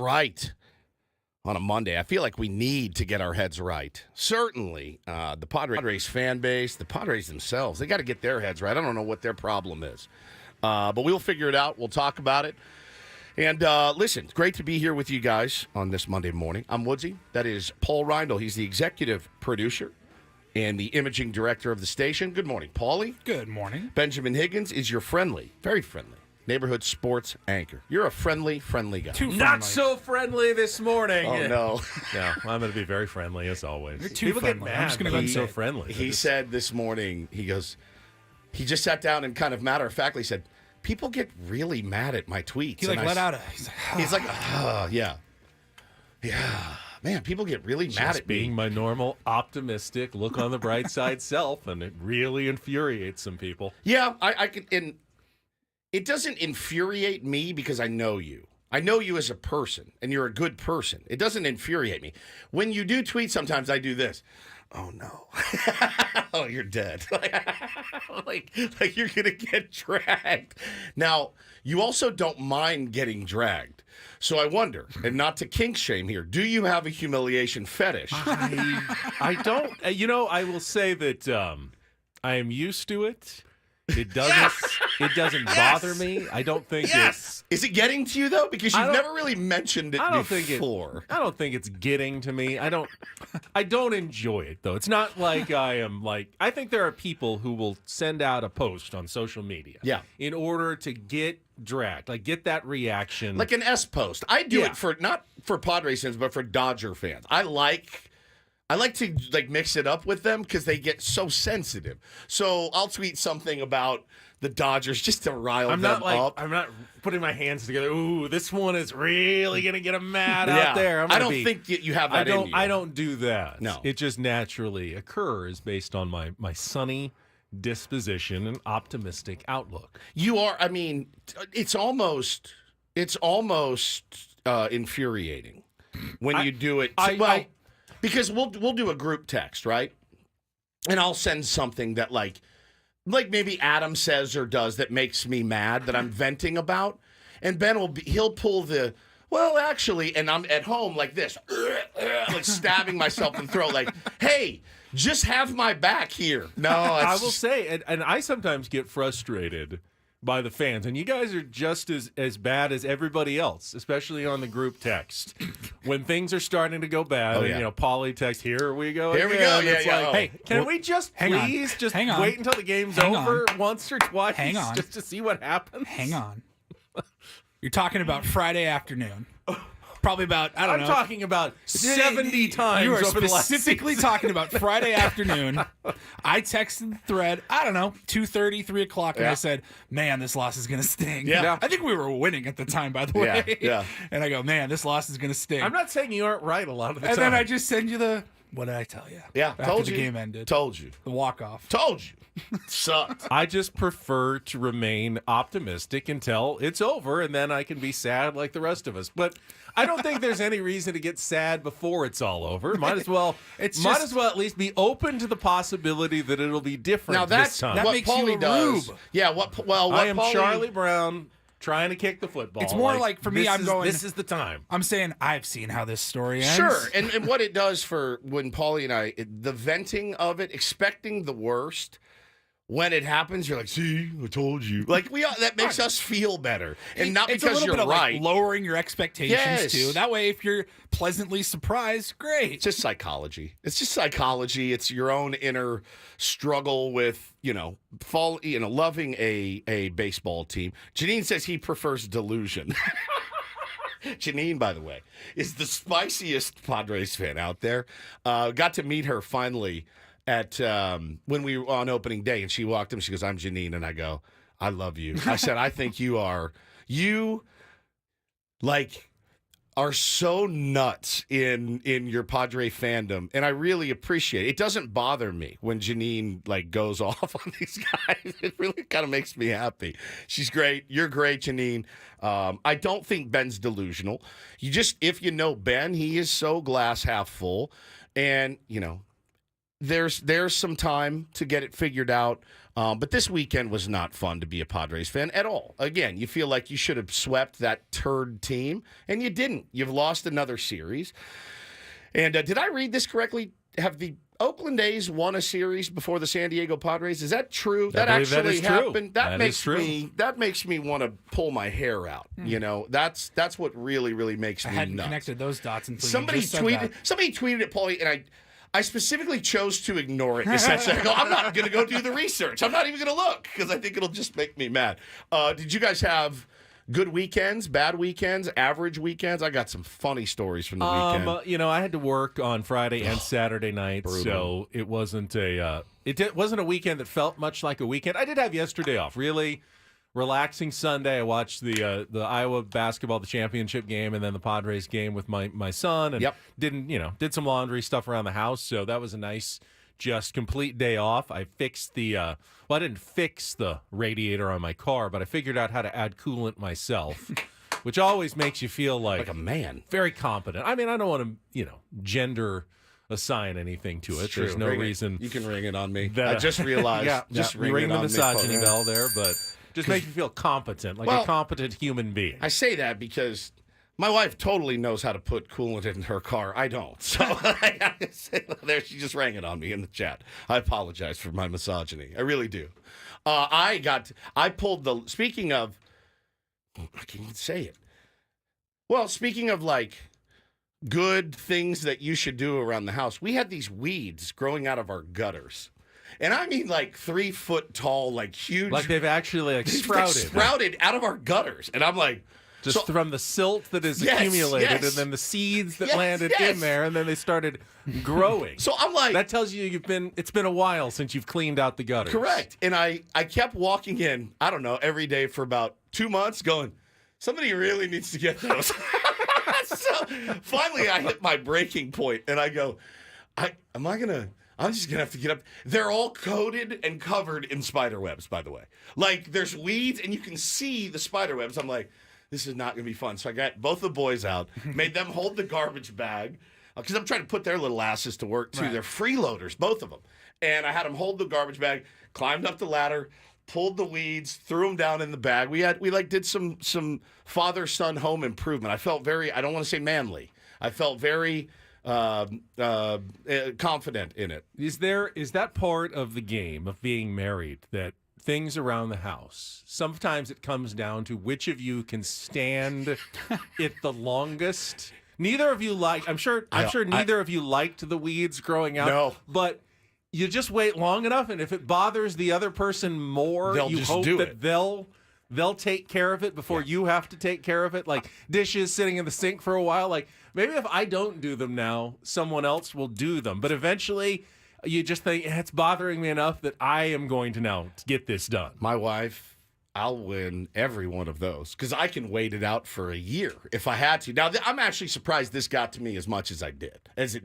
right on a Monday. I feel like we need to get our heads right. Certainly, the Padres fan base, the Padres themselves, they got to get their heads right. I don't know what their problem is. But we'll figure it out. We'll talk about it. And listen, it's great to be here with you guys on this Monday morning. I'm Woodsy. That is Paul Ryle. He's the executive producer and the imaging director of the station. Good morning, Paulie. Good morning. Benjamin Higgins is your friendly, very friendly, neighborhood sports anchor. You're a friendly guy. Too friendly. Not so friendly this morning. Oh, no. No, I'm going to be very friendly as always. You're too People friendly. get I'm mad just gonna when go I'm say so it. friendly. He said this morning, he just sat down and kind of matter-of-factly said, people get really mad at my tweets. He let out a. He's like, yeah. Yeah. Man, people get really mad at being me. my normal, optimistic, look on the bright side self, and it really infuriates some people. Yeah, I can. And it doesn't infuriate me because I know you. I know you as a person, and you're a good person. It doesn't infuriate me. When you do tweet, sometimes I do this. Oh, no. Oh, you're dead. like you're going to get dragged. Now, you also don't mind getting dragged. So I wonder, and not to kink shame here, do you have a humiliation fetish? I don't. I will say that I am used to it. It doesn't. It doesn't bother me. I don't think Yes. Is it getting to you though? Because you've never really mentioned it I don't before. I don't think it's getting to me. I don't enjoy it though. It's not like I am like. I think there are people who will send out a post on social media, in order to get dragged, like get that reaction, like an S post. I do it for not for Padres fans, but for Dodger fans. I like to mix it up with them because they get so sensitive. So I'll tweet something about the Dodgers just to rile them up. I'm not putting my hands together. Ooh, this one is really gonna get them mad out there. I don't think you have that in you. I don't do that. No, it just naturally occurs based on my sunny disposition and optimistic outlook. You are. I mean, it's almost infuriating when you do it. Because we'll do a group text, right? And I'll send something that like maybe Adam says or does that makes me mad that I'm venting about, and Ben he'll pull the well actually, and I'm at home like this, like stabbing myself in the throat, like, hey, just have my back here. No, I will say, and I sometimes get frustrated by the fans, and you guys are just as bad as everybody else, especially on the group text. When things are starting to go bad, Paulie text, here we go. Here we go. Hey, can we just please just wait until the game's over once or twice? Hang on. Just to see what happens? Hang on. You're talking about Friday afternoon. Probably about, I don't know. I'm talking about 70 times You are over the last specifically talking about Friday afternoon. I texted the thread, I don't know, 2:30, 3 o'clock, and I said, man, this loss is going to sting. Yeah. I think we were winning at the time, by the way. Yeah. And I go, man, this loss is going to sting. I'm not saying you aren't right a lot of the time. And then I just send you the, what did I tell you? Yeah, After told the you. game ended. Told you. The walk-off. Told you. Sucked. I just prefer to remain optimistic until it's over, and then I can be sad like the rest of us. But I don't think there's any reason to get sad before it's all over. Might as well at least be open to the possibility that it'll be different Now this time. That what makes Paulie you a does. rube. Yeah, what I am Paulie, Charlie Brown trying to kick the football. It's more like for me, this is the time. I'm saying I've seen how this story ends. Sure, and what it does for when Paulie and I, the venting of it, expecting the worst. When it happens, you're like, see, I told you. Like, that makes us feel better. And not it's because a little you're bit of right. like lowering your expectations, Yes. too. That way, if you're pleasantly surprised, great. It's just psychology. It's your own inner struggle with, loving a baseball team. Janine says he prefers delusion. Janine, by the way, is the spiciest Padres fan out there. Got to meet her finally at when we were on opening day, and she walked in, she goes, I'm Janine, and I go, I love you. I said, I think you are so nuts in your Padre fandom, and I really appreciate it. It doesn't bother me when Janine goes off on these guys. It really kind of makes me happy. She's great. You're great, Janine. I don't think Ben's delusional. If you know Ben, he is so glass half full, and there's some time to get it figured out. But this weekend was not fun to be a Padres fan at all. Again, you feel like you should have swept that turd team, and you didn't. You've lost another series. And did I read this correctly? Have the Oakland A's won a series before the San Diego Padres? Is that true? That actually happened. That makes me want to pull my hair out. You know, that's what really makes me I hadn't nuts. connected those dots until Somebody you just said tweeted. that. Somebody tweeted at Paulie, and I specifically chose to ignore it. Essentially, I go, I'm not going to go do the research. I'm not even going to look because I think it'll just make me mad. Did you guys have good weekends, bad weekends, average weekends? I got some funny stories from the weekend. You know, I had to work on Friday and Saturday night, so it wasn't a wasn't a weekend that felt much like a weekend. I did have yesterday off. Really relaxing Sunday. I watched the Iowa basketball, the championship game, and then the Padres game with my son, and did some laundry stuff around the house. So that was a nice, just complete day off. I fixed I didn't fix the radiator on my car, but I figured out how to add coolant myself, which always makes you feel like a man. Very competent. I mean, I don't want to, gender assign anything to it. There's no reason. You can ring it on me. That, I just realized. Ring the misogyny bell there, but just makes you feel competent, like a competent human being. I say that because my wife totally knows how to put coolant in her car. I don't. So there, she just rang it on me in the chat. I apologize for my misogyny. I really do. Speaking of, I can't even say it. Well, speaking of like good things that you should do around the house, we had these weeds growing out of our gutters. And I mean like 3 foot tall, like huge. Like they've actually sprouted out of our gutters. And I'm like, just from the silt that is accumulated, and then the seeds that landed in there, and then they started growing. So I'm like, that tells you it's been a while since you've cleaned out the gutters. Correct. And I kept walking in, I don't know, every day for about 2 months, going, somebody really needs to get those. So finally, I hit my breaking point, and I go, I'm just gonna have to get up. They're all coated and covered in spider webs, by the way. Like there's weeds, and you can see the spider webs. I'm like, this is not going to be fun. So I got both the boys out, made them hold the garbage bag, because I'm trying to put their little asses to work, too. Right. They're freeloaders, both of them. And I had them hold the garbage bag, climbed up the ladder, pulled the weeds, threw them down in the bag. We did some father-son home improvement. I felt very, I don't want to say manly. I felt very confident in it. Is that part of the game of being married, that things around the house, sometimes it comes down to which of you can stand it the longest? Neither of you I'm sure neither of you liked the weeds growing out. No. But you just wait long enough, and if it bothers the other person more, you hope that they'll take care of it before you have to take care of it. Like dishes sitting in the sink for a while. Like maybe if I don't do them now, someone else will do them. But eventually you just think, it's bothering me enough that I am going to now get this done. My wife, I'll win every one of those because I can wait it out for a year if I had to. Now, I'm actually surprised this got to me as much as it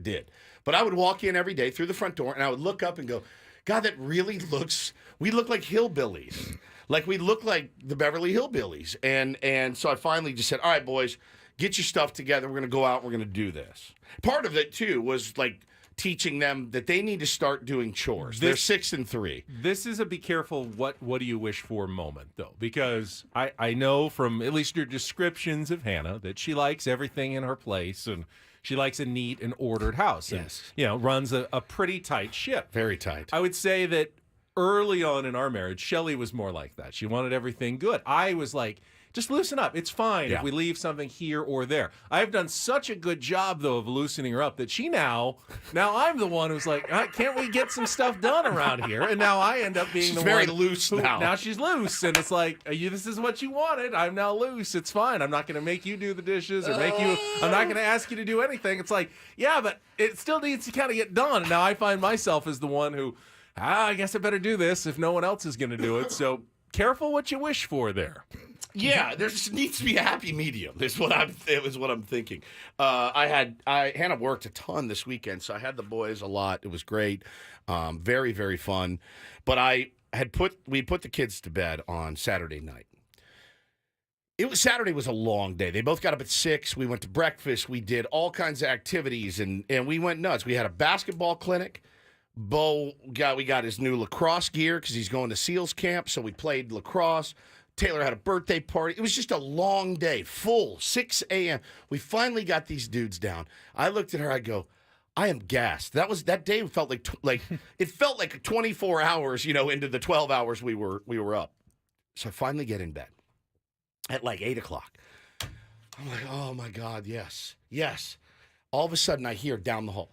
did. But I would walk in every day through the front door, and I would look up and go, God, we look like hillbillies. Like we look like the Beverly Hillbillies. And so I finally just said, all right, boys, get your stuff together. We're going to go out. We're going to do this. Part of it, too, was like teaching them that they need to start doing chores. They're 6 and 3. This is a be careful what do you wish for moment, though, because I know from at least your descriptions of Hannah that she likes everything in her place, and she likes a neat and ordered house. Yes. And, runs a pretty tight ship. Very tight. I would say that early on in our marriage, Shelley was more like that. She wanted everything good. I was like, just loosen up. It's fine if we leave something here or there. I've done such a good job, though, of loosening her up that she now I'm the one who's like, can't we get some stuff done around here? And now I end up being she's the very one loose now. Now she's loose, and it's like, this is what you wanted. I'm now loose. It's fine. I'm not going to make you do the dishes or I'm not going to ask you to do anything. It's like, yeah, but it still needs to kind of get done. And now I find myself as the one who, I guess I better do this if no one else is going to do it. So careful what you wish for there. Yeah, there just needs to be a happy medium. Is what I'm thinking. Hannah worked a ton this weekend, so I had the boys a lot. It was great, very very fun. But we put the kids to bed on Saturday night. Saturday was a long day. They both got up at 6. We went to breakfast. We did all kinds of activities, and we went nuts. We had a basketball clinic. we got his new lacrosse gear because he's going to SEALs camp, so we played lacrosse. Taylor had a birthday party. It was just a long day, full, 6 a.m. We finally got these dudes down. I looked at her, I go, I am gassed. That day felt like it felt like 24 hours, into the 12 hours we were up. So I finally get in bed at like 8 o'clock. I'm like, oh my God, yes. All of a sudden I hear down the hall.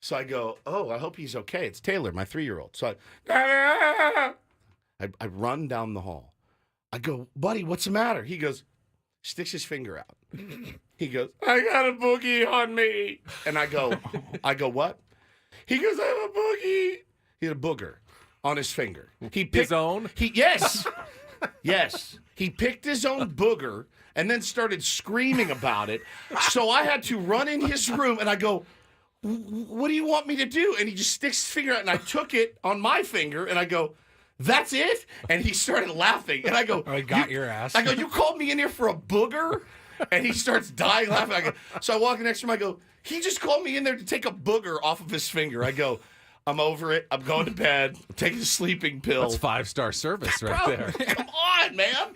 So I go, oh, I hope he's okay. It's Taylor, my 3-year-old. So I run down the hall. I go, buddy, what's the matter? He goes, sticks his finger out. He goes, I got a boogie on me. And I go, what? He goes, I have a boogie. He had a booger on his finger. He picked His own? Yes. Yes. He picked his own booger and then started screaming about it. So I had to run in his room and I go, what do you want me to do? And he just sticks his finger out and I took it on my finger and I go, that's it? And he started laughing. And I go, I got your ass. I go, you called me in here for a booger? And he starts dying laughing. So I walk next to him. I go, he just called me in there to take a booger off of his finger. I go, I'm over it. I'm going to bed. I'm taking a sleeping pill. That's 5-star service right Bro, there. Come on, man.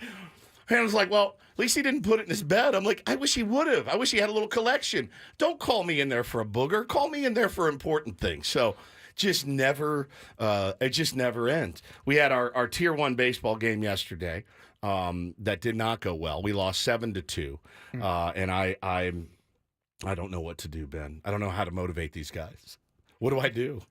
And I was like, well, at least he didn't put it in his bed. I'm like, I wish he would have. I wish he had a little collection. Don't call me in there for a booger. Call me in there for important things. So it just never ends. We had our Tier 1 baseball game yesterday that did not go well. We lost 7-2. And I don't know what to do, Ben. I don't know how to motivate these guys. What do I do?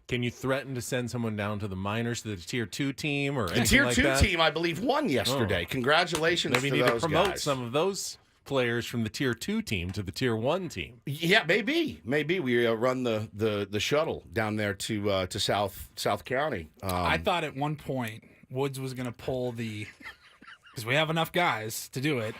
Can you threaten to send someone down to the minors, to the Tier 2 team, or The anything Tier like 2 that? team, I believe, won yesterday. Congratulations Maybe to you need those to promote guys. some of those players from the Tier 2 team to the Tier 1 team. Yeah, maybe we run the shuttle down there to South County. I thought at one point Woods was going to pull because we have enough guys to do it.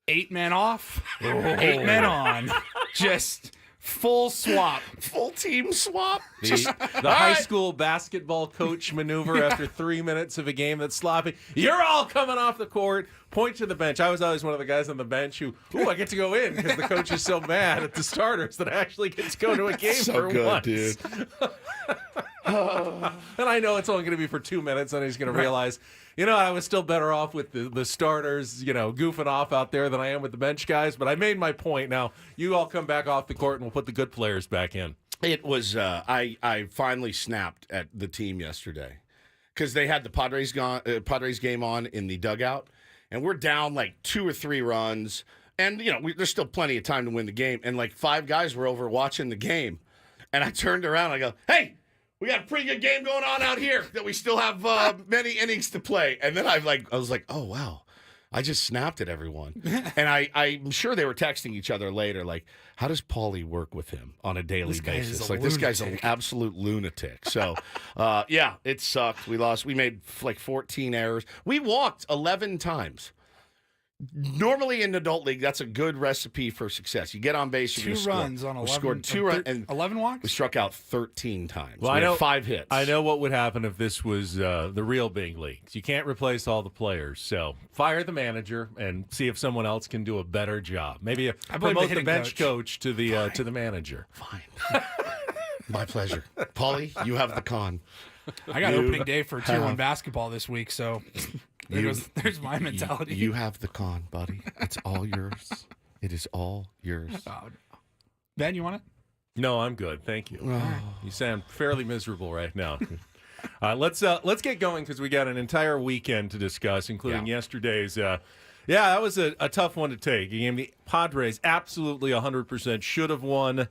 8 men off, 8 men on, just full swap, full team swap. The high school basketball coach maneuver after 3 minutes of a game that's sloppy. You're all coming off the court. Point to the bench. I was always one of the guys on the bench who, I get to go in because the coach is so mad at the starters that I actually get to go to a game so for good, once. Dude. And I know it's only going to be for 2 minutes, and he's going to realize, I was still better off with the starters, goofing off out there than I am with the bench guys. But I made my point. Now, you all come back off the court, and we'll put the good players back in. It was, I finally snapped at the team yesterday because they had the Padres game on in the dugout, and we're down like 2 or 3 runs. And, there's still plenty of time to win the game. And like 5 guys were over watching the game. And I turned around and I go, hey, we got a pretty good game going on out here that we still have many innings to play. And then I was like, oh, wow. I just snapped at everyone. And I'm sure they were texting each other later, like, how does Paulie work with him on a daily basis? Like, this guy's an absolute lunatic. So, yeah, it sucked. We lost. We made like 14 errors. We walked 11 times. Normally in adult league, that's a good recipe for success. You get on base, you're 2 runs on 11. We scored 2 runs and 11 walks. We struck out 13 times. Well, we I know had 5 hits. I know what would happen if this was the real big leagues. You can't replace all the players, so fire the manager and see if someone else can do a better job. Maybe promote the bench coach to the manager. Fine. My pleasure. Paulie, you have the con. I got opening day for Tier 1 basketball this week, so there's my mentality. You have the con, buddy. It's all yours. It is all yours. Ben, you want it? No, I'm good. Thank you. You sound fairly miserable right now. Let's get going because we got an entire weekend to discuss, including yesterday's. That was a tough one to take. A game the Padres absolutely 100% should have won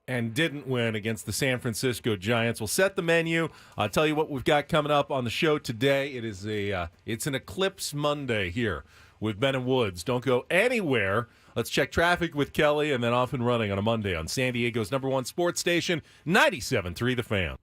and didn't win against the San Francisco Giants. We'll set the menu. I'll tell you what we've got coming up on the show today. It's an Eclipse Monday here with Ben and Woods. Don't go anywhere. Let's check traffic with Kelly and then off and running on a Monday on San Diego's #1 sports station, 97.3 The Fan.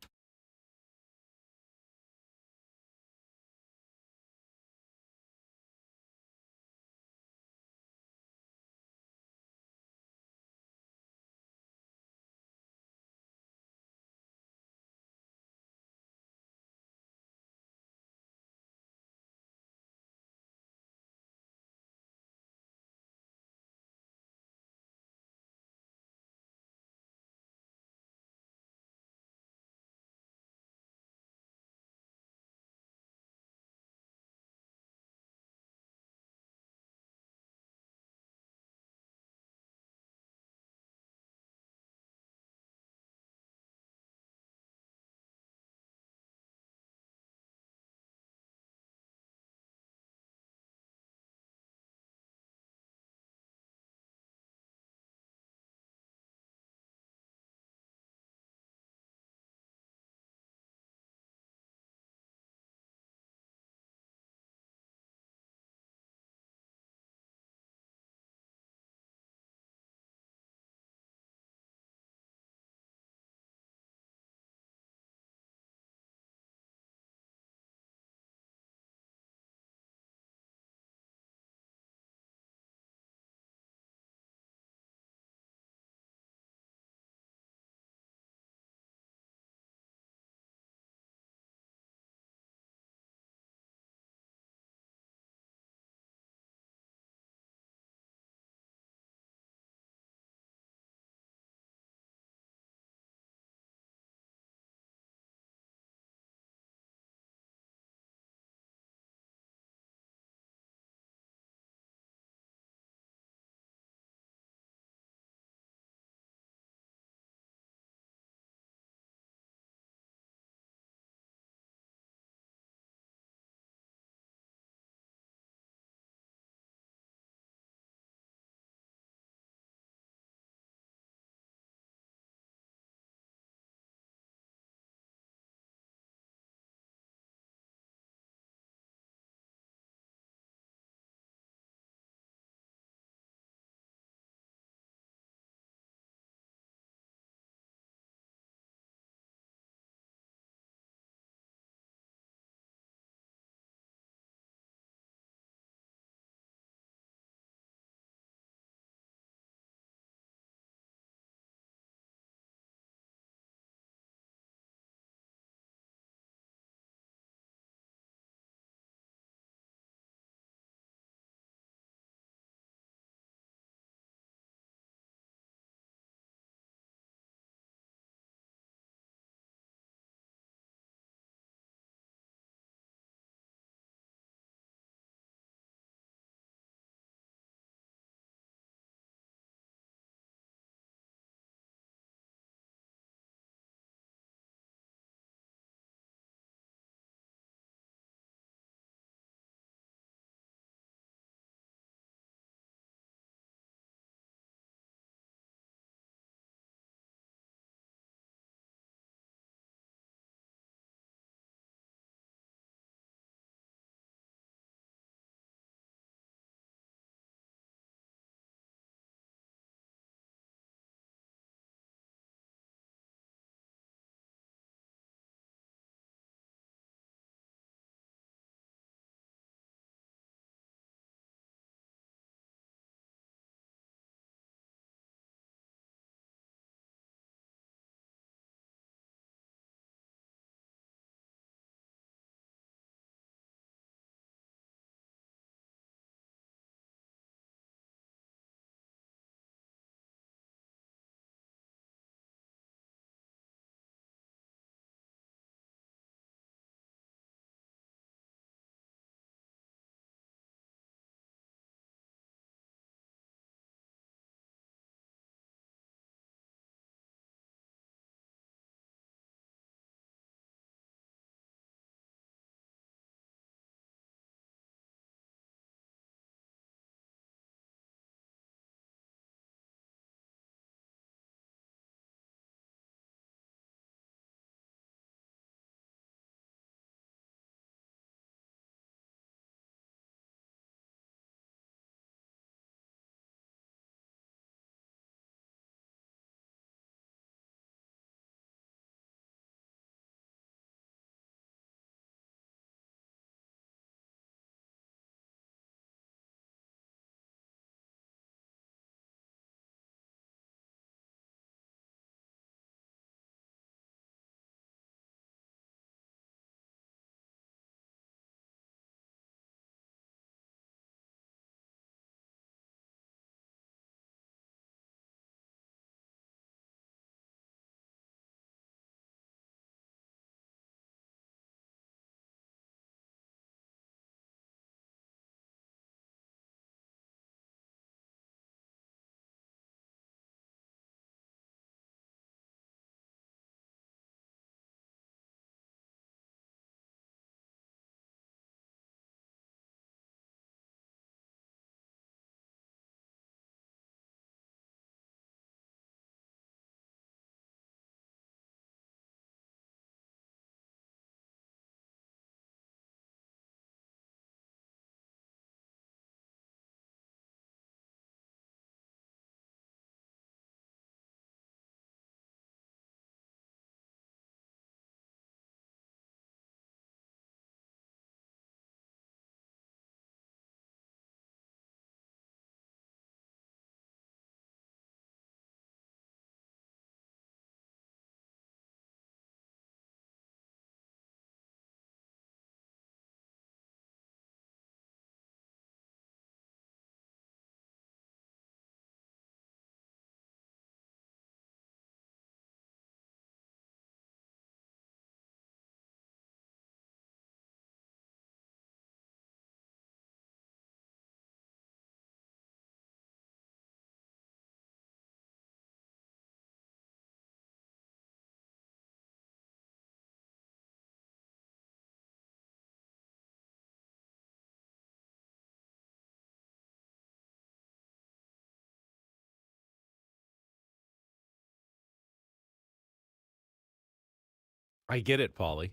I get it, Paulie.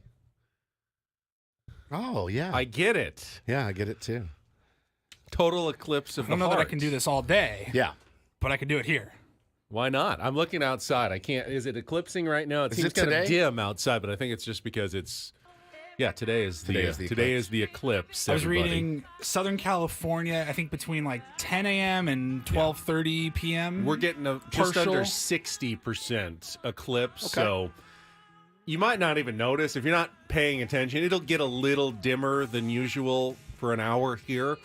Oh, yeah. I get it. Yeah, I get it too. Total eclipse of I the don't know heart. that I can do this all day, Yeah. but I can do it here. Why not? I'm looking outside. I can't. Is it eclipsing right now? It Is seems it kind of today? dim outside, but I think it's just because it's. Yeah, today is the eclipse. I was everybody. reading Southern California, I think between like 10 a.m. and 12:30 p.m. We're getting just Partial. under 60% eclipse, Okay. so you might not even notice if you're not paying attention. It'll get a little dimmer than usual for an hour here.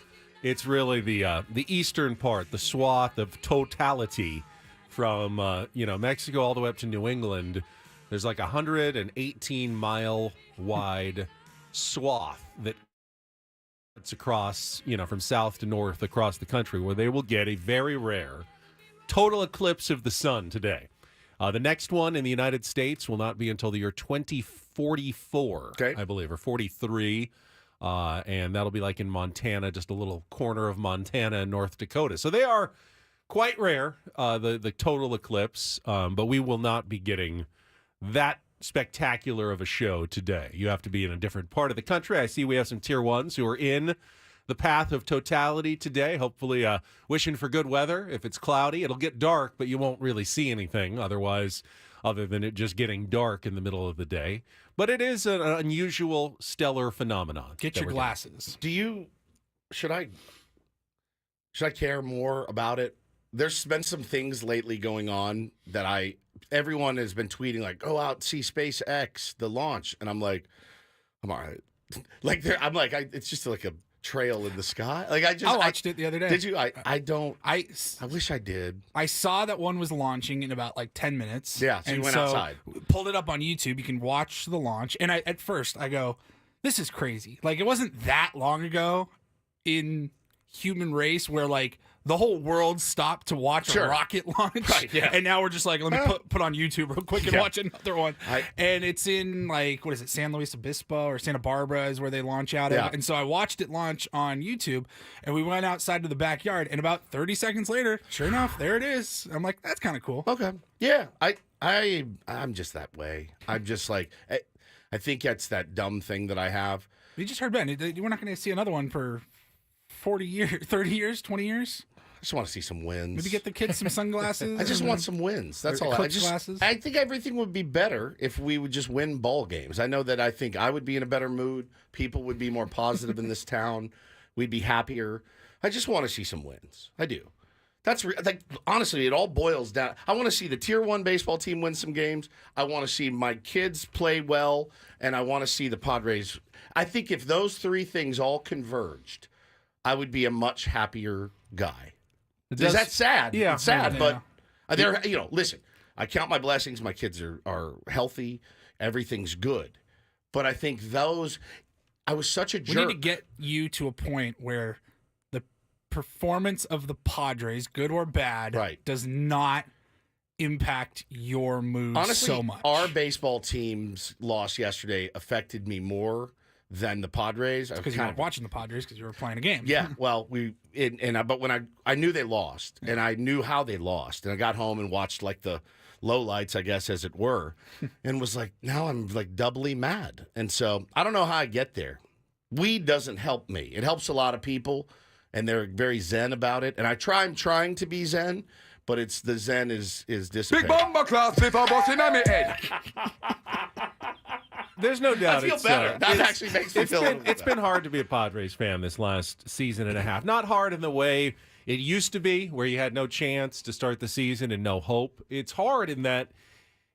It's really the eastern part, the swath of totality from Mexico all the way up to New England. There's like 118-mile wide swath that it's across, from south to north across the country, where they will get a very rare total eclipse of the sun today. The next one in the United States will not be until the year 2044, Okay. I believe, or 43. And that'll be like in Montana, just a little corner of Montana and North Dakota. So they are quite rare, the total eclipse, but we will not be getting that spectacular of a show today. You have to be in a different part of the country. I see we have some tier ones who are in the path of totality today. Hopefully wishing for good weather. If it's cloudy, it'll get dark, but you won't really see anything otherwise, other than it just getting dark in the middle of the day. But it is an unusual stellar phenomenon. Get your glasses. Should I care more about it? There's been some things lately going on that everyone has been tweeting like, go out, see SpaceX, the launch. And I'm like, I'm all right. It's just like a trail in the sky. Like I watched it the other day. Did you? I wish I did. I saw that one was launching in about like 10 minutes. Yeah, so you went outside. Pulled it up on YouTube. You can watch the launch. And at first I go, this is crazy. Like it wasn't that long ago in human race where like the whole world stopped to watch a rocket launch. Right, yeah. And now we're just like, let me put on YouTube real quick and watch another one. And it's in like, what is it, San Luis Obispo or Santa Barbara is where they launch out of. And so I watched it launch on YouTube and we went outside to the backyard and about 30 seconds later, sure enough, there it is. I'm like, that's kind of cool. Okay. Yeah. I'm just that way. I'm just like, I think that's that dumb thing that I have. You just heard Ben. We're not going to see another one for 40 years, 30 years, 20 years. I just want to see some wins. Maybe get the kids some sunglasses. I just want some wins. That's all. Glasses. I think everything would be better if we would just win ball games. I know that I think I would be in a better mood. People would be more positive in this town. We'd be happier. I just want to see some wins. I do. That's honestly, it all boils down. I want to see the Tier 1 baseball team win some games. I want to see my kids play well, and I want to see the Padres. I think if those three things all converged, I would be a much happier guy. Is that sad? Yeah. It's sad, but they're, listen, I count my blessings. My kids are healthy. Everything's good. But I think I was such a jerk. We need to get you to a point where the performance of the Padres, good or bad, does not impact your mood Honestly, so much. Our baseball team's loss yesterday affected me more than the Padres. Because you weren't watching the Padres because you were playing a game. Yeah, well, but when I knew they lost, and I knew how they lost, and I got home and watched like the lowlights, I guess, as it were, and was like, now I'm like doubly mad. And so I don't know how I get there. Weed doesn't help me. It helps a lot of people, and they're very zen about it. And I'm trying to be zen, but the zen is dissipating. Big bomber class with a boss in my head. There's no doubt. I feel better. That actually makes me feel a little bit It's been hard to be a Padres fan this last season and a half. Not hard in the way it used to be, where you had no chance to start the season and no hope. It's hard in that,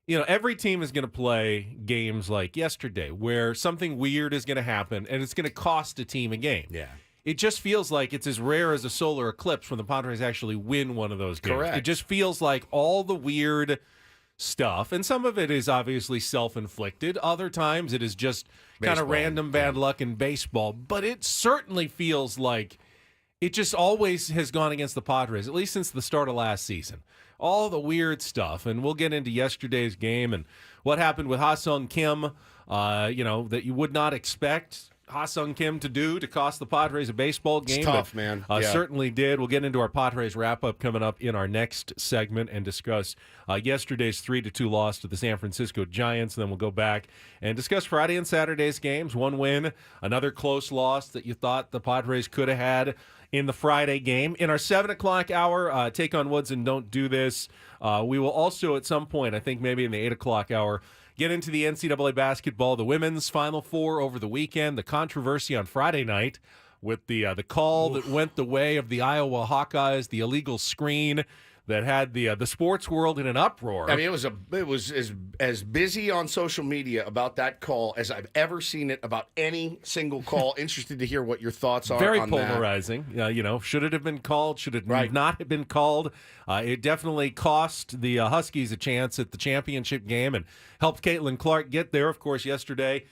every team is going to play games like yesterday, where something weird is going to happen and it's going to cost a team a game. Yeah. It just feels like it's as rare as a solar eclipse when the Padres actually win one of those games. Correct. It just feels like all the weird stuff, and some of it is obviously self-inflicted. Other times it is just kind of random bad luck in baseball. But it certainly feels like it just always has gone against the Padres, at least since the start of last season. All the weird stuff, and we'll get into yesterday's game and what happened with Ha-Sung Kim, that you would not expect. Ha-Sung Kim to do to cost the Padres a baseball game. It's tough, man. Certainly did. We'll get into our Padres wrap-up coming up in our next segment and discuss yesterday's 3-2 loss to the San Francisco Giants. Then we'll go back and discuss Friday and Saturday's games. One win, another close loss that you thought the Padres could have had in the Friday game. In our 7 o'clock hour, Take on Woods and Don't Do This, we will also at some point, I think maybe in the 8 o'clock hour, get into the NCAA basketball, the women's Final Four over the weekend, the controversy on Friday night with the call that went the way of the Iowa Hawkeyes, the illegal screen that had the sports world in an uproar. I mean, it was as busy on social media about that call as I've ever seen it about any single call. Interested to hear what your thoughts are. Very on polarizing. Should it have been called? Should it not have been called? It definitely cost the Huskies a chance at the championship game and helped Caitlin Clark get there. Of course, yesterday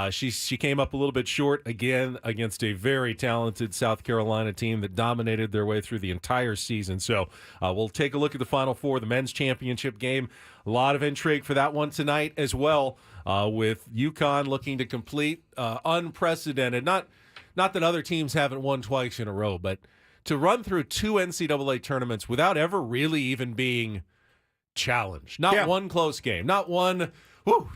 she came up a little bit short again against a very talented South Carolina team that dominated their way through the entire season. So we'll take a look at the Final Four, the men's championship game. A lot of intrigue for that one tonight as well, with UConn looking to complete unprecedented. Not that other teams haven't won twice in a row, but to run through 2 NCAA tournaments without ever really even being challenged. Not one close game. Not one,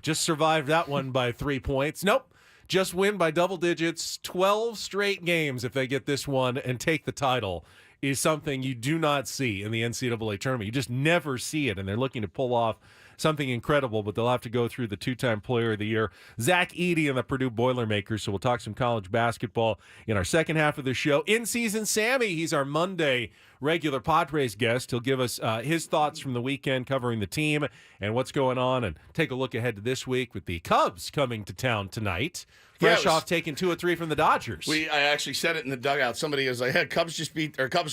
just survived that one by 3 points. Nope. Just win by double digits. 12 straight games if they get this one and take the title is something you do not see in the NCAA tournament. You just never see it, and they're looking to pull off something incredible, but they'll have to go through the 2-time Player of the Year, Zach Edey and the Purdue Boilermakers. So we'll talk some college basketball in our second half of the show. In-season Sammy, he's our Monday regular Padres guest. He'll give us his thoughts from the weekend covering the team and what's going on, and take a look ahead to this week with the Cubs coming to town tonight. Fresh off taking 2 or 3 from the Dodgers. I actually said it in the dugout. Somebody was like, "Hey, Cubs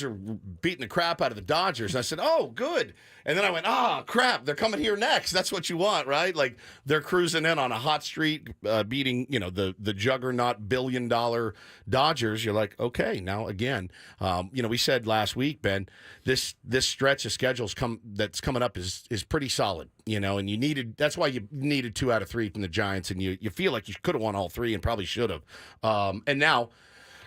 are beating the crap out of the Dodgers." And I said, "Oh, good." And then I went, crap, they're coming here next. That's what you want, right? Like they're cruising in on a hot streak, beating the juggernaut billion-dollar Dodgers. You're like, okay, now again, we said last week, Ben, this stretch of schedules that's coming up is pretty solid. And that's why you needed 2 out of 3 from the Giants, and you feel like you could have won all 3 and probably should have. And now,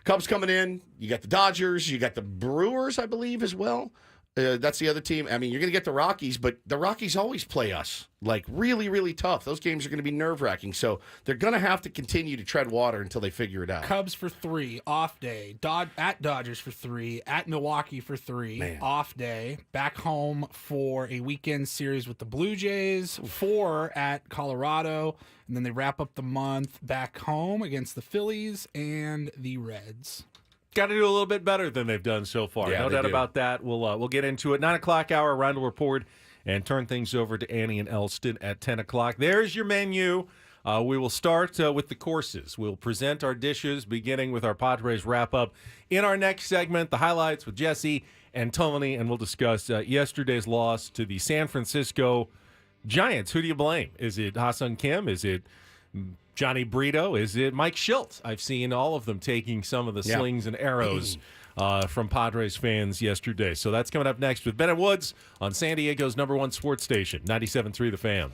Cubs coming in, you got the Dodgers, you got the Brewers, I believe, as well. That's the other team. I mean, you're going to get the Rockies, but the Rockies always play us like really, really tough. Those games are going to be nerve-wracking, so they're going to have to continue to tread water until they figure it out. Cubs for 3, off day. At Dodgers for 3, at Milwaukee for 3, Man. off day. Back home for a weekend series with the Blue Jays, 4 at Colorado, and then they wrap up the month back home against the Phillies and the Reds. Got to do a little bit better than they've done so far. Yeah, no doubt about that. We'll get into it. 9 o'clock hour, Round Report, and turn things over to Annie and Elston at 10 o'clock. There's your menu. We will start with the courses. We'll present our dishes, beginning with our Padres wrap-up. In our next segment, the highlights with Jesse and Tony, and we'll discuss yesterday's loss to the San Francisco Giants. Who do you blame? Is it Ha-Sung Kim? Is it Johnny Brito? Is it Mike Schilt? I've seen all of them taking some of the slings and arrows from Padres fans yesterday. So that's coming up next with Ben and Woods on San Diego's #1 sports station, 97.3 The Fan.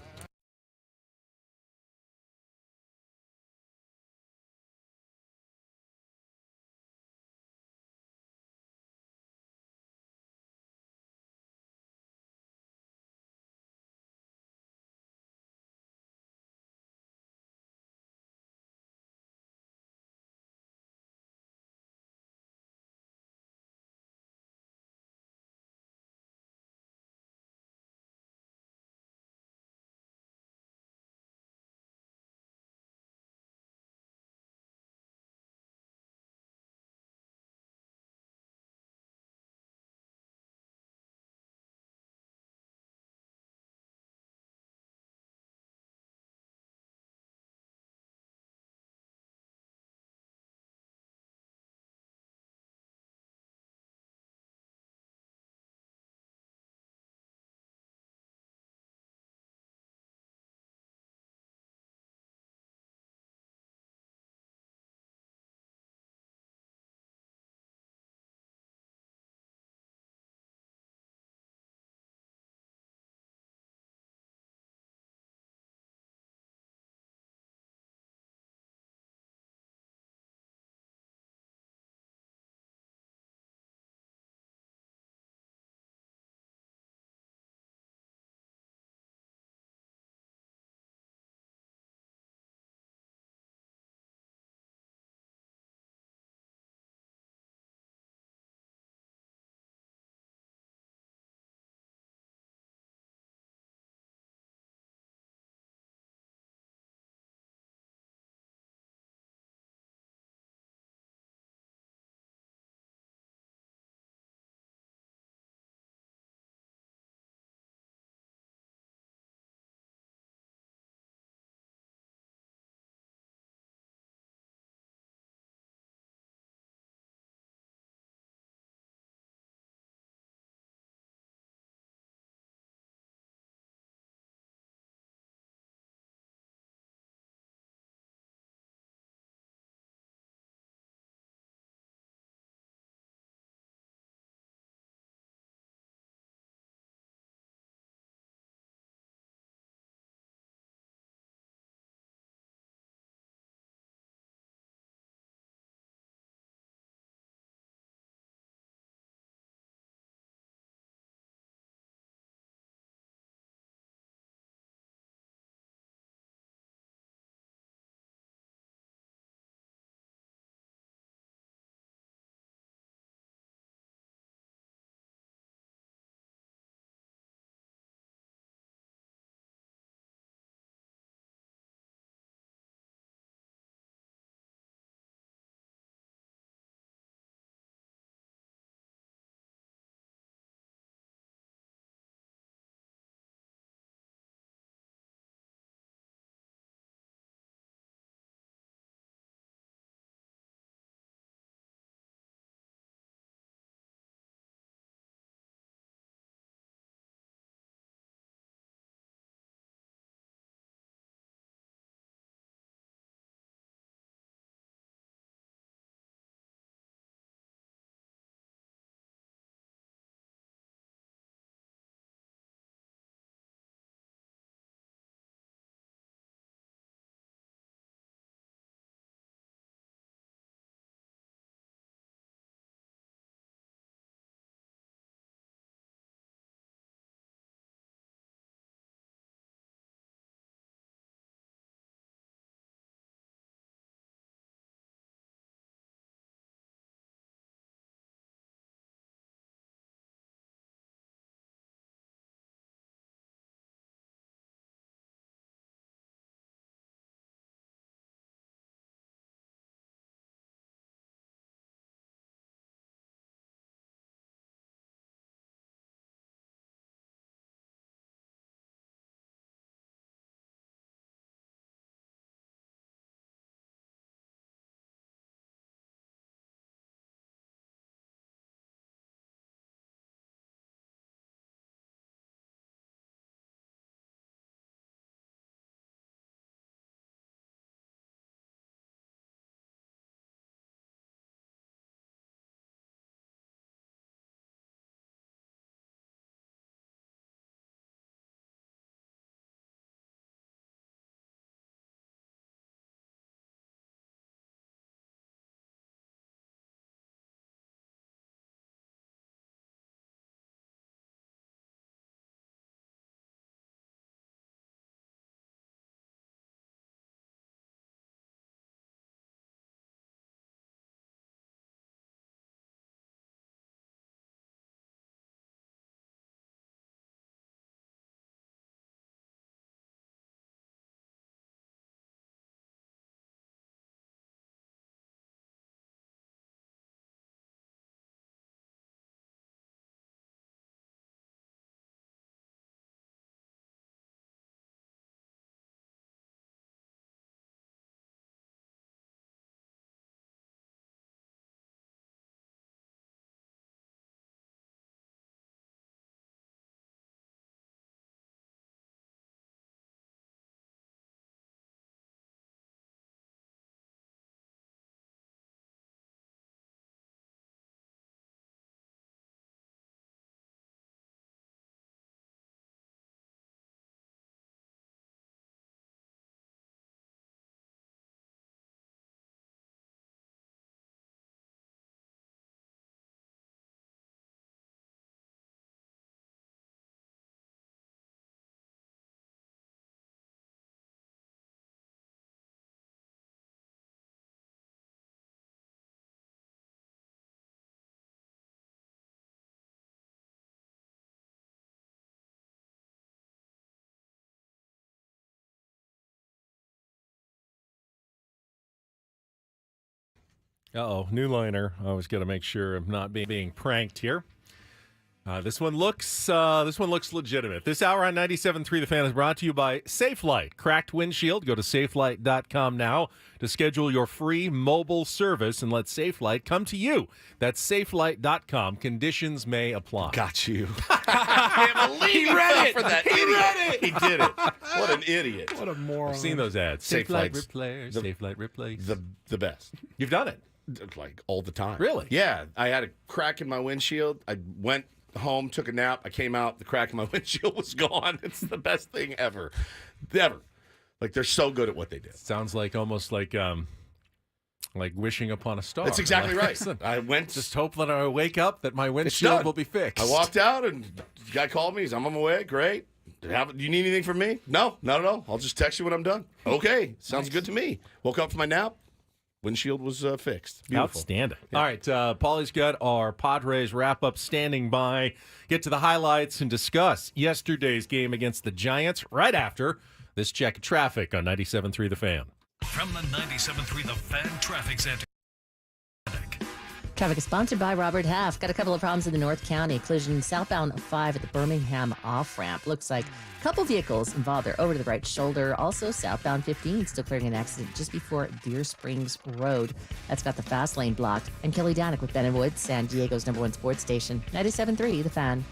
Uh-oh, new liner. I always got to make sure I'm not being pranked here. This one looks legitimate. This hour on 97.3 The Fan is brought to you by SafeLight. Cracked windshield. Go to safelight.com now to schedule your free mobile service and let SafeLight come to you. That's safelight.com. Conditions may apply. Got you. I can't believe he read it for that idiot. Read it. He did it. What an idiot. What a moron. I've seen those ads. SafeLight replace. SafeLight replace. The best. You've done it. Like all the time. Really? Yeah. I had a crack in my windshield. I went home, took a nap. I came out. The crack in my windshield was gone. It's the best thing ever. Like, they're so good at what they do. Sounds like almost like wishing upon a star. That's exactly Like, right. listen, I went. just hope that I wake up that my windshield done. will be fixed. I walked out, and the guy called me. He's, I'm on my way. Great. Do you need anything from me? No, not at all. I'll just text you when I'm done. Okay. Sounds good to me. Woke up from my nap. Windshield was fixed. Beautiful. Outstanding. Yeah. All right, Paulie's got our Padres wrap-up standing by. Get to the highlights and discuss yesterday's game against the Giants right after this check of traffic on 97.3 The Fan. From the 97.3 The Fan Traffic Center. Traffic is sponsored by Robert Half. Got a couple of problems in the North County. Collision southbound 5 at the Birmingham off-ramp. Looks like a couple vehicles involved. They're over to the right shoulder. Also, southbound 15 still clearing an accident just before Deer Springs Road. That's got the fast lane blocked. And Kelly Danick with Ben & Woods, San Diego's #1 sports station. 97.3 The Fan.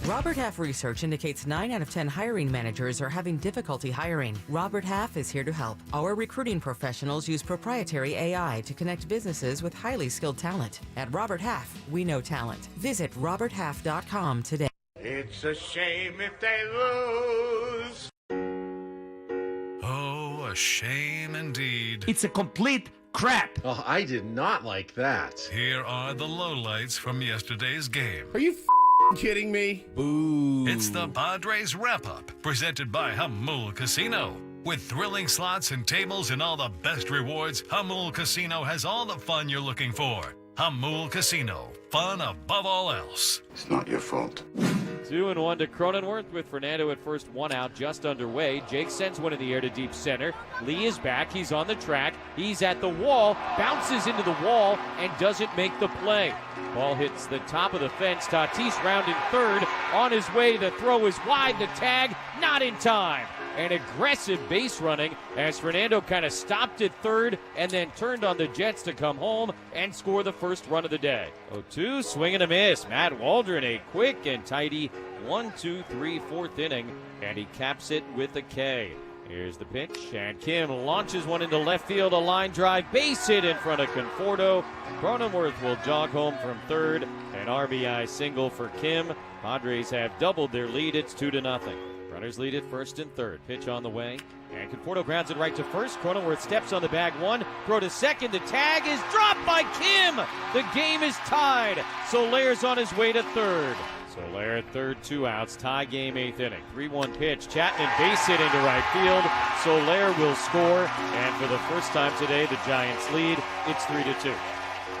Robert Half research indicates 9 out of 10 hiring managers are having difficulty hiring. Robert Half is here to help. Our recruiting professionals use proprietary AI to connect businesses with highly skilled talent. At Robert Half, we know talent. Visit roberthalf.com today. It's a shame if they lose. Oh, a shame indeed. It's a complete crap. Oh, I did not like that. Here are the lowlights from yesterday's game. Are you kidding me? Boo. It's the Padres wrap-up, presented by Hamul Casino. With thrilling slots and tables and all the best rewards, Hamul Casino has all the fun you're looking for. Hamul Casino, fun above all else. It's not your fault. 2-1 to Cronenworth with Fernando at first, 1 out, just underway. Jake sends one in the air to deep center. Lee is back. He's on the track. He's at the wall, bounces into the wall, and doesn't make the play. Ball hits the top of the fence. Tatis rounding third. On his way, the throw is wide. The tag, not in time. An aggressive base running as Fernando kind of stopped at third and then turned on the Jets to come home and score the first run of the day. 0-2, swing and a miss. Matt Waldron, a quick and tidy 1-2-3 fourth inning, and he caps it with a K. Here's the pitch, and Kim launches one into left field, a line drive, base hit in front of Conforto. Cronenworth will jog home from third, an RBI single for Kim. Padres have doubled their lead. It's 2-0. Runners lead at first and third. Pitch on the way. And Conforto grounds it right to first. Cronenworth steps on the bag one. Throw to second. The tag is dropped by Kim. The game is tied. Solaire's on his way to third. Solaire at third, 2 outs. Tie game, 8th inning. 3-1 pitch. Chapman base hit into right field. Solaire will score. And for the first time today, the Giants lead. It's 3-2.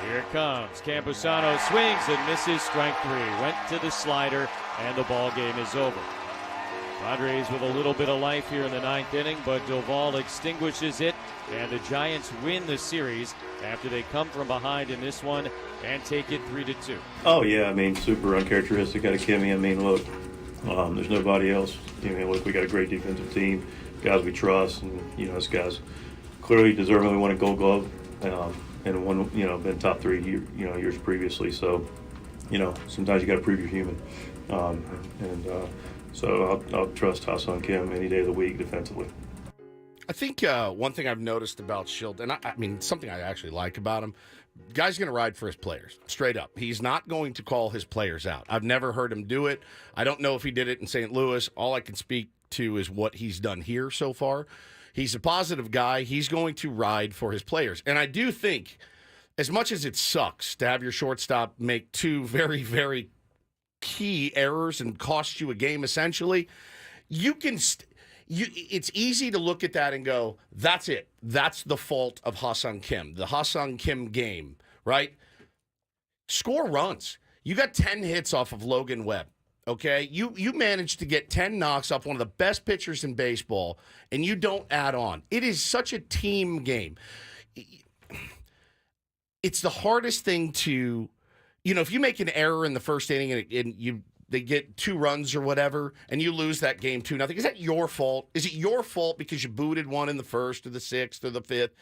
Here it comes. Campusano swings and misses, strike 3. Went to the slider, and the ball game is over. Padres with a little bit of life here in the 9th inning, but Doval extinguishes it, and the Giants win the series after they come from behind in this one and take it 3-2. Oh, yeah, I mean, super uncharacteristic out of Kimmy. I mean, look, there's nobody else. I mean, look, we got a great defensive team, guys we trust, and, this guy's clearly deservingly won a Gold Glove and won, been top 3 years previously. So, sometimes you got to prove you're human. So I'll trust Ha-Seong Kim any day of the week defensively. I think one thing I've noticed about Schild, and I mean, something I actually like about him, guy's going to ride for his players, straight up. He's not going to call his players out. I've never heard him do it. I don't know if he did it in St. Louis. All I can speak to is what he's done here so far. He's a positive guy. He's going to ride for his players. And I do think, as much as it sucks to have your shortstop make 2 very, very key errors and cost you a game, essentially, you can it's easy to look at that and go, that's it. That's the fault of Ha-Seong Kim, the Ha-Seong Kim game, right? Score runs. You got 10 hits off of Logan Webb, okay? You managed to get 10 knocks off one of the best pitchers in baseball, and you don't add on. It is such a team game. it's the hardest thing to, if you make an error in the first inning and they get 2 runs or whatever, and you lose that game 2-0, is that your fault? Is it your fault because you booted one in the first or the sixth or the fifth?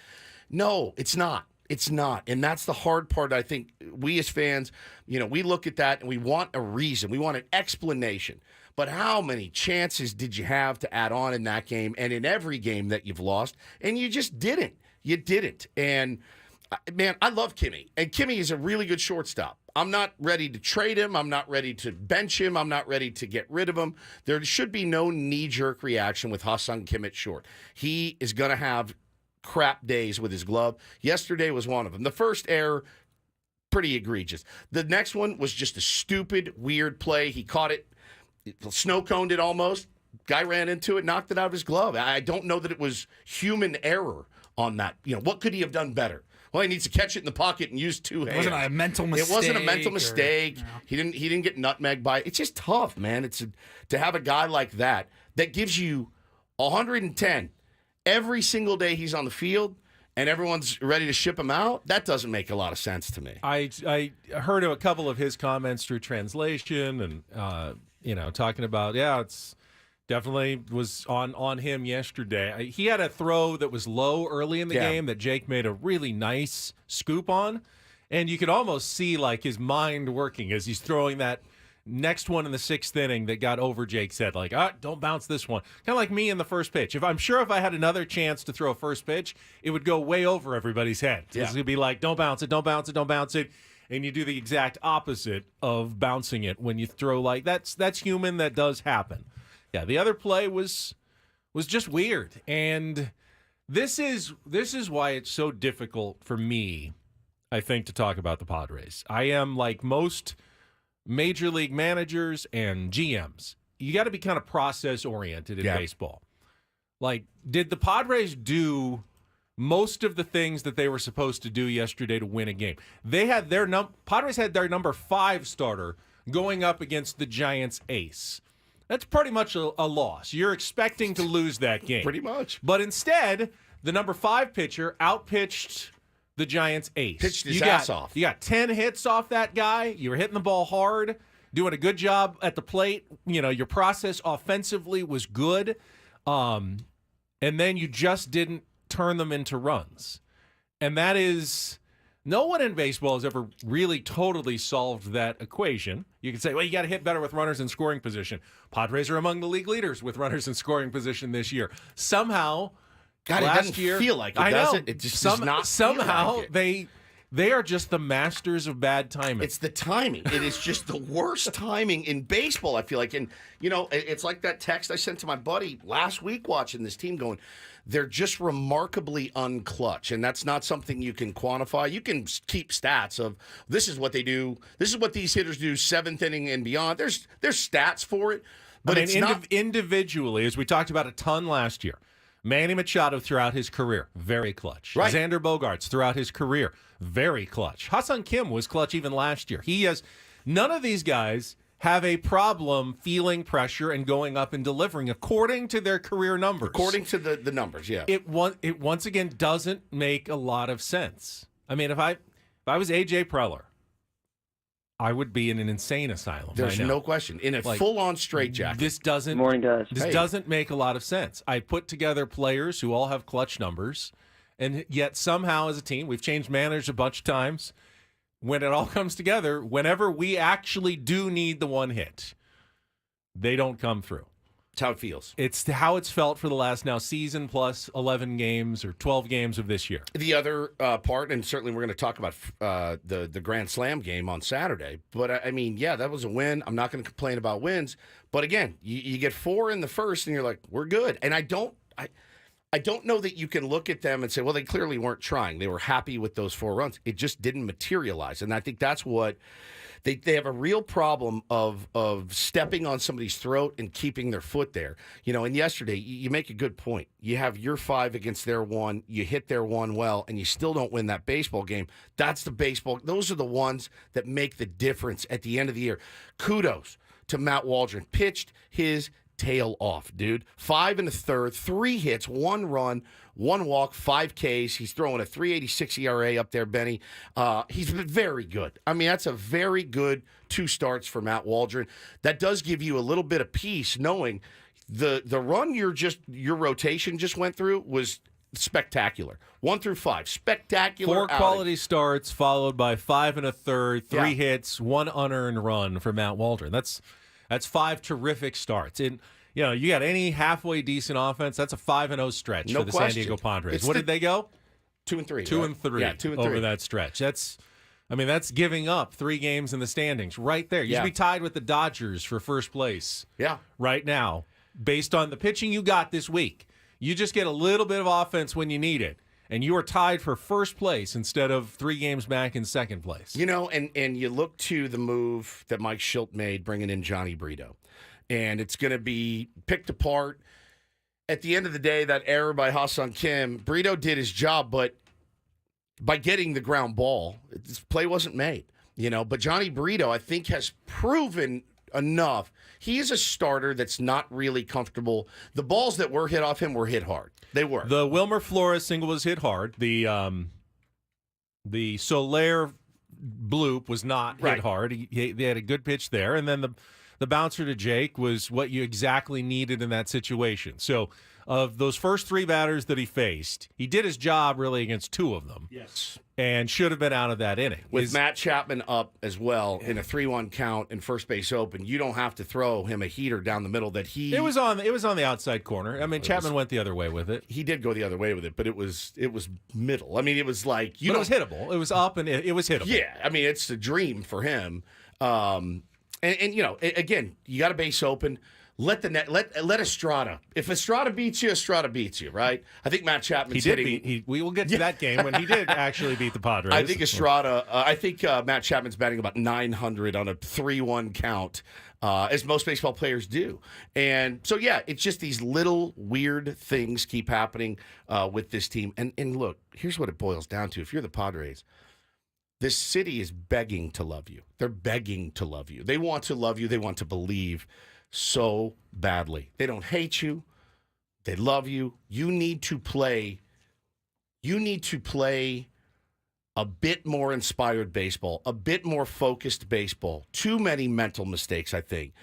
No, it's not. It's not. And that's the hard part. I think we as fans, we look at that and we want a reason. We want an explanation. But how many chances did you have to add on in that game and in every game that you've lost? And you just didn't. You didn't. And, man, I love Kimmy. And Kimmy is a really good shortstop. I'm not ready to trade him. I'm not ready to bench him. I'm not ready to get rid of him. There should be no knee-jerk reaction with Ha-Seong Kim at short. He is going to have crap days with his glove. Yesterday was one of them. The first error, pretty egregious. The next one was just a stupid, weird play. He caught it, snow-coned it almost. Guy ran into it, knocked it out of his glove. I don't know that it was human error on that. What could he have done better? Well, he needs to catch it in the pocket and use 2 hands. It wasn't a mental mistake. It wasn't a mental mistake. He didn't get nutmegged by it. It's just tough, man. To have a guy like that gives you 110 every single day he's on the field and everyone's ready to ship him out. That doesn't make a lot of sense to me. I heard a couple of his comments through translation and talking about it's definitely was on him yesterday. He had a throw that was low early in the game that Jake made a really nice scoop on, and you could almost see like his mind working as he's throwing that next one in the 6th inning that got over Jake's head. Like, don't bounce this one. Kind of like me in the first pitch. If I had another chance to throw a first pitch, it would go way over everybody's head. Yeah. It's going to be like, don't bounce it, don't bounce it, don't bounce it. And you do the exact opposite of bouncing it when you throw like that's human. That does happen. Yeah, the other play was just weird. And this is why it's so difficult for me, I think, to talk about the Padres. I am like most major league managers and GMs. You got to be kind of process-oriented in baseball. Like, did the Padres do most of the things that they were supposed to do yesterday to win a game? They had Padres had their number 5 starter going up against the Giants' ace. That's pretty much a loss. You're expecting to lose that game. Pretty much. But instead, the number 5 pitcher outpitched the Giants' ace. Pitched his ass off. You got 10 hits off that guy. You were hitting the ball hard, doing a good job at the plate. Your process offensively was good. And then you just didn't turn them into runs. And that is... No one in baseball has ever really totally solved that equation. You can say, well, you got to hit better with runners in scoring position. Padres are among the league leaders with runners in scoring position this year. Somehow, God, last it doesn't year, feel like it, I does know, it? It just does not somehow feel like it. they are just the masters of bad timing. It's the timing. It is just the worst timing in baseball, I feel like. And, it's like that text I sent to my buddy last week watching this team going, they're just remarkably unclutch, and that's not something you can quantify. You can keep stats of this is what they do. This is what these hitters do 7th inning and beyond. There's stats for it, but it's not individually, as we talked about a ton last year. Manny Machado throughout his career, very clutch. Right. Xander Bogaerts throughout his career, very clutch. Ha-Seong Kim was clutch even last year. None of these guys have a problem feeling pressure and going up and delivering according to their career numbers. According to the numbers, yeah. It once again doesn't make a lot of sense. I mean, if I was AJ Preller, I would be in an insane asylum. There's no question. In a full-on straitjacket. This doesn't Morning, guys. Doesn't make a lot of sense. I put together players who all have clutch numbers, and yet somehow as a team, we've changed managers a bunch of times. When it all comes together, whenever we actually do need the one hit, they don't come through. That's how it feels. It's how it's felt for the last now season plus 11 games or 12 games of this year. The other part, and certainly we're going to talk about the Grand Slam game on Saturday, but I mean, yeah, that was a win. I'm not going to complain about wins. But again, you get 4 in the first, and you're like, we're good. And I don't know that you can look at them and say, well, they clearly weren't trying. They were happy with those 4 runs. It just didn't materialize. And I think that's what they have a real problem of stepping on somebody's throat and keeping their foot there. And yesterday, you make a good point. You have your 5 against their 1. You hit their 1 well, and you still don't win that baseball game. That's the baseball. Those are the ones that make the difference at the end of the year. Kudos to Matt Waldron. Pitched his tail off, dude. 5 in the third, 3 hits, 1 run, 1 walk, 5 Ks. He's throwing a 3.86 ERA up there, Benny. He's been very good. I mean, that's a very good 2 starts for Matt Waldron. That does give you a little bit of peace knowing the run your rotation just went through was spectacular. 1 through 5, spectacular. 4 outing. quality starts followed by 5 1/3, 3 hits, 1 unearned run for Matt Waldron. That's 5 terrific starts. And you got any halfway decent offense, that's a 5-0 stretch for the San Diego Padres. What did they go? 2-3. 2-3. Yeah, 2-3 over that stretch. That's giving up 3 games in the standings right there. You should be tied with the Dodgers for first place. Yeah, right now, based on the pitching you got this week. You just get a little bit of offense when you need it, and you are tied for first place instead of 3 games back in second place. And you look to the move that Mike Schilt made, bringing in Johnny Brito, and it's going to be picked apart. At the end of the day, that error by Ha-Seong Kim, Brito did his job, but by getting the ground ball, this play wasn't made. But Johnny Brito, I think, has proven enough. He is a starter that's not really comfortable. The balls that were hit off him were hit hard. They were. The Wilmer Flores single was hit hard. The Soler bloop was not hit hard. They had a good pitch there. And then the bouncer to Jake was what you exactly needed in that situation. So of those first 3 batters that he faced, he did his job really against 2 of them. Yes. And should have been out of that inning. With Matt Chapman up as well in a 3-1 count and first base open, you don't have to throw him a heater down the middle that he... It was on the outside corner. I mean, Chapman went the other way with it. He did go the other way with it, but it was middle. I mean, it was like... But it was hittable. It was up and it was hittable. Yeah, I mean, it's a dream for him. And again, you got a base open. Let Estrada. If Estrada beats you, Estrada beats you, right? I think Matt Chapman's hitting. We will get to that game when he did actually beat the Padres. I think Estrada. I think Matt Chapman's batting about 900 on a 3-1 count, as most baseball players do. And so, it's just these little weird things keep happening with this team. And look, here's what it boils down to. If you're the Padres, this city is begging to love you. They're begging to love you. They want to love you. They want to believe so badly. They don't hate you. They love you. You need to play a bit more inspired baseball, a bit more focused baseball. Too many mental mistakes, I think.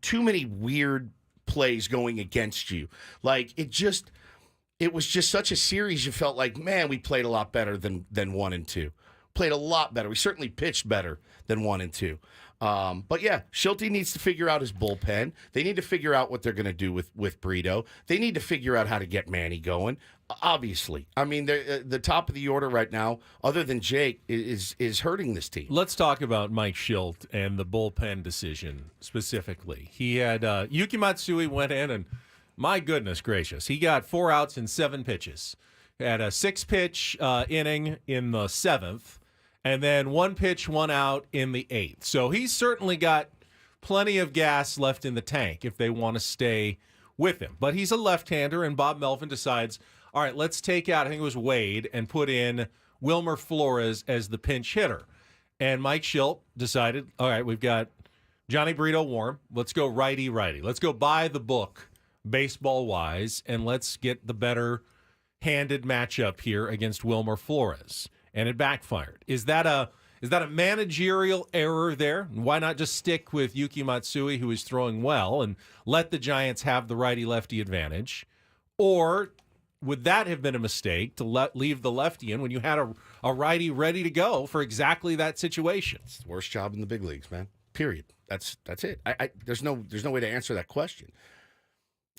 Too many weird plays going against you. Like it was just such a series. You felt like, man, we played a lot better than 1 and 2. Played a lot better. We certainly pitched better than 1 and 2. But Schilt needs to figure out his bullpen. They need to figure out what they're going to do with Brito. They need to figure out how to get Manny going. Obviously, I mean, the top of the order right now, other than Jake, is hurting this team. Let's talk about Mike Schilt and the bullpen decision specifically. He had Yuki Matsui went in, and my goodness gracious, he got 4 outs in 7 pitches. Had a 6-pitch inning in the 7th. And then 1 pitch, 1 out in the 8th. So he's certainly got plenty of gas left in the tank if they want to stay with him. But he's a left-hander, and Bob Melvin decides, all right, let's take out, I think it was Wade, and put in Wilmer Flores as the pinch hitter. And Mike Schilt decided, all right, we've got Johnny Brito warm. Let's go righty-righty. Let's go by the book baseball-wise, and let's get the better-handed matchup here against Wilmer Flores. And it backfired. Is that a managerial error there? Why not just stick with Yuki Matsui, who is throwing well, and let the Giants have the righty-lefty advantage? Or would that have been a mistake to leave the lefty in when you had a righty ready to go for exactly that situation? It's the worst job in the big leagues, man. Period. That's it. There's no way to answer that question.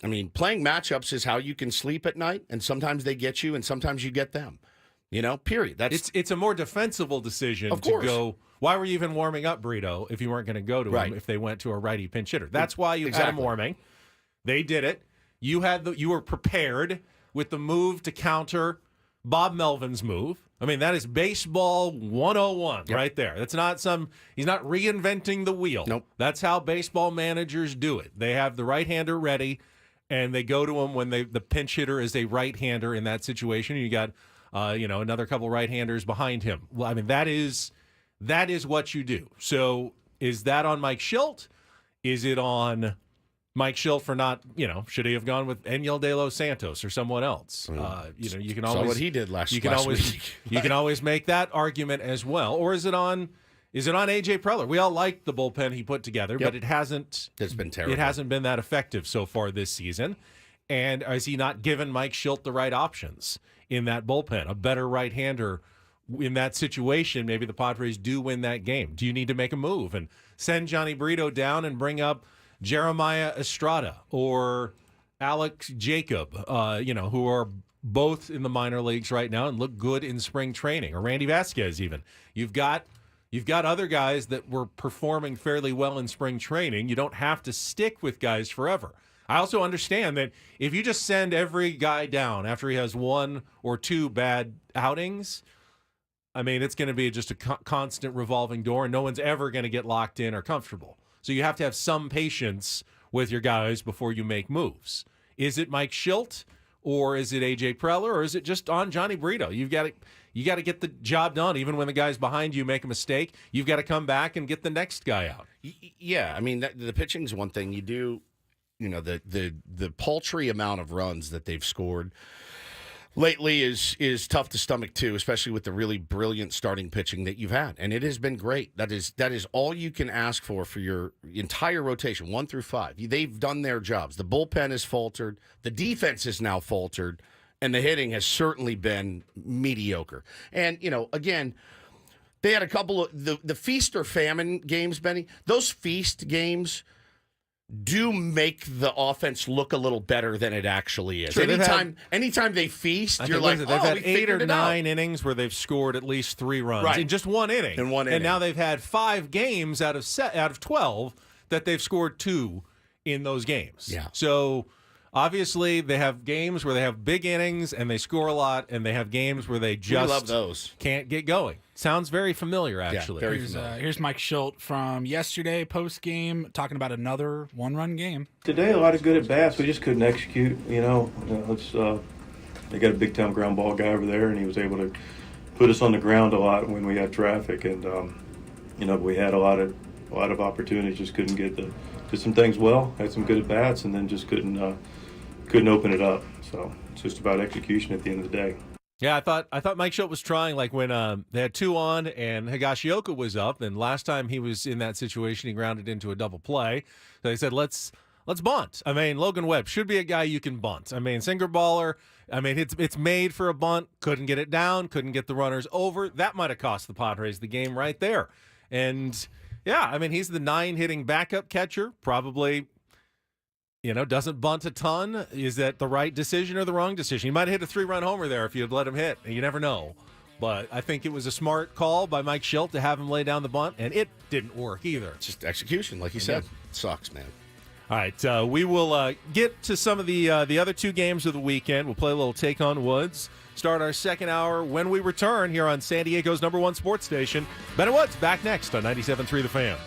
I mean, playing matchups is how you can sleep at night, and sometimes they get you, and sometimes you get them. Period. It's a more defensible decision to go. Why were you even warming up Brito if you weren't going to go to him if they went to a righty pinch hitter? That's why you had him warming. They did it. You were prepared with the move to counter Bob Melvin's move. I mean, that is baseball 101 right there. That's not he's not reinventing the wheel. Nope. That's how baseball managers do it. They have the right-hander ready, and they go to him when the pinch hitter is a right-hander in that situation. You got another couple right-handers behind him. Well, I mean, that is what you do. So is that on Mike Schilt? Is it on Mike Schilt for not, should he have gone with Enyel De Los Santos or someone else? You can always what he did last week. You can always make that argument as well. Or is it on AJ Preller? We all liked the bullpen he put together, but it hasn't. It's been terrible. It hasn't been that effective so far this season. And has he not given Mike Schilt the right options in that bullpen? A better right-hander in that situation, maybe the Padres do win that game. Do you need to make a move and send Johnny Brito down and bring up Jeremiah Estrada or Alex Jacob, who are both in the minor leagues right now and look good in spring training, or Randy Vasquez even. You've got other guys that were performing fairly well in spring training. You don't have to stick with guys forever. I also understand that if you just send every guy down after he has one or two bad outings, it's going to be just a constant revolving door, and no one's ever going to get locked in or comfortable. So you have to have some patience with your guys before you make moves. Is it Mike Schilt, or is it AJ Preller, or is it just on Johnny Brito? You got to get the job done, even when the guys behind you make a mistake. You've got to come back and get the next guy out. Yeah, the pitching's one thing. You do, the paltry amount of runs that they've scored lately is tough to stomach too, especially with the really brilliant starting pitching that you've had, and it has been great. That is all you can ask for your entire rotation, 1 through 5. They've done their jobs. The bullpen has faltered, the defense has now faltered, and the hitting has certainly been mediocre. And again, they had a couple of the feast or famine games, Benny. Those feast games do make the offense look a little better than it actually is. Sure, anytime they feast, you're like, they've had 8 or 9 out. innings where they've scored at least 3 runs right. in just one inning. And now they've had 5 games out of 12 that they've scored 2 in those games. Yeah. So obviously they have games where they have big innings and they score a lot, and they have games where they just love those. Can't get going. Sounds very familiar, actually. Yeah, very familiar. Here's Mike Schilt from yesterday post game talking about another 1-run game. Today, a lot of good at bats. We just couldn't execute. They got a big time ground ball guy over there, and he was able to put us on the ground a lot when we had traffic. And we had a lot of opportunities, just couldn't did some things well. Had some good at bats, and then just couldn't open it up. So it's just about execution at the end of the day. Yeah, I thought Mike Schilt was trying, like when they had 2 on and Higashioka was up, and last time he was in that situation, he grounded into a double play. So they said, let's bunt. Logan Webb should be a guy you can bunt. Singer baller. It's made for a bunt. Couldn't get it down. Couldn't get the runners over. That might have cost the Padres the game right there. And yeah, he's the 9-hitting backup catcher. Probably. Doesn't bunt a ton. Is that the right decision or the wrong decision? He might have hit a 3-run homer there if you had let him hit. You never know. But I think it was a smart call by Mike Schilt to have him lay down the bunt, and it didn't work either. It's just execution, like you said. It sucks, man. All right, we will get to some of the other 2 games of the weekend. We'll play a little Take on Woods. Start our second hour when we return here on San Diego's #1 sports station. Ben and Woods back next on 97.3 The Fan.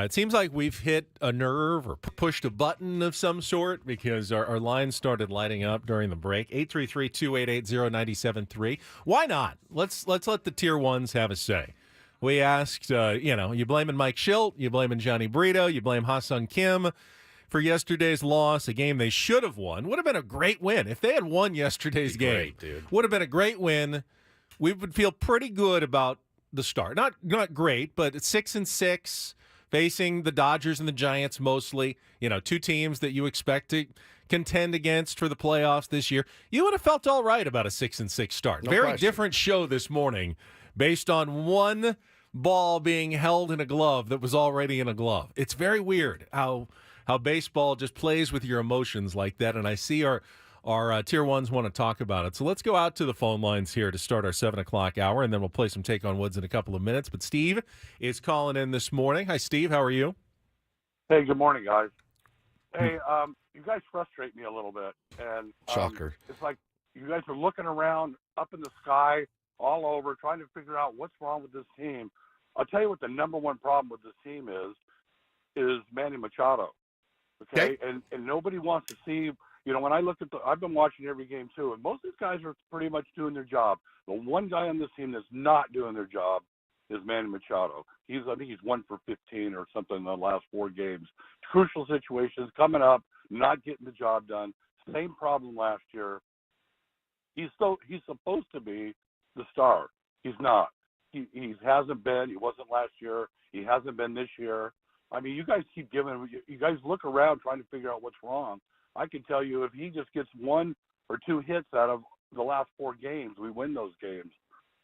It seems like we've hit a nerve or pushed a button of some sort because our lines started lighting up during the break. 833-288-0973. Why not? Let's let the tier ones have a say. We asked, you blaming Mike Schilt, you blaming Johnny Brito, you blame Ha-Sung Kim for yesterday's loss, a game they should have won. Would have been a great win. If they had won yesterday's game, would have been a great win. We would feel pretty good about the start. Not great, but it's 6-6. Facing the Dodgers and the Giants mostly, two teams that you expect to contend against for the playoffs this year. You would have felt all right about a 6-6 start. No Very question. different show this morning based on one ball being held in a glove that was already in a glove. It's very weird how baseball just plays with your emotions like that, and I see our tier ones want to talk about it. So let's go out to the phone lines here to start our 7 o'clock hour, and then we'll play some Take on Woods in a couple of minutes. But Steve is calling in this morning. Hi, Steve. How are you? Hey, good morning, guys. Hey, you guys frustrate me a little bit. And Shocker. It's like you guys are looking around up in the sky all over trying to figure out what's wrong with this team. I'll tell you what the number one problem with this team is Manny Machado. Okay? And nobody wants to see – when I look I've been watching every game too, and most of these guys are pretty much doing their job. The one guy on this team that's not doing their job is Manny Machado. I think he's 1 for 15 or something in the last 4 games. Crucial situations coming up, not getting the job done. Same problem last year. He's supposed to be the star. He's not. He hasn't been. He wasn't last year. He hasn't been this year. I mean, you guys you guys look around trying to figure out what's wrong. I can tell you if he just gets 1 or 2 hits out of the last 4 games, we win those games.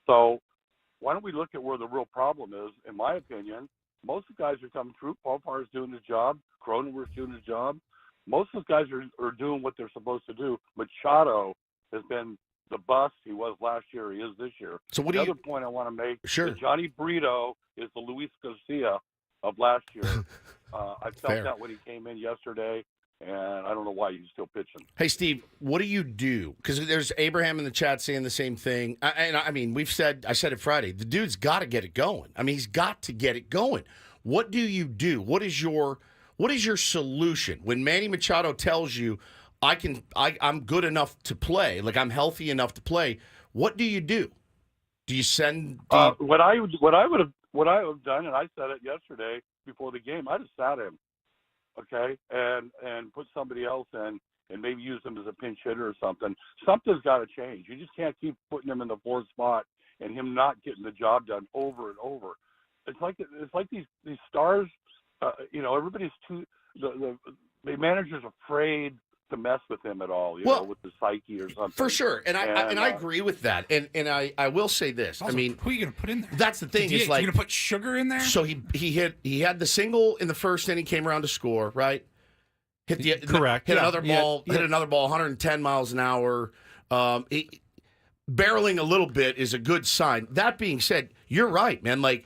So why don't we look at where the real problem is? In my opinion, most of the guys are coming through. Paul Parr's doing his job. Cronenworth's doing his job. Most of those guys are doing what they're supposed to do. Machado has been the bust he was last year. He is this year. So the other point I want to make Sure. is Johnny Brito is the Luis Garcia of last year. I felt that when he came in yesterday. And I don't know why he's still pitching. Hey, Steve, what do you do? Because there's Abraham in the chat saying the same thing. I mean, I said it Friday. The dude's got to get it going. I mean, he's got to get it going. What do you do? What is your solution when Manny Machado tells you, I'm good enough to play, like I'm healthy enough to play? What do you do? Do you send? What I would have done, and I said it yesterday before the game, I'd have sat him. Okay, and put somebody else in and maybe use them as a pinch hitter or something. Something's got to change. You just can't keep putting him in the 4th spot and him not getting the job done over and over. It's like these stars. Everybody's the manager's afraid to mess with him at all. With the psyche or something. For sure, and I agree with that. And I will say this. Also, I mean, who are you going to put in there? That's the thing. Is like you're going to put Sugar in there. So he had the single in the first inning, came around to score, right? Correct. Hit another ball. Hit another ball, 110 miles an hour. Barreling a little bit is a good sign. That being said, you're right, man. Like,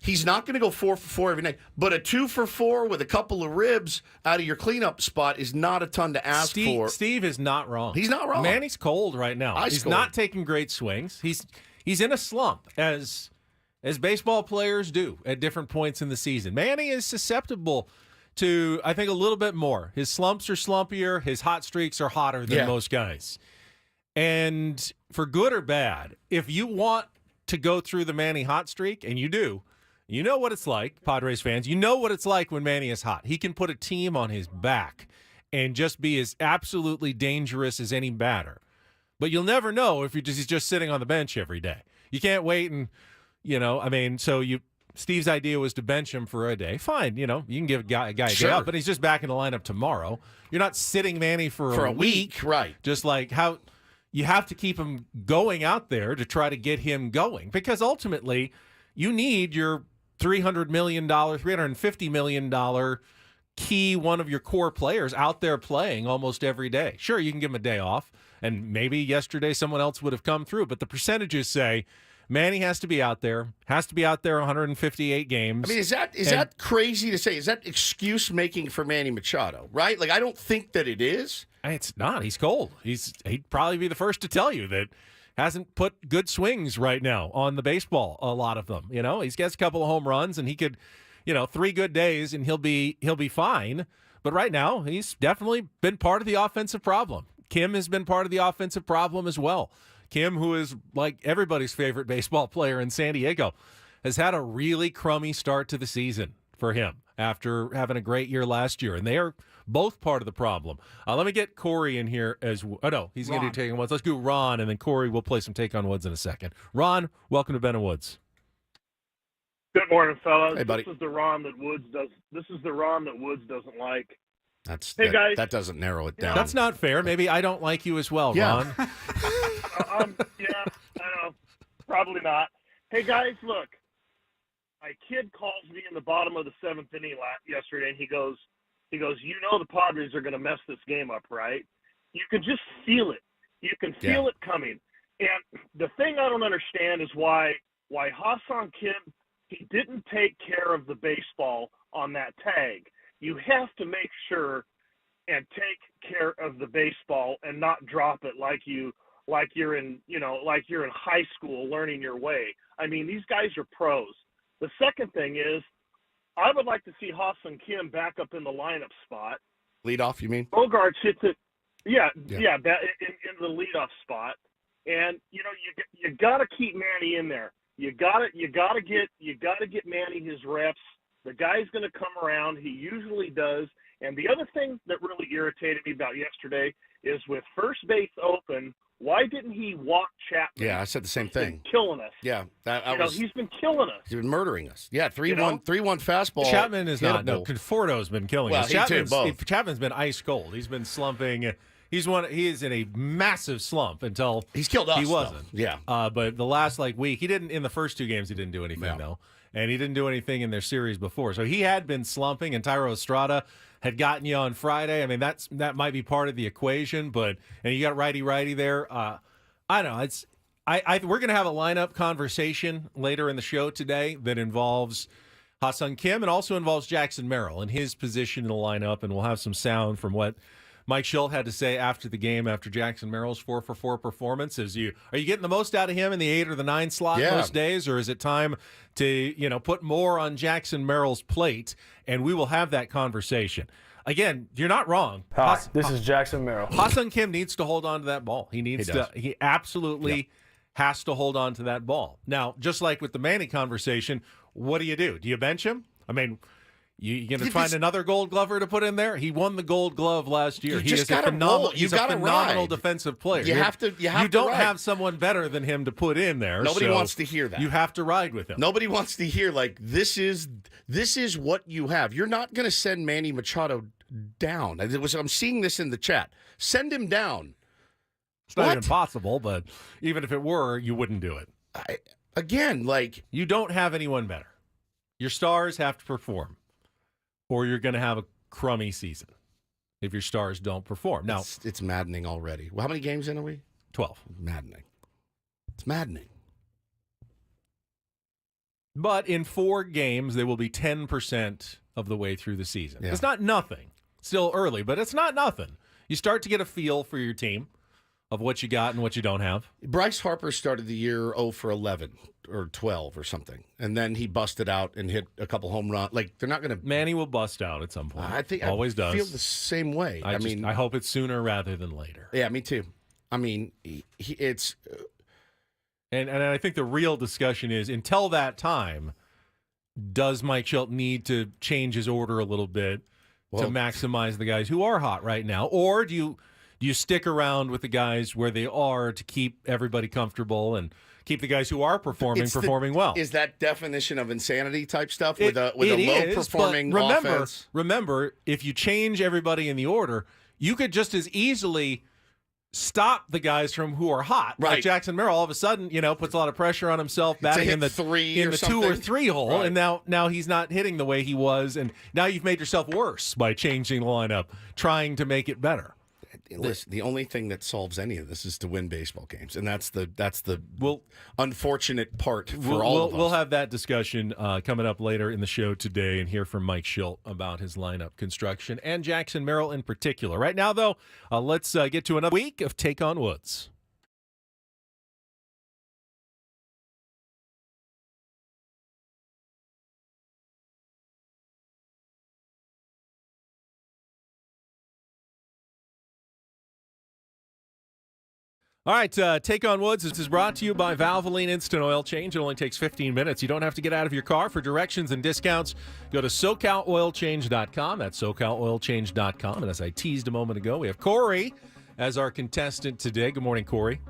he's not going to go 4 for 4 every night, but a 2 for 4 with a couple of ribs out of your cleanup spot is not a ton to ask for. Steve is not wrong. He's not wrong. Manny's cold right now. He's not taking great swings. He's in a slump, as baseball players do at different points in the season. Manny is susceptible to, I think, a little bit more. His slumps are slumpier. His hot streaks are hotter than most guys. And for good or bad, if you want to go through the Manny hot streak, and you do, you know what it's like, Padres fans. You know what it's like when Manny is hot. He can put a team on his back and just be as absolutely dangerous as any batter. But you'll never know if he's just sitting on the bench every day. You can't wait and, Steve's idea was to bench him for a day. Fine, you can give a guy a day off, but he's just back in the lineup tomorrow. You're not sitting Manny for a week. Right. Just like how you have to keep him going out there to try to get him going. Because ultimately, you need your $300 million, $350 million key one of your core players out there playing almost every day. Sure, you can give him a day off, and maybe yesterday someone else would have come through, but the percentages say Manny has to be out there 158 games. I mean, is that crazy to say? Is that excuse making for Manny Machado, right? Like, I don't think that it is. It's not. He's cold. He'd probably be the first to tell you that hasn't put good swings right now on the baseball, a lot of them. He's got a couple of home runs, and he could 3 good days and he'll be fine. But right now, he's definitely been part of the offensive problem. Kim has been part of the offensive problem as well. Kim, who is like everybody's favorite baseball player in San Diego, has had a really crummy start to the season for him after having a great year last year. And they are both part of the problem. Let me get Corey in here as well. Oh, no, he's going to do Take on Woods. Let's do Ron, and then Corey will play some Take on Woods in a second. Ron, welcome to Ben and Woods. Good morning, fellas. Hey, buddy. This is the Ron that Woods doesn't like. Hey, guys. That doesn't narrow it down. That's not fair. Maybe I don't like you as well, Yeah. Ron. Yeah, I know. Probably not. Hey, guys, look. My kid calls me in the bottom of the 7th inning yesterday, and he goes, the Padres are going to mess this game up, right? You can just feel it. You can feel it coming. And the thing I don't understand is why Ha-Seong Kim, he didn't take care of the baseball on that tag. You have to make sure and take care of the baseball and not drop it like you're in high school learning your way. I mean, these guys are pros. The second thing is, I would like to see Ha-Seong Kim back up in the lineup spot. Lead off, you mean? Bogarts hits it. Yeah, that in the leadoff spot. And you got to keep Manny in there. You got to get Manny his reps. The guy's going to come around. He usually does. And the other thing that really irritated me about yesterday is with first base open, why didn't he walk Chapman? Yeah, I said the same thing. He's been killing us. Yeah, he's been killing us. He's been murdering us. Yeah, 3-1 fastball. Chapman is not. No, Conforto's been killing us. Chapman's been ice cold. He's been slumping. He is in a massive slump until he's killed us. He wasn't. Though. Yeah. But the last week, he didn't. In the first 2 games, he didn't do anything though, and he didn't do anything in their series before. So he had been slumping, and Tyro Estrada had gotten you on Friday. I mean, that might be part of the equation, and you got righty there. I don't know. We're going to have a lineup conversation later in the show today that involves Ha-Seong Kim and also involves Jackson Merrill and his position in the lineup, and we'll have some sound from what Mike Schilt had to say after the game, after Jackson Merrill's 4-for-4 performance. Are you getting the most out of him in the 8 or the 9 slot most days, or is it time to put more on Jackson Merrill's plate? And we will have that conversation. Again, you're not wrong. Hi, this is Jackson Merrill. Ha-Seong Kim needs to hold on to that ball. He absolutely has to hold on to that ball. Now, just like with the Manny conversation, what do? Do you bench him? I mean, you going to find another Gold Glover to put in there? He won the Gold Glove last year. He's a phenomenal defensive player. You don't have someone better than him to put in there. Nobody wants to hear that. You have to ride with him. Nobody wants to hear this is what you have. You're not going to send Manny Machado down. I'm seeing this in the chat. Send him down. It's not even possible, but even if it were, you wouldn't do it. You don't have anyone better. Your stars have to perform, or you're going to have a crummy season if your stars don't perform. Now, it's maddening already. Well, how many games in are we? 12. Maddening. It's maddening. But in 4 games, they will be 10% of the way through the season. Yeah. It's not nothing. Still early, but it's not nothing. You start to get a feel for your team of what you got and what you don't have. Bryce Harper started the year 0 for 11 or 12 or something, and then he busted out and hit a couple home runs. They're not going to. Manny will bust out at some point. I think always I does. Feel the same way. I hope it's sooner rather than later. Yeah, me too. I mean, it's. And I think the real discussion is, until that time, does Mike Schilt need to change his order a little bit to maximize the guys who are hot right now, or do you stick around with the guys where they are to keep everybody comfortable and keep the guys who are performing well? Is that definition of insanity type stuff with a low performing offense? Remember, if you change everybody in the order, you could just as easily stop the guys from who are hot. Right. Like Jackson Merrill all of a sudden, puts a lot of pressure on himself batting in the 2 or 3 hole, right. And now he's not hitting the way he was, and now you've made yourself worse by changing the lineup, trying to make it better. Listen, the only thing that solves any of this is to win baseball games, and that's the unfortunate part for all of us. We'll have that discussion coming up later in the show today, and hear from Mike Schilt about his lineup construction and Jackson Merrill in particular. Right now, though, let's get to another week of Take on Woods. All right, Take on Woods. This is brought to you by Valvoline Instant Oil Change. It only takes 15 minutes. You don't have to get out of your car. For directions and discounts, go to SoCalOilChange.com. That's SoCalOilChange.com. And as I teased a moment ago, we have Corey as our contestant today. Good morning, Corey.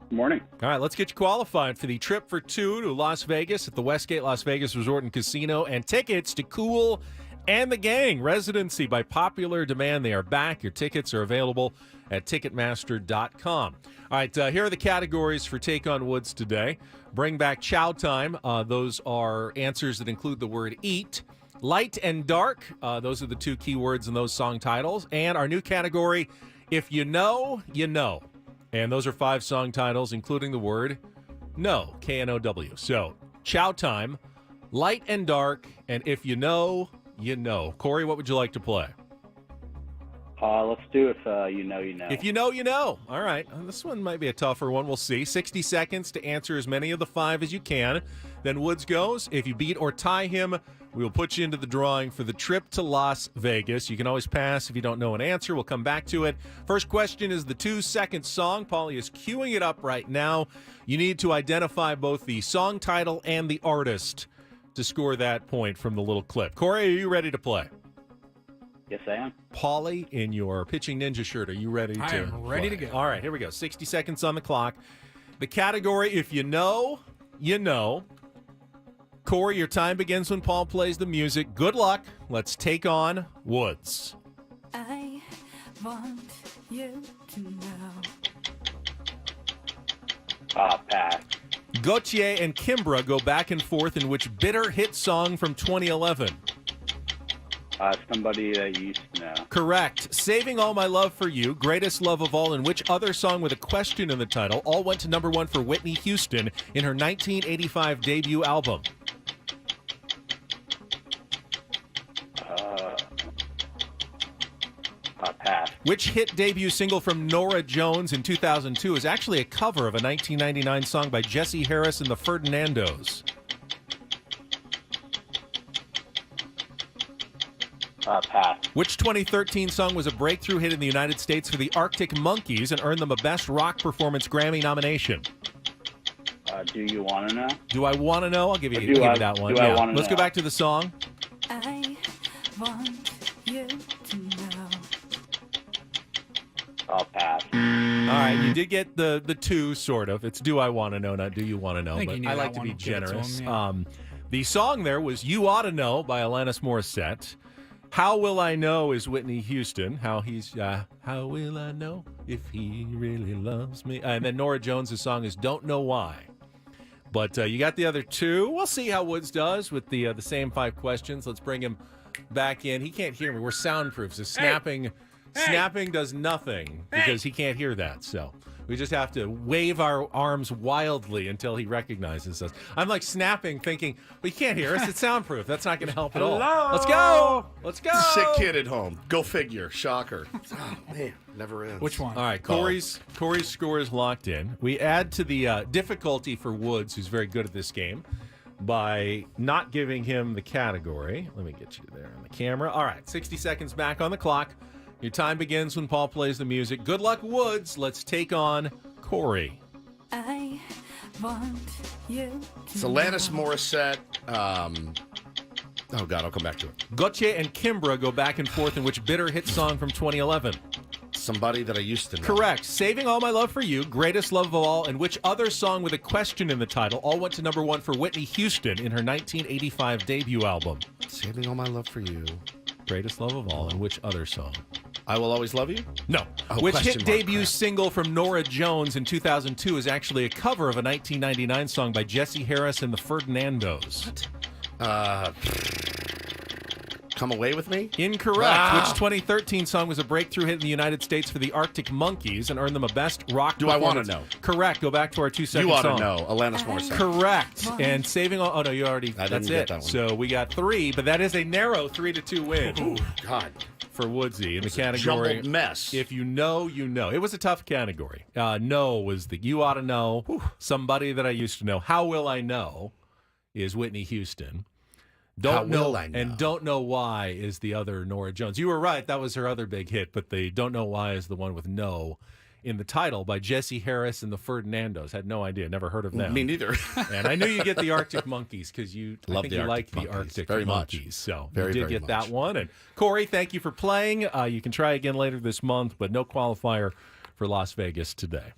Good morning. All right, let's get you qualified for the trip for two to Las Vegas at the Westgate Las Vegas Resort and Casino and tickets to Kool and the Gang. Residency by popular demand. They are back. Your tickets are available at Ticketmaster.com. All right, here are the categories for Take on Woods today. Bring back chow time. Those are answers that include the word eat. Light and dark. Those are the two key words in those song titles. And our new category, if you know, you know. And those are 5 song titles, including the word no, K-N-O-W. So, chow time, light and dark, and if you know, you know. Corey, what would you like to play? Let's do if you know, you know. If you know, you know. All right. This one might be a tougher one. We'll see. 60 seconds to answer as many of the 5 as you can. Then Woods goes. If you beat or tie him, we will put you into the drawing for the trip to Las Vegas. You can always pass if you don't know an answer. We'll come back to it. First question is the 2-second song. Paulie is queuing it up right now. You need to identify both the song title and the artist to score that point from the little clip. Corey, are you ready to play? Yes, I am. Paulie, in your pitching ninja shirt, are you ready I to am ready to go. All right, here we go. 60 seconds on the clock. The category, if you know, you know. Corey, your time begins when Paul plays the music. Good luck. Let's take on Woods. I want you to know. Pass. Gautier and Kimbra go back and forth in which bitter hit song from 2011? Somebody that you used to know. Correct. Saving All My Love for You, Greatest Love of All, and which other song with a question in the title all went to number 1 for Whitney Houston in her 1985 debut album? Pass. Which hit debut single from Norah Jones in 2002 is actually a cover of a 1999 song by Jesse Harris and the Ferdinandos? Pass. Which 2013 song was a breakthrough hit in the United States for the Arctic Monkeys and earned them a Best Rock Performance Grammy nomination? Do you want to know? Do I want to know? I'll give you, Do I- that one. do I wanna Let's go know? back to the song. I want you to know. I'll pass. All right, you did get the 2, sort of. It's Do I Want to Know, not Do You Want to Know. I think But you knew I that like to one. be Give it to generous. him, yeah. The song there was You Ought to Know by Alanis Morissette. How Will I Know is Whitney Houston. How will I know if he really loves me? And then Norah Jones' song is Don't Know Why. But you got the other 2. We'll see how Woods does with the same 5 questions. Let's bring him back in. He can't hear me. We're soundproof, so snapping does nothing because he can't hear that. So we just have to wave our arms wildly until he recognizes us. I'm like snapping, thinking, well, you can't hear us. It's soundproof. That's not going to help at all. Hello? Let's go. Let's go. Sick kid at home. Go figure. Shocker. Oh, man. Never ends. Which one? All right, Corey's score is locked in. We add to the difficulty for Woods, who's very good at this game, by not giving him the category. Let me get you there on the camera. All right, 60 seconds back on the clock. Your time begins when Paul plays the music. Good luck, Woods. Let's take on Corey. I want you to It's Alanis Morissette. Oh, God, I'll come back to it. Gautier and Kimbra go back and forth in which bitter hit song from 2011? Somebody that I used to know. Correct. Saving All My Love for You, Greatest Love of All, and which other song with a question in the title all went to number 1 for Whitney Houston in her 1985 debut album? Saving All My Love for You. Greatest Love of All, and which other song? I Will Always Love You? No. Oh, Which question hit mark, debut crap. single from Norah Jones in 2002 is actually a cover of a 1999 song by Jesse Harris and the Ferdinandos? Come Away With Me? Incorrect. Wow. Which 2013 song was a breakthrough hit in the United States for the Arctic Monkeys and earned them a Best Rock Do I Wanna Performance? Know? Correct. Go back to our 2-second You ought song. to know. Alanis Morissette. Correct. And saving all. Oh no, you already. I didn't That's get it. that one. So we got 3, but that is a narrow 3-2 win. Ooh, God. For Woodsy in the It's a category. jumbled mess. If you know, you know. It was a tough category. No was the You Ought to Know. Somebody that I used to know. How Will I Know is Whitney Houston. How Will I Know? And Don't Know Why is the other Norah Jones. You were right. That was her other big hit, but the Don't Know Why is the one with No in the title by Jesse Harris and the Ferdinandos. Had no idea, never heard of them. Me neither. And I knew you get the Arctic Monkeys because I think you like the Monkeys. Arctic Very Monkeys. much. So Very, you did very get much. that one. And Corey, thank you for playing. You can try again later this month, but no qualifier for Las Vegas today.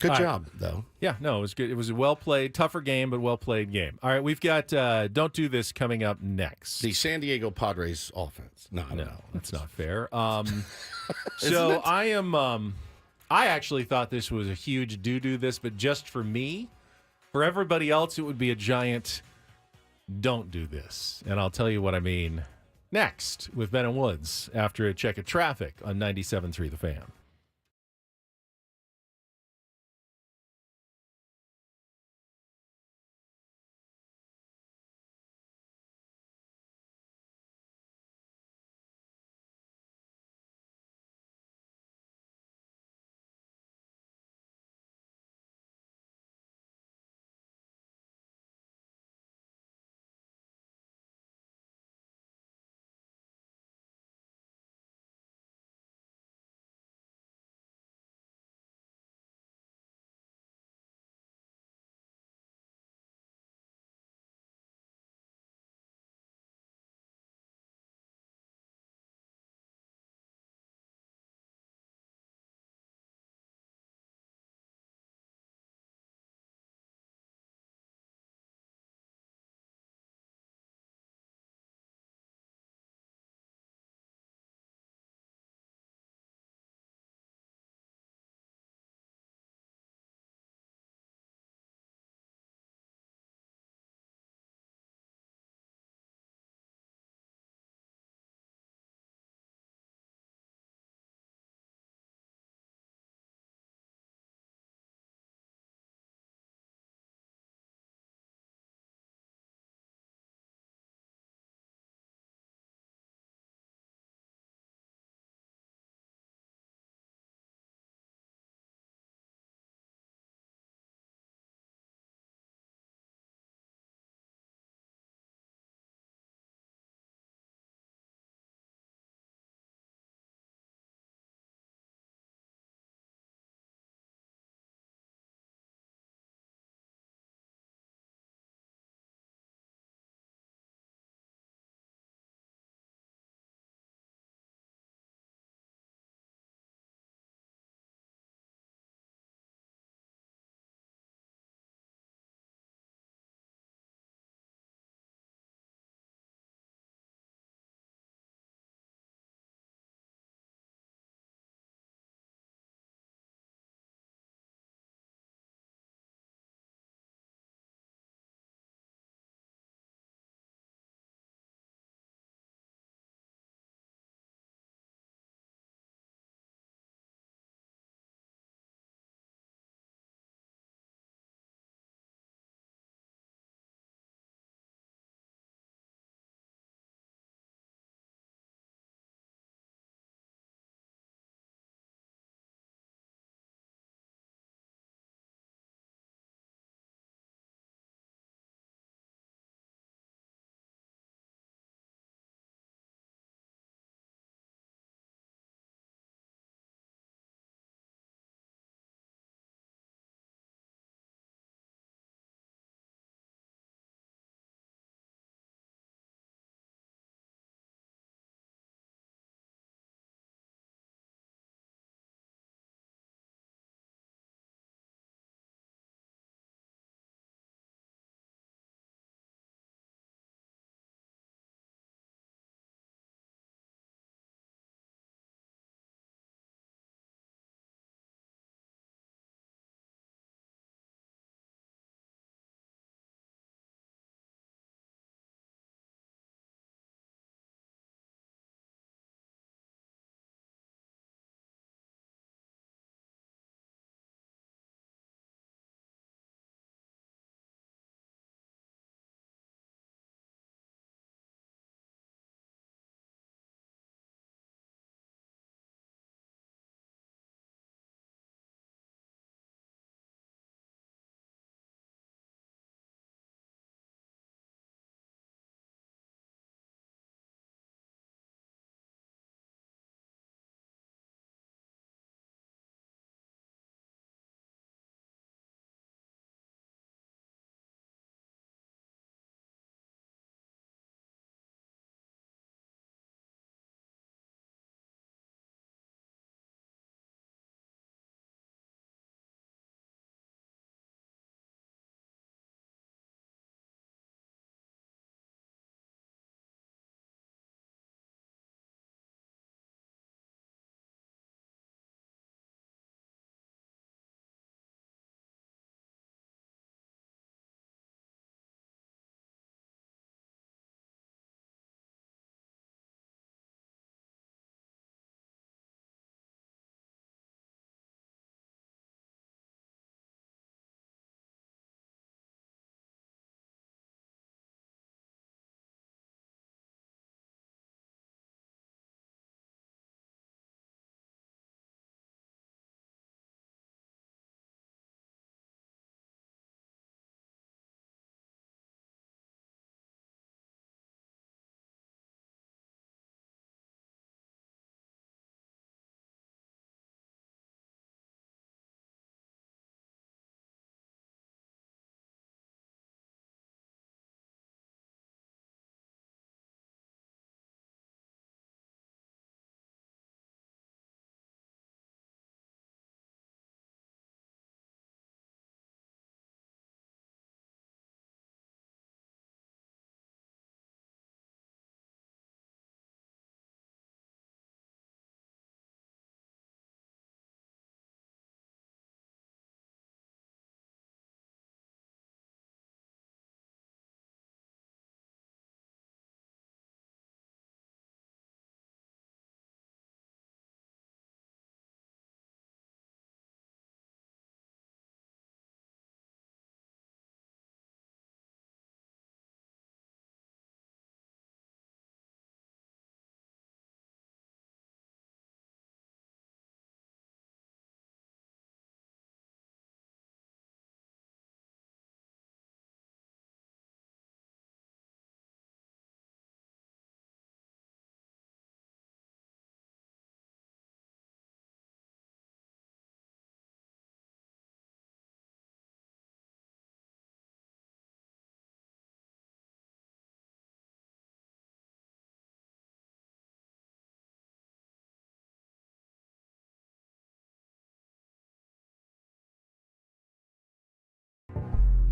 Good All right. job, though. Yeah, no, it was good. It was a well-played, tougher game, but well-played game. All right, we've got Don't Do This coming up next. The San Diego Padres offense. No, that's not fair. Isn't So it? I am. I actually thought this was a huge do this, but just for me, for everybody else, it would be a giant don't do this. And I'll tell you what I mean next with Ben and Woods after a check of traffic on 97.3 The Fan.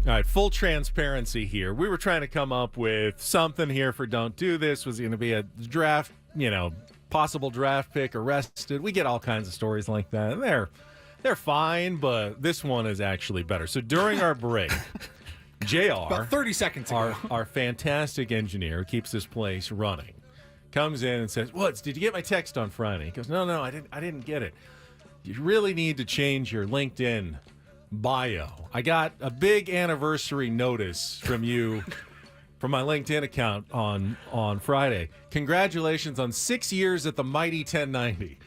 All right, full transparency here. We were trying to come up with something here for Don't Do This. Was going to be a draft, possible draft pick arrested. We get all kinds of stories like that. And they're fine, but this one is actually better. So during our break, JR, about 30 seconds ago, our fantastic engineer who keeps this place running, comes in and says, "Woods, did you get my text on Friday?" He goes, "No, I didn't get it. You really need to change your LinkedIn bio. I got a big anniversary notice from you from my LinkedIn account on Friday. Congratulations on 6 years at the mighty 1090.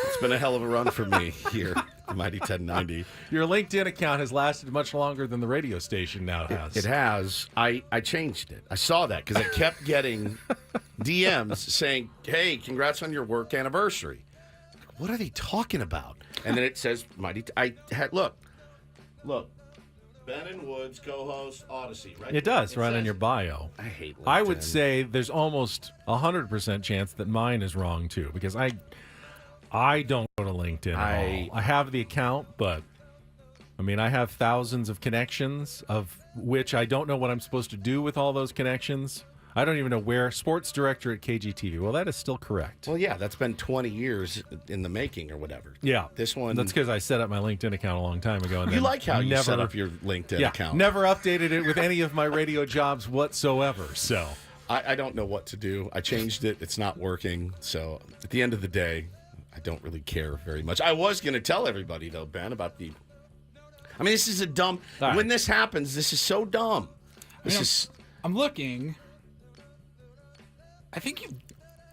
It's been a hell of a run for me here, the mighty 1090. Your LinkedIn account has lasted much longer than the radio station now has. It has. I changed it. I saw that because I kept getting DMs saying, "Hey, congrats on your work anniversary." What are they talking about? And then it says mighty. Look, Ben and Woods, co-host Odyssey, right? It does, right on your bio. I hate LinkedIn. I would say there's almost 100% chance that mine is wrong, too, because I don't go to LinkedIn at all. I have the account, but, I have thousands of connections, of which I don't know what I'm supposed to do with all those connections. I don't even know where. Sports director at KGTV. Well, that is still correct. Well, yeah, that's been 20 years in the making or whatever. Yeah. This one. That's because I set up my LinkedIn account a long time ago. And you like how you set up your LinkedIn account. Never updated it with any of my radio jobs whatsoever. So I don't know what to do. I changed it. It's not working. So at the end of the day, I don't really care very much. I was going to tell everybody, though, Ben, about this is a dumb. All right. When this happens, this is so dumb. I'm looking. I think you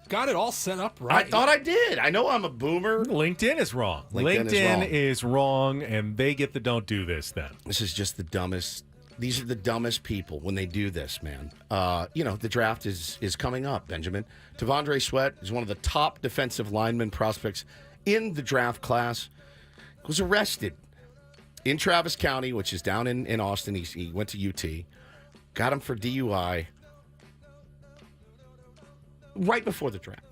got it all set up right. I thought I did. I know I'm a boomer. LinkedIn is wrong. LinkedIn is wrong, and they get the don't do this then. This is just the dumbest. These are the dumbest people when they do this, man. The draft is coming up, Benjamin. T'Vondre Sweat is one of the top defensive lineman prospects in the draft class. Was arrested in Travis County, which is down in Austin. He went to UT. Got him for DUI. Right before the draft.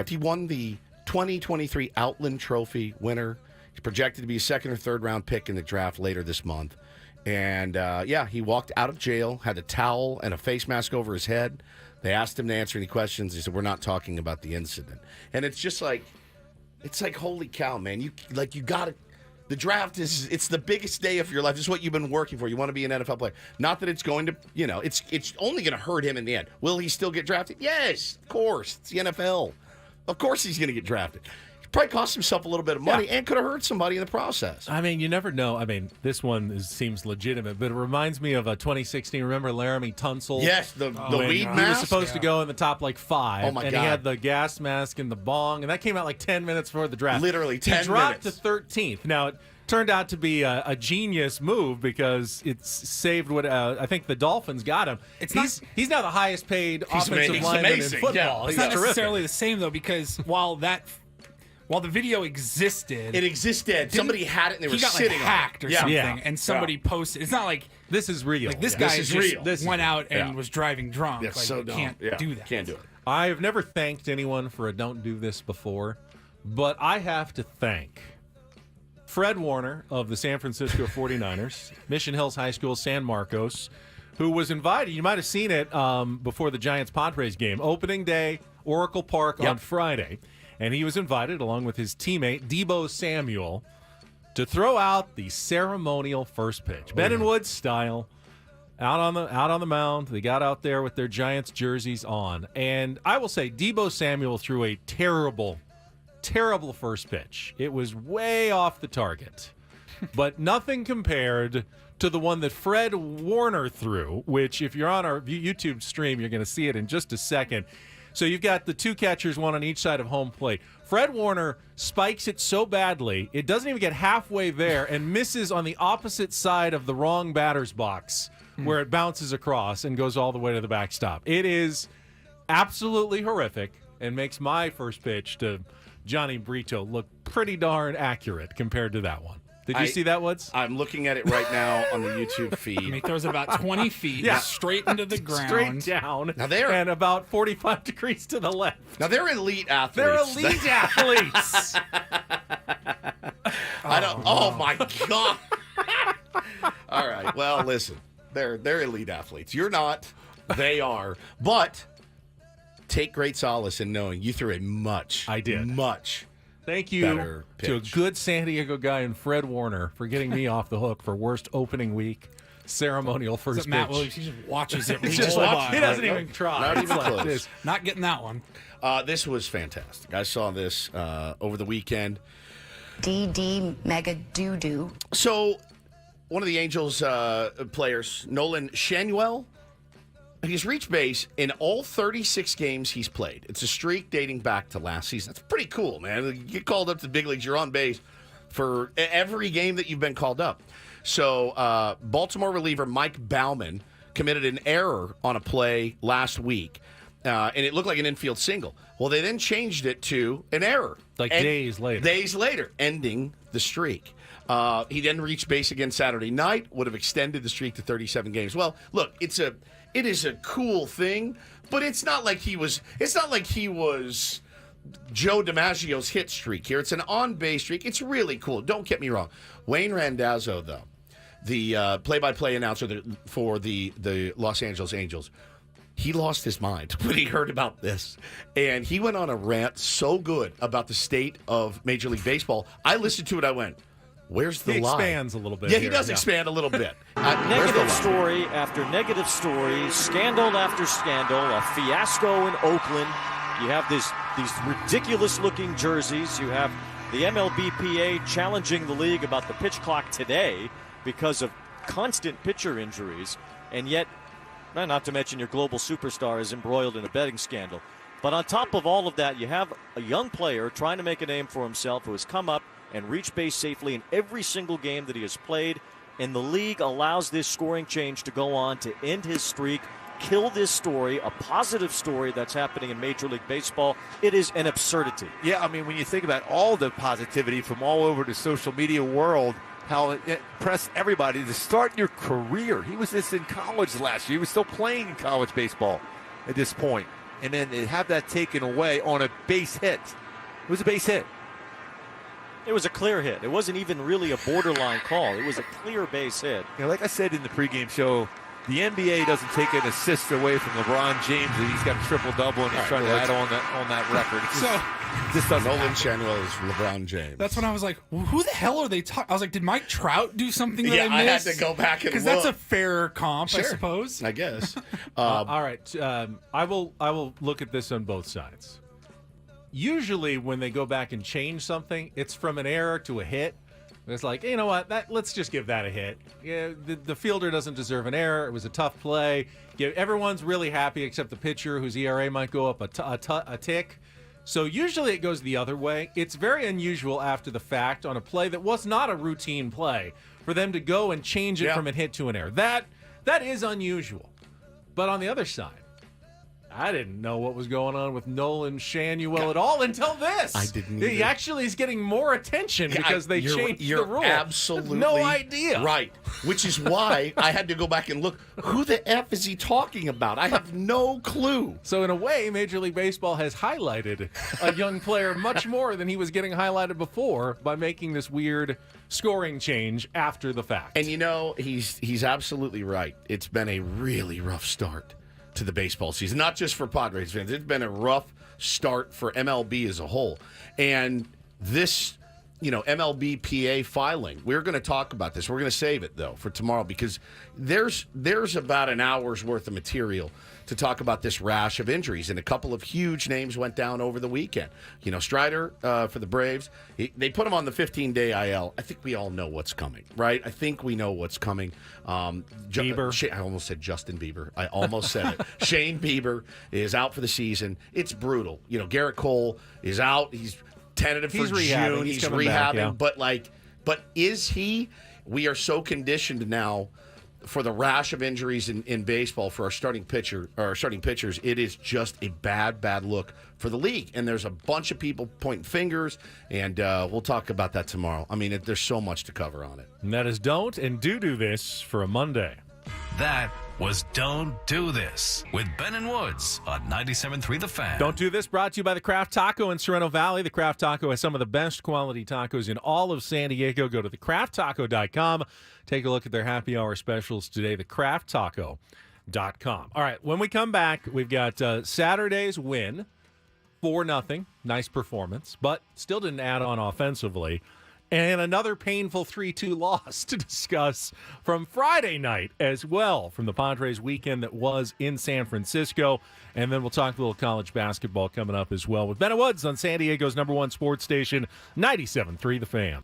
He won the 2023 Outland Trophy winner. He's projected to be a second or third round pick in the draft later this month. And, he walked out of jail, had a towel and a face mask over his head. They asked him to answer any questions. He said, "We're not talking about the incident." And it's just like, holy cow, man. You got to. The draft it's the biggest day of your life. It's what you've been working for. You want to be an NFL player. Not that it's going to, it's only going to hurt him in the end. Will he still get drafted? Yes, of course. It's the NFL. Of course he's going to get drafted. He probably cost himself a little bit of money and could have hurt somebody in the process. You never know. This one seems legitimate, but it reminds me of a 2016. Remember Laramie Tunsil? Yes, the weed mask. He was supposed to go in the top 5. Oh, my God. And he had the gas mask and the bong, and that came out 10 minutes before the draft. Literally 10 minutes. He dropped to 13th. Now, it turned out to be a genius move because it's saved what I think the Dolphins got him. He's now the highest paid offensive lineman in football. Yeah, it's He's not terrific. necessarily the same, though, because while the video existed, it existed. Somebody had it and they were sitting hacked or something, and somebody posted. It's not like this is real. Like this guy is real. Went out and was driving drunk. That's so dumb. Can't do that. Can't do it. I've never thanked anyone for a don't do this before, but I have to thank Fred Warner of the San Francisco 49ers, Mission Hills High School, San Marcos, who was invited. You might have seen it before the Giants-Padres game. Opening day, Oracle Park on Friday. And he was invited, along with his teammate, Deebo Samuel, to throw out the ceremonial first pitch. Ben and Woods style, out on the mound. They got out there with their Giants jerseys on. And I will say, Deebo Samuel threw a terrible first pitch. It was way off the target. But nothing compared to the one that Fred Warner threw, which if you're on our YouTube stream, you're going to see it in just a second. So you've got the two catchers, one on each side of home plate. Fred Warner spikes it so badly, it doesn't even get halfway there and misses on the opposite side of the wrong batter's box where it bounces across and goes all the way to the backstop. It is absolutely horrific and makes my first pitch to Johnny Brito look pretty darn accurate compared to that one. Did you see that, Woods? I'm looking at it right now on the YouTube feed. He throws it about 20 feet straight into the ground. Straight down. Now and about 45 degrees to the left. Now they're elite athletes. They're elite athletes. Oh my God. All Well, listen, they're elite athletes. You're not. They are. But take great solace in knowing you threw a much Thank you better to a pitch. good San Diego guy in Fred Warner for getting me off the hook for worst opening week ceremonial first Is it Matt pitch. Williams? He just watches it. He roll just by. watches. He doesn't even try. Not It's even like close. this. Not getting that one. This was fantastic. I saw this over the weekend. DD Mega Doo-Doo. So, one of the Angels players, Nolan Shanuel, he's reached base in all 36 games he's played. It's a streak dating back to last season. That's pretty cool, man. You get called up to the big leagues, you're on base for every game that you've been called up. So, Baltimore reliever Mike Baumann committed an error on a play last week, and it looked like an infield single. Well, they then changed it to an error. Days later. Days later, ending the streak. He then reached base again Saturday night, would have extended the streak to 37 games. Well, look, it is a cool thing, but it's not like he was Joe DiMaggio's hit streak here. It's an on-base streak. It's really cool. Don't get me wrong. Wayne Randazzo, though, the play-by-play announcer for the Los Angeles Angels, he lost his mind when he heard about this. And he went on a rant so good about the state of Major League Baseball. I listened to it. I went, where's the He lie? expands a little bit Yeah, he here, does yeah. expand a little bit. Where's the Negative lie? story after negative story, scandal after scandal, a fiasco in Oakland. You have these ridiculous-looking jerseys. You have the MLBPA challenging the league about the pitch clock today because of constant pitcher injuries, and yet, not to mention your global superstar is embroiled in a betting scandal. But on top of all of that, you have a young player trying to make a name for himself who has come up and reached base safely in every single game that he has played, and the league allows this scoring change to go on to end his streak, kill this story, a positive story that's happening in Major League Baseball. It is an absurdity. Yeah, I mean, when you think about all the positivity from all over the social media world, how it impressed everybody to start your career. He was just in college last year. He was still playing in college baseball at this point. And then to have that taken away on a base hit. It was a base hit. It was a clear hit. It wasn't even really a borderline call. It was a clear base hit. You know, like I said in the pregame show, the NBA doesn't take an assist away from LeBron James, and he's got a triple-double, and he's trying to add on that record. This doesn't Nolan happen. Shanuel is LeBron James. That's when I was like, who the hell are they talking? I was like, did Mike Trout do something that Yeah, I I had missed? to go back and Because that's a look. fair comp, I Sure. suppose. I guess. All right. I will look at this on both sides. Usually when they go back and change something, it's from an error to a hit. It's like, you know what? Let's just give that a hit. Yeah, the fielder doesn't deserve an error. It was a tough play. Everyone's really happy except the pitcher, whose ERA might go up a tick. So usually it goes the other way. It's very unusual after the fact on a play that was not a routine play for them to go and change it from a hit to an error. That is unusual. But on the other side, I didn't know what was going on with Nolan Shanuel at all until this. I didn't He either. actually is getting more attention because they changed the rule. Absolutely no idea. Right. Which is why I had to go back and look. Who the F is he talking about? I have no clue. So in a way, Major League Baseball has highlighted a young player much more than he was getting highlighted before by making this weird scoring change after the fact. And you know, he's absolutely right. It's been a really rough start to the baseball season, not just for Padres fans. It's been a rough start for MLB as a whole. And this, MLBPA filing, we're going to talk about this. We're going to save it, though, for tomorrow because there's about an hour's worth of material to talk about this rash of injuries. And a couple of huge names went down over the weekend. Strider for the Braves, they put him on the 15-day IL. I think we all know what's coming, right? I think we know what's coming. Bieber. I almost said Justin Bieber. I almost said it. Shane Bieber is out for the season. It's brutal. Garrett Cole is out. He's tentative for rehabbing. June. He's He's coming rehabbing. back, yeah. But is he? We are so conditioned now for the rash of injuries in baseball for our starting pitchers. It is just a bad look for the league. And there's a bunch of people pointing fingers, and we'll talk about that tomorrow. I mean, there's so much to cover on it. And that is don't and do this for a Monday. That was Don't Do This with Ben and Woods on 97.3 The Fan. Don't Do This brought to you by the Craft Taco in Sorrento Valley. The Craft Taco has some of the best quality tacos in all of San Diego. Go to thecrafttaco.com. Take a look at their happy hour specials today, thecrafttaco.com. All right, when we come back, we've got Saturday's win, 4-0. Nice performance, but still didn't add on offensively. And another painful 3-2 loss to discuss from Friday night as well, from the Padres weekend that was in San Francisco. And then we'll talk a little college basketball coming up as well with Ben Woods on San Diego's #1 sports station, 97.3 The Fan.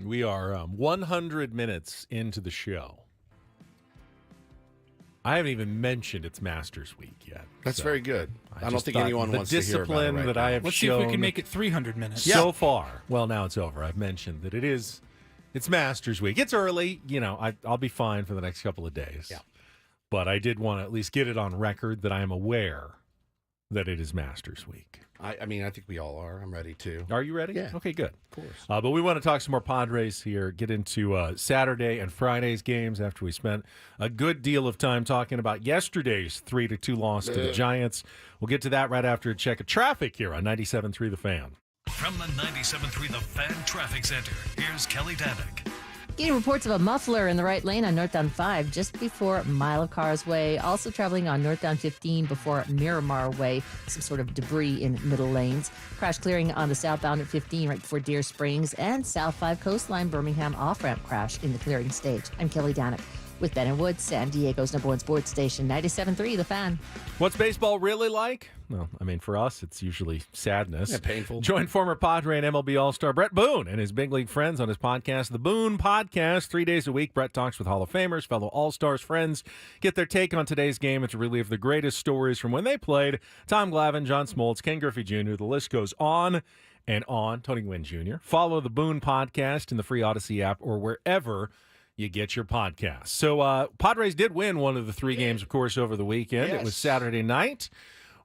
We are 100 minutes into the show. I haven't even mentioned it's Masters Week yet. That's very good. I don't think thought anyone wants to hear about it discipline right that now. I have Let's see shown if we can make it 300 minutes. so far. Well, now it's over. I've mentioned that it's Masters Week. It's early. I'll be fine for the next couple of days. Yeah. But I did want to at least get it on record that I am aware that it is Masters Week. I mean, I think we all are. I'm ready too. Are you ready? Yeah. Okay, good. Of course. But we want to talk some more Padres here, get into Saturday and Friday's games after we spent a good deal of time talking about yesterday's 3-2 loss to the Giants. We'll get to that right after a check of traffic here on 97.3 The Fan. From the 97.3 The Fan Traffic Center, here's Kelly Danick. Getting reports of a muffler in the right lane on northbound 5 just before Mile of Cars Way. Also traveling on northbound 15 before Miramar Way. Some sort of debris in middle lanes. Crash clearing on the southbound at 15 right before Deer Springs. And South 5 Coastline Birmingham off-ramp crash in the clearing stage. I'm Kelly Danick with Ben & Woods, San Diego's #1 sports station, 97.3 The Fan. What's baseball really like? Well, I mean, for us, it's usually sadness. Yeah, painful. Join former Padre and MLB All-Star Brett Boone and his big league friends on his podcast, The Boone Podcast. 3 days a week, Brett talks with Hall of Famers, fellow All-Stars, friends, get their take on today's game and to relive the greatest stories from when they played. Tom Glavine, John Smoltz, Ken Griffey Jr., the list goes on and on. Tony Gwynn Jr. Follow The Boone Podcast in the free Odyssey app or wherever you get your podcast. So Padres did win one of the 3 games, of course, over the weekend. Yes. It was Saturday night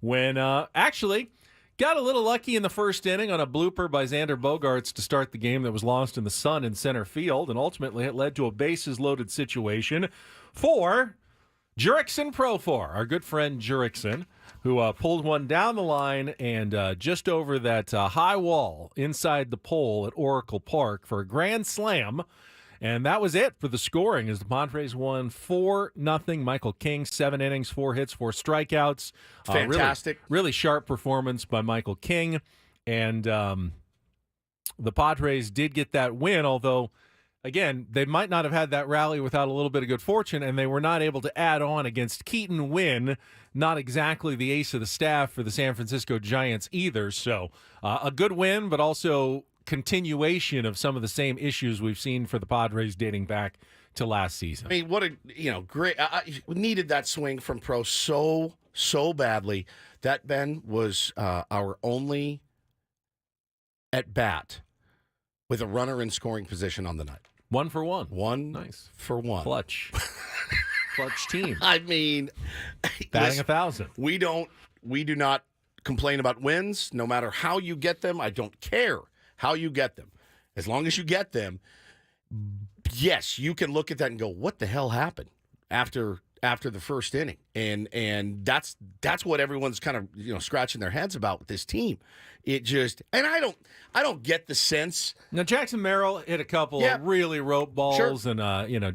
when actually got a little lucky in the first inning on a blooper by Xander Bogaerts to start the game that was lost in the sun in center field, and ultimately it led to a bases-loaded situation for Jurickson Profar, our good friend Jurickson, who pulled one down the line and just over that high wall inside the pole at Oracle Park for a grand slam. And that was it for the scoring as the Padres won 4-0. Michael King, 7 innings, 4 hits, 4 strikeouts. Fantastic. Really sharp performance by Michael King. And the Padres did get that win, although, again, they might not have had that rally without a little bit of good fortune, and they were not able to add on against Keaton Wynn, not exactly the ace of the staff for the San Francisco Giants either. So a good win, but also continuation of some of the same issues we've seen for the Padres dating back to last season. I mean, what a great. We needed that swing from Pro so badly. That, Ben, was our only at bat with a runner in scoring position on the night. 1 for 1. Nice for 1. Clutch team. I mean, batting 1,000. We do not complain about wins, no matter how you get them. I don't care how you get them. As long as you get them, yes, you can look at that and go, what the hell happened after the first inning? And that's what everyone's kind of scratching their heads about with this team. It just, and I don't get the sense. Now Jackson Merrill hit a couple of really rope balls, and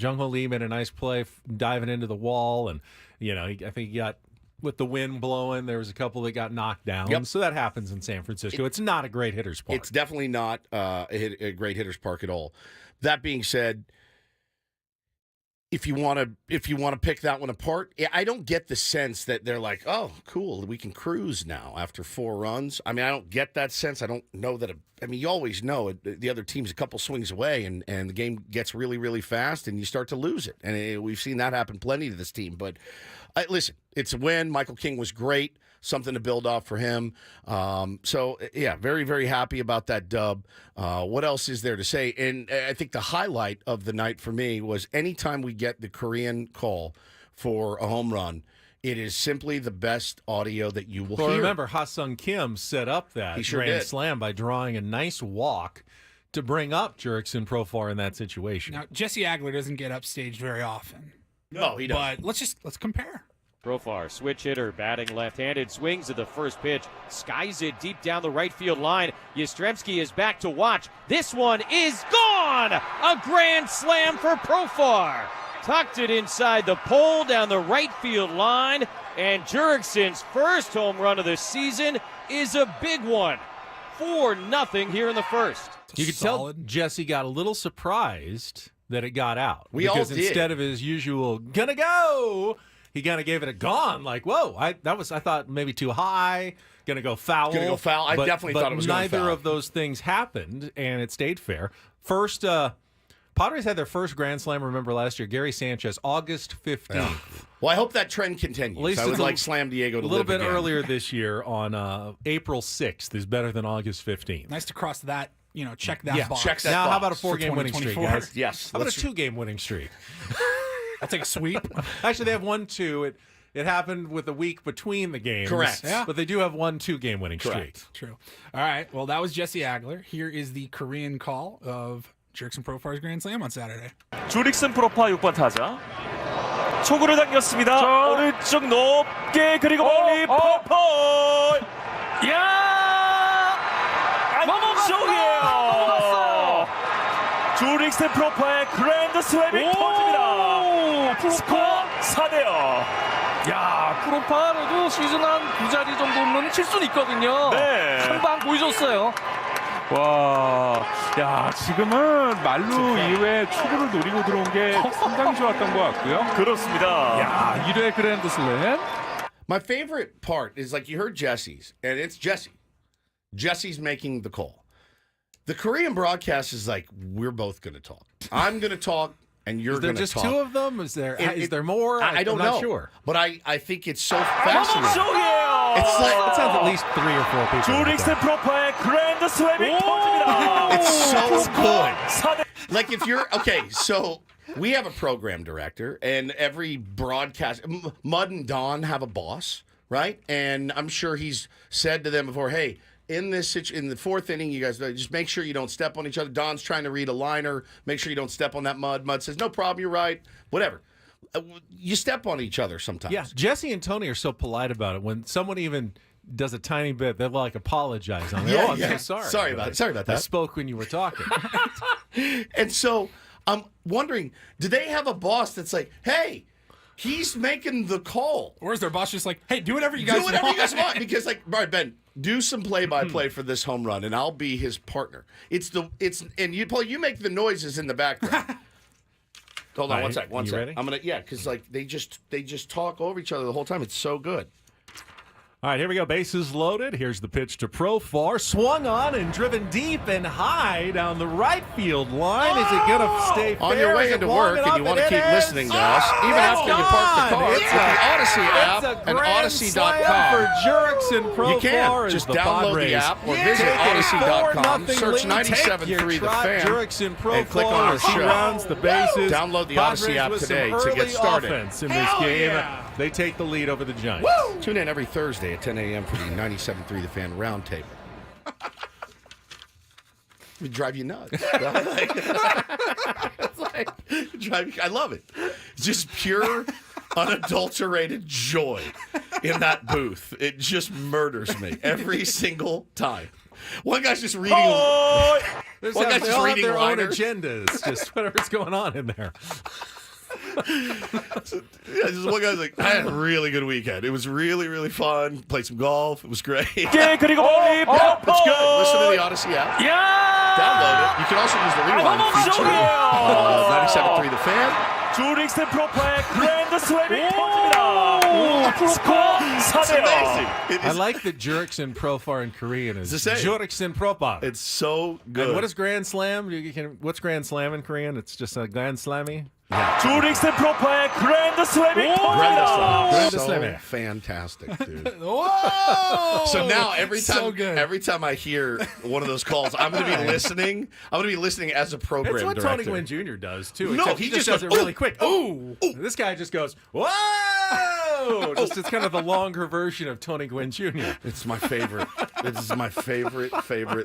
Jung Ho Lee made a nice play diving into the wall, and I think he got, with the wind blowing, there was a couple that got knocked down. Yep. So that happens in San Francisco. It's not a great hitter's park. It's definitely not a great hitter's park at all. That being said, if you want to pick that one apart, I don't get the sense that they're like, oh, cool, we can cruise now after 4 runs. I mean, I don't get that sense. I don't know that. You always know the other team's a couple swings away, and the game gets really, really fast, and you start to lose it. And we've seen that happen plenty to this team. But listen, it's a win. Michael King was great. Something to build off for him. So, very, very happy about that dub. What else is there to say? And I think the highlight of the night for me was anytime we get the Korean call for a home run, it is simply the best audio that you will hear. Remember, Ha-Sung Kim set up that grand slam by drawing a nice walk to bring up Jurickson Profar in that situation. Now, Jesse Agler doesn't get upstaged very often. No, he doesn't. But let's compare. Profar, switch hitter, batting left-handed, swings to the first pitch, skies it deep down the right field line. Yastrzemski is back to watch. This one is gone! A grand slam for Profar. Tucked it inside the pole down the right field line, and Jurickson's first home run of the season is a big one. 4-0 here in the first. You could tell Jesse got a little surprised that it got out. We all did. Because instead of his usual, gonna go, he kind of gave it a gone. Like, whoa, I thought maybe too high. Gonna go foul. I definitely thought it was going neither foul. of those things happened, and it stayed fair. First, Padres had their first Grand Slam, remember, last year. Gary Sanchez, August 15th. Well, I hope that trend continues. At least I would like Slam Diego to a little live bit again. earlier this year on April 6th is better than August 15th. Nice to cross that, check that box. check that Now, box how about a 4-game winning streak, guys? Yes. How about a 2-game winning streak? I'll take a sweep. Actually, they have 1-2. It happened with a week between the games. Correct. Yeah. But they do have 1-2-game winning Correct. streak. True. All right. Well, that was Jesse Agler. Here is the Korean call of Jurickson Profar's Grand Slam on Saturday. 주릭슨 프로파 6번 타자. 초구를 당겼습니다. 오른쪽 높게 그리고 멀리 펄펄. 야! 안쪽이에요. 주릭슨 프로파의 그랜드 슬램이 터집니다. 스코어 4대0. 야, 프로파로도 시즌 한 2자리 정도는 칠 수는 있거든요. 네. 한 방 보여줬어요. 와, 야, 지금은 말루 이후에 초구를 노리고 들어온 게 상당히 좋았던 것 같고요. 그렇습니다. 야, 1회 그랜드 슬램. My favorite part is like you heard Jesse's, and it's Jesse. Jesse's making the call. The Korean broadcast is like, we're both going to talk. I'm going to talk, and you're going to talk. Is there just two of them? Is there more? I don't I'm know. not sure. But I think it's so fascinating. It's like it sounds at least 3 or 4 people. 주릭슨 프로파의 그랜드 슬램이 터집니다. It's so good. Like if you're okay, so we have a program director, and every broadcast, Mud and Don have a boss, right? And I'm sure he's said to them before, "Hey, in the 4th inning, you guys just make sure you don't step on each other." Don's trying to read a liner. Make sure you don't step on that Mud. Mud says, "No problem, you're right." Whatever. You step on each other sometimes. Yeah, Jesse and Tony are so polite about it. When someone even does a tiny bit, they'll like apologize on it. Yeah, Oh, I'm yeah. so sorry. Sorry about that. I spoke when you were talking. And so I'm wondering, do they have a boss that's like, "Hey, he's making the call," or is their boss just like, "Hey, do whatever you guys want." Do whatever you guys want, because like, all right, Ben, do some play-by-play for this home run, and I'll be his partner. And you make the noises in the background. Hold on, one sec. You ready? I'm gonna because like they just talk over each other the whole time. It's so good. All right, here we go. Bases loaded. Here's the pitch to Profar. Swung on and driven deep and high down the right field line. Is it going to stay fair? On your way into work and you want to keep listening to us, even after you park the car, it's the Odyssey app and Odyssey.com. For Jurickson Profar. You can. Just download the app or visit Odyssey.com. Search 97.3 The Fan Jurickson Profar and click on our show. Rounds the bases. Download the Odyssey app today to get started. Offense in this game. They take the lead over the Giants. Woo! Tune in every Thursday at 10 a.m. for the 97.3 The Fan Roundtable. It drive you nuts. I love it. It's just pure, unadulterated joy in that booth. It just murders me every single time. One guy's just reading. One guy's just reading their own liners. agendas. Just whatever's going on in there. Just one guy's like, I had a really good weekend. It was really, really fun. Played some golf. It was great. 그리고 멀리 Yeah, it's good. Listen to the Odyssey app. Download it. You can also use the rewind feature. 97.3 The Fan. 주릭슨 프로파의 그랜드 슬램이 터집니다. 스코어 4대0. I like that Jurickson Profar in Korean is Jurickson Profar. It's so good. And what is Grand Slam? What's Grand Slam in Korean? It's just a Grand Slammy? 주릭슨 프로파의 그랜드 슬램이 터집니다. So fantastic, dude. Whoa! So now every So good. time I hear one of those calls, I'm going to be listening. I'm going to be listening as a program That's what director. Tony Gwynn Jr. does, too. No, except he just just does goes, it really quick. Ooh! This guy just goes, whoa! It's kind of the longer version of Tony Gwynn Jr. It's my favorite. This is my favorite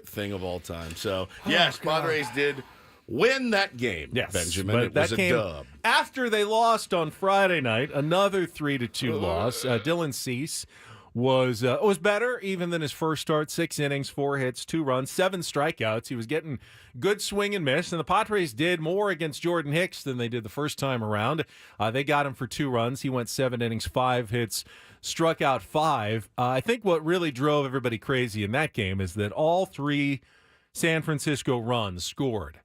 thing of all time. So, yes, Padres did win that game, Yes, Benjamin. but It was that a came dub. after they lost on Friday night, another 3-2 loss. Dylan Cease was better even than his first start. 6 innings, 4 hits, 2 runs, 7 strikeouts. He was getting good swing and miss, and the Padres did more against Jordan Hicks than they did the first time around. They got him for 2 runs. He went 7 innings, 5 hits, struck out 5. I think what really drove everybody crazy in that game is that all 3 San Francisco runs scored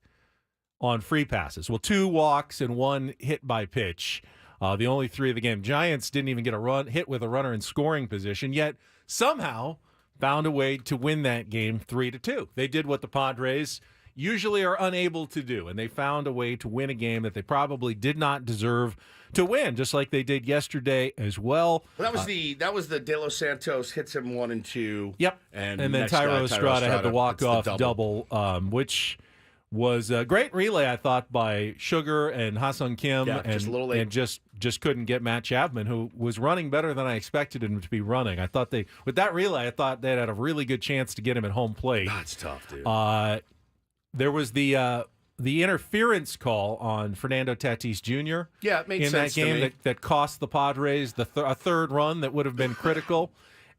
on free passes. Well, 2 walks and 1 hit by pitch. The only 3 of the game. Giants didn't even get a hit with a runner in scoring position, yet somehow found a way to win that game 3-2. They did what the Padres usually are unable to do, and they found a way to win a game that they probably did not deserve to win, just like they did yesterday as well. Well, that was the De Los Santos hits him 1 and 2. Yep, and then next Tyro guy, Estrada had the walk-off It's the double, which was a great relay, I thought, by Sugar and Ha-Sung Kim, Yeah, and just a little late. and just couldn't get Matt Chapman, who was running better than I expected him to be running. I thought with that relay, I thought they had a really good chance to get him at home plate. That's tough, dude. There was the interference call on Fernando Tatis Jr. Yeah, it made in sense that game to me. that cost the Padres a third run that would have been critical,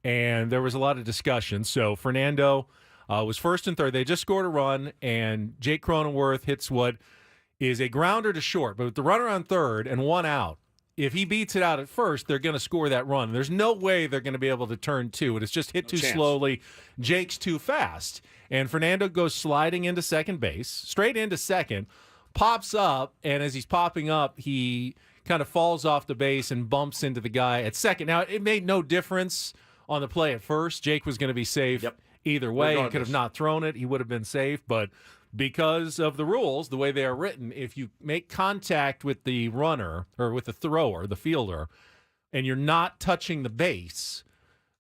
and there was a lot of discussion. So Fernando was first and third. They just scored a run, and Jake Cronenworth hits what is a grounder to short, but with the runner on third and 1 out, if he beats it out at first, they're going to score that run. There's no way they're going to be able to turn 2. It's just hit too slowly. Jake's too fast. And Fernando goes sliding into second base, straight into second, pops up, and as he's popping up, he kind of falls off the base and bumps into the guy at second. Now, it made no difference on the play at first. Jake was going to be safe either way. He could have not thrown it. He would have been safe, but because of the rules, the way they are written, if you make contact with the runner or with the thrower, the fielder, and you're not touching the base,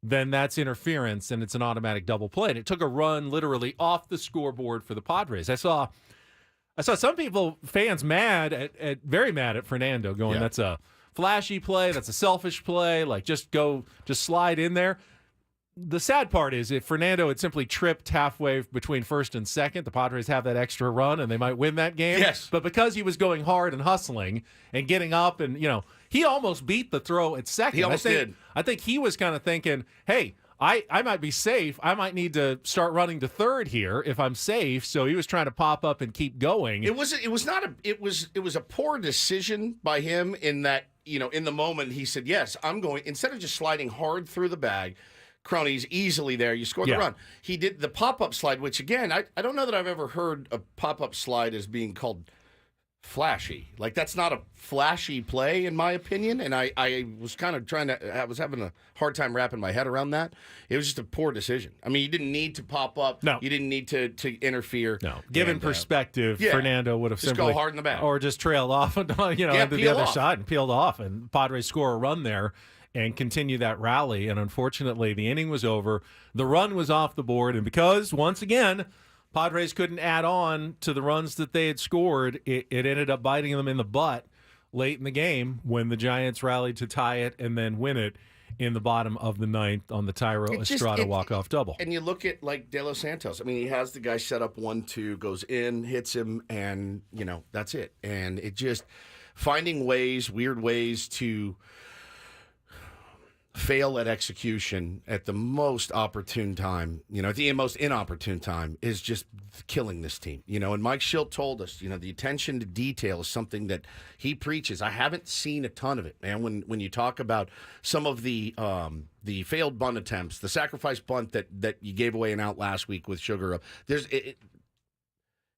then that's interference and it's an automatic double play. And it took a run literally off the scoreboard for the Padres. I saw some fans very mad at Fernando, going, that's a flashy play, that's a selfish play, like just slide in there. The sad part is if Fernando had simply tripped halfway between first and second, the Padres have that extra run and they might win that game. Yes. But because he was going hard and hustling and getting up and, he almost beat the throw at second. He almost did. I think he was kind of thinking, hey, I might be safe. I might need to start running to third here if I'm safe. So he was trying to pop up and keep going. It was a poor decision by him in that, in the moment he said, yes, I'm going, instead of just sliding hard through the bag, Crony's easily there. You score the run. He did the pop-up slide, which, again, I don't know that I've ever heard a pop-up slide as being called flashy. Like, that's not a flashy play, in my opinion, and I was kind of I was having a hard time wrapping my head around that. It was just a poor decision. I mean, you didn't need to pop up. No. You didn't need to interfere. No. Given perspective, Fernando would have just simply go hard in the back. Or just trailed off, into the other side and peeled off, and Padres score a run there and continue that rally. And unfortunately, the inning was over. The run was off the board. And because, once again, Padres couldn't add on to the runs that they had scored, it ended up biting them in the butt late in the game when the Giants rallied to tie it and then win it in the bottom of the ninth on the Tyro Estrada walk-off double. And you look at, like, De Los Santos. I mean, he has the guy set up 1-2, goes in, hits him, and, that's it. And it just finding weird ways to fail at execution at the most opportune time, at the most inopportune time, is just killing this team. And Mike Schilt told us, the attention to detail is something that he preaches. I haven't seen a ton of it, man. When you talk about some of the failed bunt attempts, the sacrifice bunt that you gave away an out last week with Sugar up,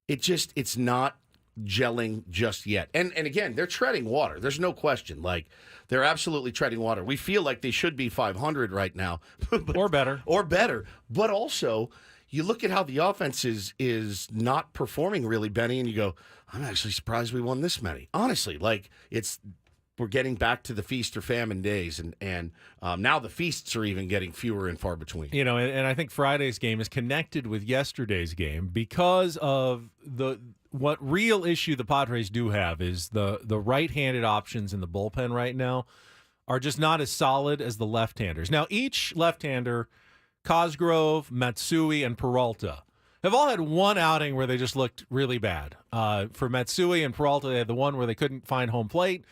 it's not gelling just yet. And again, they're treading water. There's no question. Like, they're absolutely treading water. We feel like they should be 500 right now. Or better. Or better. But also, you look at how the offense is not performing really, Benny, and you go, I'm actually surprised we won this many. Honestly, like, we're getting back to the feast or famine days, and now the feasts are even getting fewer and far between. And I think Friday's game is connected with yesterday's game because of what real issue the Padres do have is the right-handed options in the bullpen right now are just not as solid as the left-handers. Now, each left-hander, Cosgrove, Matsui, and Peralta, have all had one outing where they just looked really bad. For Matsui and Peralta, they had the one where they couldn't find home plate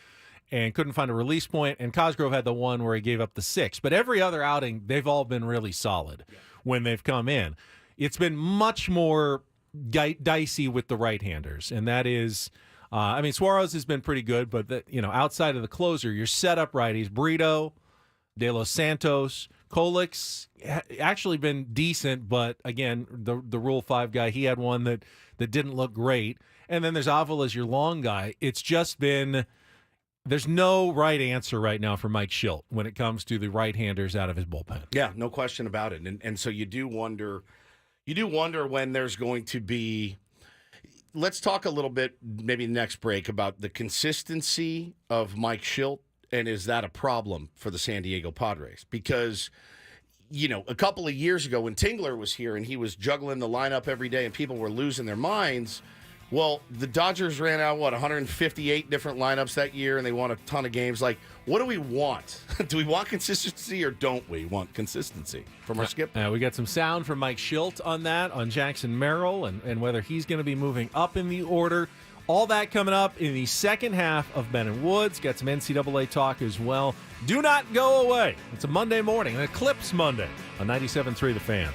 and couldn't find a release point, and Cosgrove had the one where he gave up the 6. But every other outing, they've all been really solid when they've come in. It's been much more dicey with the right-handers, and that is, Suarez has been pretty good, but outside of the closer, your setup righties, Brito, De Los Santos, Kolek's actually been decent, but again, the Rule 5 guy, he had one that didn't look great, and then there's Avila as your long guy. It's just been There's no right answer right now for Mike Schilt when it comes to the right-handers out of his bullpen. Yeah, no question about it. And so you do wonder when there's going to be. Let's talk a little bit, maybe next break, about the consistency of Mike Schilt, and is that a problem for the San Diego Padres? Because, a couple of years ago when Tingler was here and he was juggling the lineup every day and people were losing their minds, well, the Dodgers ran out, 158 different lineups that year, and they won a ton of games. Like, what do we want? Do we want consistency or don't we want consistency from our skip? We got some sound from Mike Schilt on that, on Jackson Merrill, and whether he's going to be moving up in the order. All that coming up in the second half of Ben and Woods. Got some NCAA talk as well. Do not go away. It's a Monday morning, an Eclipse Monday on 97.3 The Fan.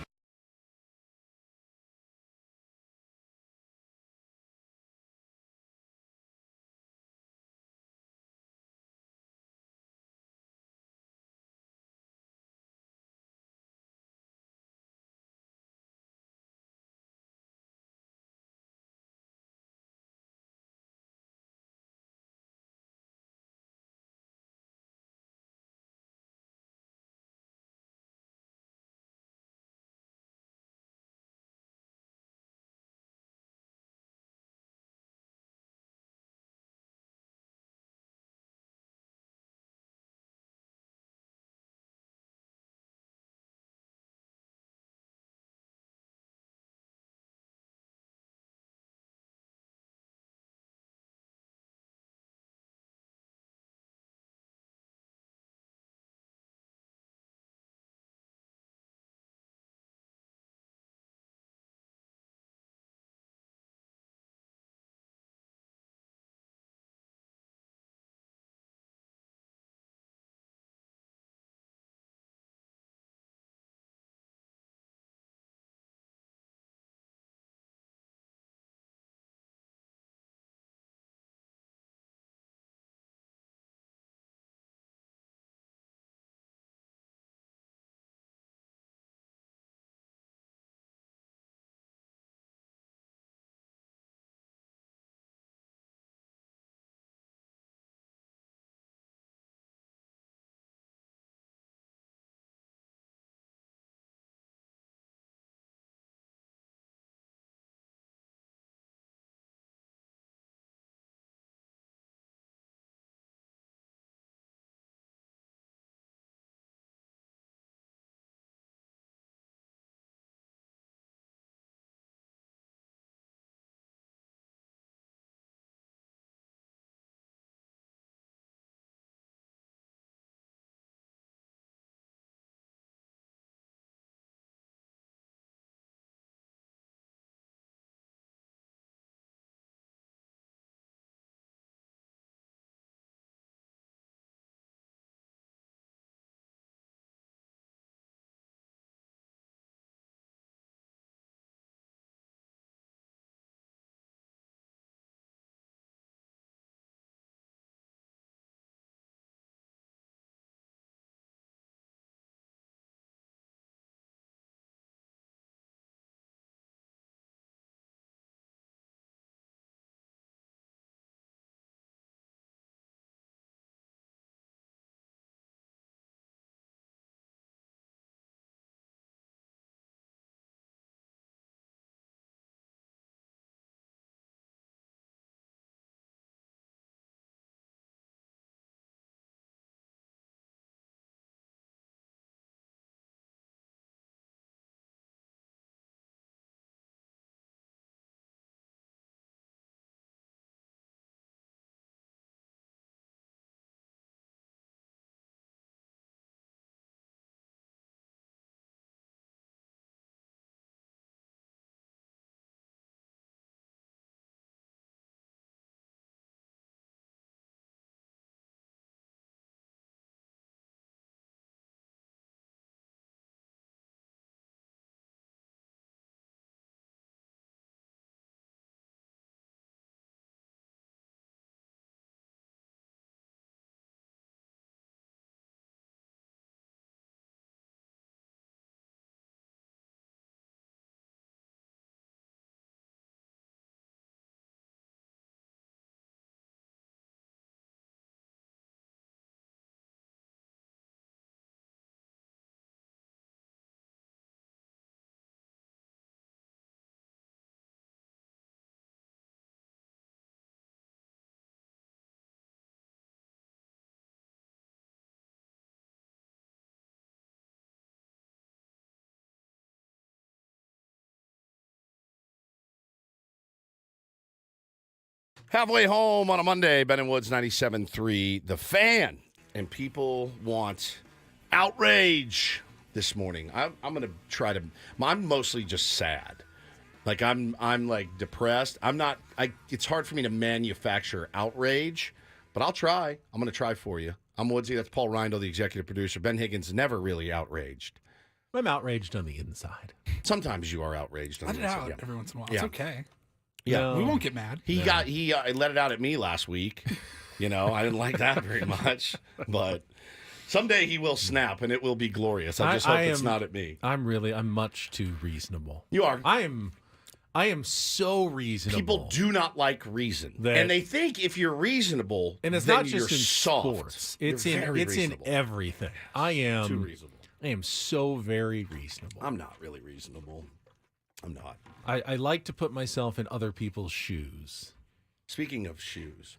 Halfway home on a Monday, Ben and Woods 97.3, The Fan. And people want outrage this morning. I'm going to try to, I'm mostly just sad. Like I'm like depressed. It's hard for me to manufacture outrage, but I'll try. I'm going to try for you. I'm Woodsy. That's Paul Rindle, the executive producer. Ben Higgins, never really outraged. I'm outraged on the inside. Sometimes you are outraged on the inside. Let it out every once in a while. Yeah. It's okay. Yeah. No. We won't get mad. He let it out at me last week. I didn't like that very much, but someday he will snap and it will be glorious. I just hope it's not at me. I'm much too reasonable. You are. I am so reasonable. People do not like reason, and they think if you're reasonable, and it's then not just you're in soft. sports. It's in everything. I am too reasonable. I am so very reasonable. I'm not really reasonable. I'm not. I like to put myself in other people's shoes. Speaking of shoes,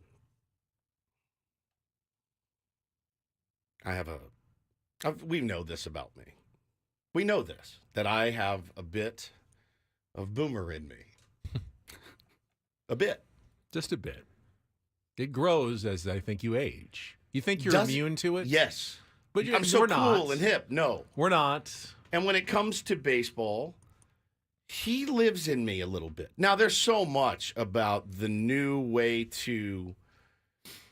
we know this about me. We know this, that I have a bit of boomer in me. A bit. Just a bit. It grows as I think you age. You think you're immune to it? Yes. But I'm so we're cool not. and hip. No. We're not. And when it comes to baseball, he lives in me a little bit. Now, there's so much about the new way to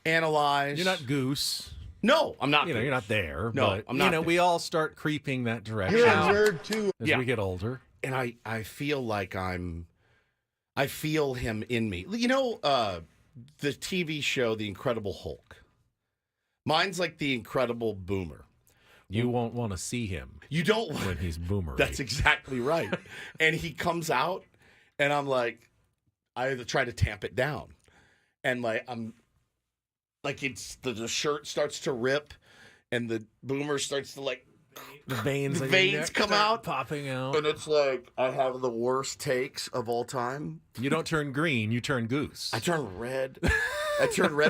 analyze. You're not Goose. No, I'm not. You're not there. No, but, I'm not. there. We all start creeping that direction. You're a nerd too. As we get older. And I feel like I feel him in me. The TV show, The Incredible Hulk. Mine's like the Incredible Boomer. You won't want to see him. You don't when he's boomer. That's exactly right. And he comes out, and I'm like, I try to tamp it down, and it's the shirt starts to rip, and the boomer starts to the veins come out, popping out, and it's like I have the worst takes of all time. You don't turn green, you turn goose. I turn red.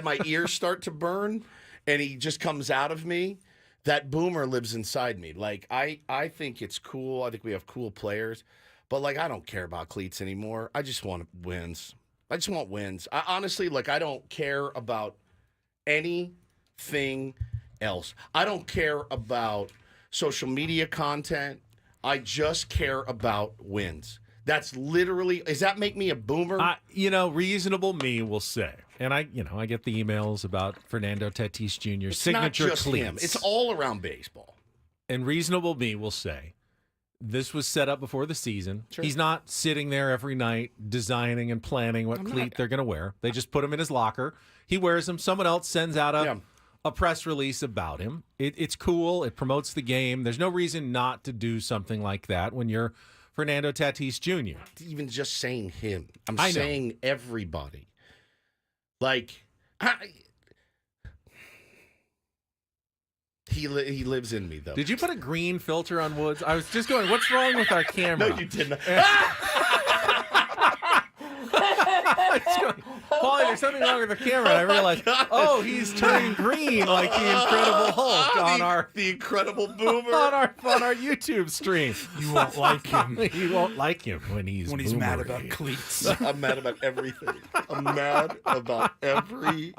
My ears start to burn, and he just comes out of me. That boomer lives inside me. Like I think it's cool. I think we have cool players, but I don't care about cleats anymore. I just want wins. I just want wins. I honestly I don't care about anything else. I don't care about social media content. I just care about wins. That's literally. Does that make me a boomer? Reasonable me will say, and I get the emails about Fernando Tatis Jr.'s It's signature not just cleats. him. It's all around baseball. And reasonable me will say, this was set up before the season. Sure. He's not sitting there every night designing and planning what cleat they're going to wear. They just put him in his locker. He wears them. Someone else sends out a press release about him. It's cool. It promotes the game. There's no reason not to do something like that when you're Fernando Tatis Jr. Even just saying him. I'm I know. saying everybody. He lives in me, though. Did you put a green filter on Woods? I was just going, what's wrong with our camera? No, you didn't. Paulie, there's something wrong with the camera. And I realized, he's turning green like the Incredible Hulk on the Incredible Boomer on our YouTube stream. You won't like him. You won't like him when he's mad boomery. about cleats. I'm mad about everything. I'm mad about everything.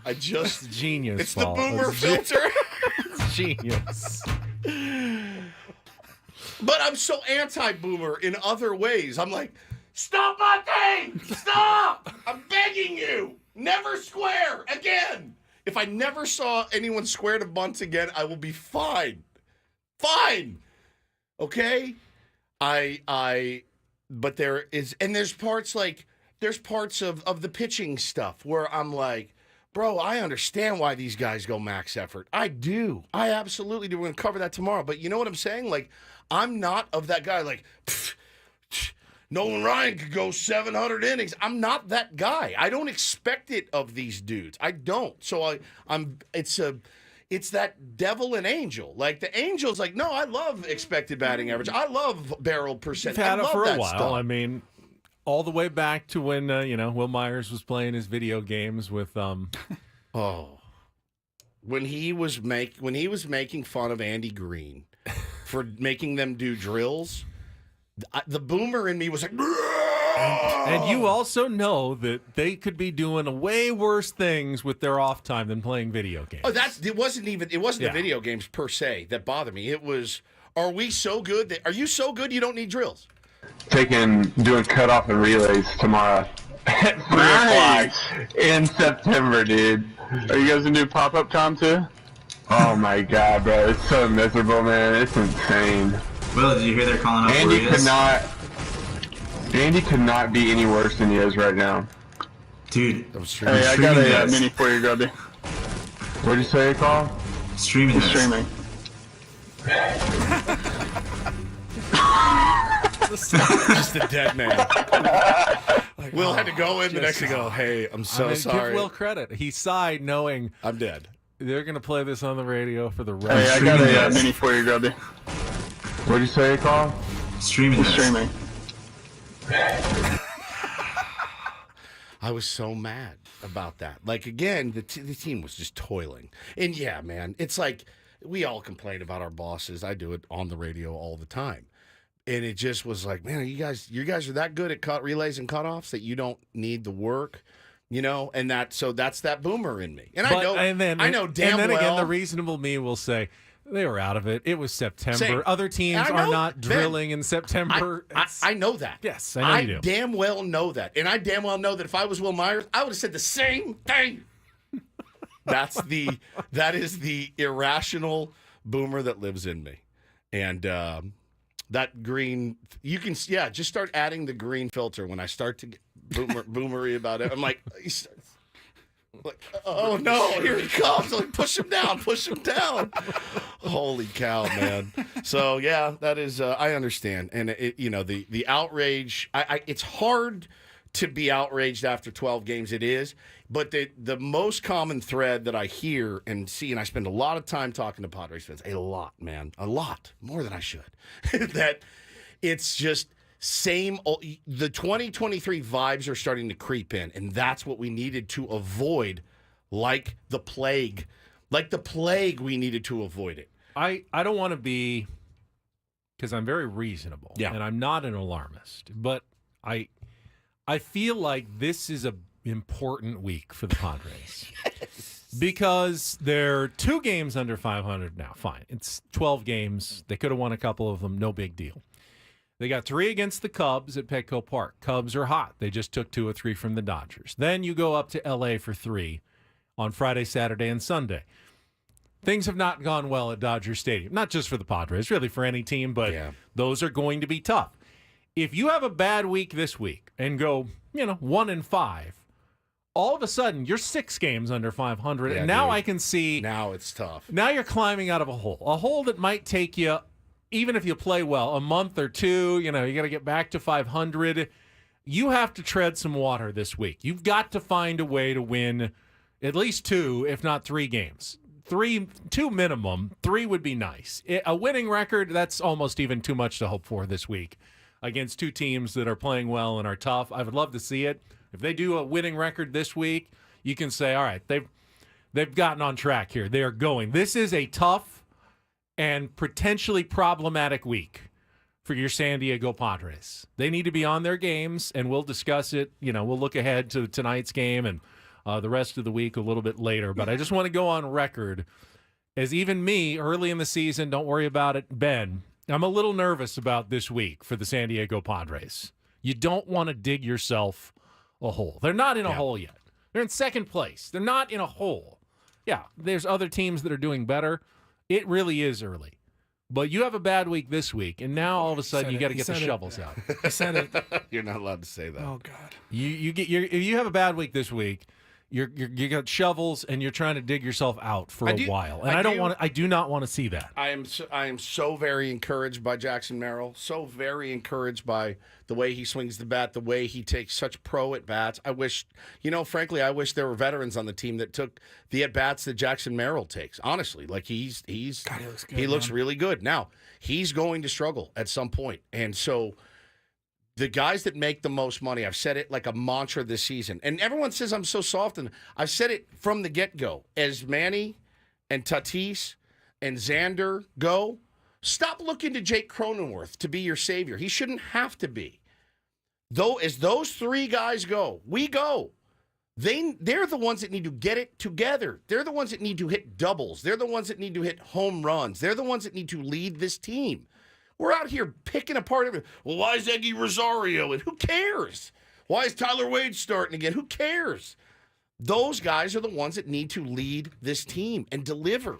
It's genius. It's Paul. the boomer filter. It's genius. But I'm so anti-boomer in other ways. I'm like, stop my thing! Stop! I'm begging you! Never square again! If I never saw anyone square to bunts again, I will be fine. Fine! Okay? But there's parts of the pitching stuff where I'm like, bro, I understand why these guys go max effort. I do. I absolutely do. We're going to cover that tomorrow. But you know what I'm saying? I'm not of that guy. Nolan Ryan could go 700 innings. I'm not that guy. I don't expect it of these dudes. I don't. So it's that devil and angel. The angel's no, I love expected batting average. I love barrel percent. You've had I it love for a that while. stuff. I mean, all the way back to when Will Myers was playing his video games with when he was making fun of Andy Green for making them do drills. The boomer in me was like, And you also know that they could be doing way worse things with their off time than playing video games. Oh, it wasn't the video games per se that bothered me. It was, are we so good are you so good you don't need drills? Doing cutoff and relays tomorrow at 3 o'clock in September, dude. Are you guys gonna do pop-up com too? Oh my god, bro, it's so miserable, man. It's insane. Will, did you hear they're calling up Andy could not be any worse than he is right now. Dude, hey, I got a mini for you, Grubby. What'd you say, Carl? Streaming. Streaming. Just a dead man. Will had to go in the next to go, hey, I'm so sorry. Give Will credit. He sighed knowing I'm dead. They're going to play this on the radio for the rest. Hey, I got a mini for you, Grubby. What'd you say, Carl? Streaming. I was so mad about that. Like, again, the team was just toiling. And yeah, man, it's like we all complain about our bosses. I do it on the radio all the time. And it just was like, man, you guys are that good at relays and cutoffs that you don't need the work, and that's that boomer in me. And I know damn well. And then again, the reasonable me will say, they were out of it. It was September. Same. Other teams are not drilling in September. I know that. Yes, I know you do. I damn well know that. And I damn well know that if I was Will Myers, I would have said the same thing. That is the irrational boomer that lives in me. And that green, you can, just start adding the green filter when I start to get boomery about it. I'm like, oh no, here he comes. Like, push him down. Holy cow, man. So yeah, that is, I understand. And the outrage, it's hard to be outraged after 12 games. It is. But the most common thread that I hear and see, and I spend a lot of time talking to Padres fans, a lot, more than I should, that it's just same. The 2023 vibes are starting to creep in, and that's what we needed to avoid, like the plague. We needed to avoid it. I don't want to be, because I'm very reasonable, and I'm not an alarmist, but I feel like this is a important week for the Padres. Because they're 2 games under 500 now. Fine. It's 12 games. They could have won a couple of them. No big deal. They got 3 against the Cubs at Petco Park. Cubs are hot. They just took 2 or 3 from the Dodgers. Then you go up to L.A. for 3 on Friday, Saturday, and Sunday. Things have not gone well at Dodger Stadium. Not just for the Padres, really for any team, but those are going to be tough. If you have a bad week this week and go, 1-5, all of a sudden, you're 6 games under 500, and now I can see... Now it's tough. Now you're climbing out of a hole that might take you, even if you play well, a month or 2. You got to get back to 500. You have to tread some water this week. You've got to find a way to win at least 2, if not 3 games. 2 minimum. 3 would be nice. A winning record, that's almost even too much to hope for this week against 2 teams that are playing well and are tough. I would love to see it. If they do a winning record this week, you can say, all right, they've gotten on track here. They are going. This is a tough and potentially problematic week for your San Diego Padres. They need to be on their games, and we'll discuss it. We'll look ahead to tonight's game and the rest of the week a little bit later. But I just want to go on record as even me, early in the season, don't worry about it, Ben, I'm a little nervous about this week for the San Diego Padres. You don't want to dig yourself a hole. They're not in a hole yet. They're in second place. They're not in a hole. Yeah, there's other teams that are doing better. It really is early. But you have a bad week this week, and now all of a sudden you got to get the shovels out. I said it. You're not allowed to say that. Oh God. If you have a bad week this week, you got shovels and you're trying to dig yourself out for a while. And I do not want to see that. I am so very encouraged by Jackson Merrill. So very encouraged by the way he swings the bat, the way he takes such pro at bats. I wish, frankly, I wish there were veterans on the team that took the at bats that Jackson Merrill takes. Honestly, like he looks good, he looks really good. Now he's going to struggle at some point, and so. The guys that make the most money, I've said it like a mantra this season, and everyone says I'm so soft, and I've said it from the get-go. As Manny and Tatis and Xander go, stop looking to Jake Cronenworth to be your savior. He shouldn't have to be. Though, as those three guys go, we go. They're the ones that need to get it together. They're the ones that need to hit doubles. They're the ones that need to hit home runs. They're the ones that need to lead this team. We're out here picking apart everything. Well, why is Eggy Rosario? And who cares? Why is Tyler Wade starting again? Who cares? Those guys are the ones that need to lead this team and deliver.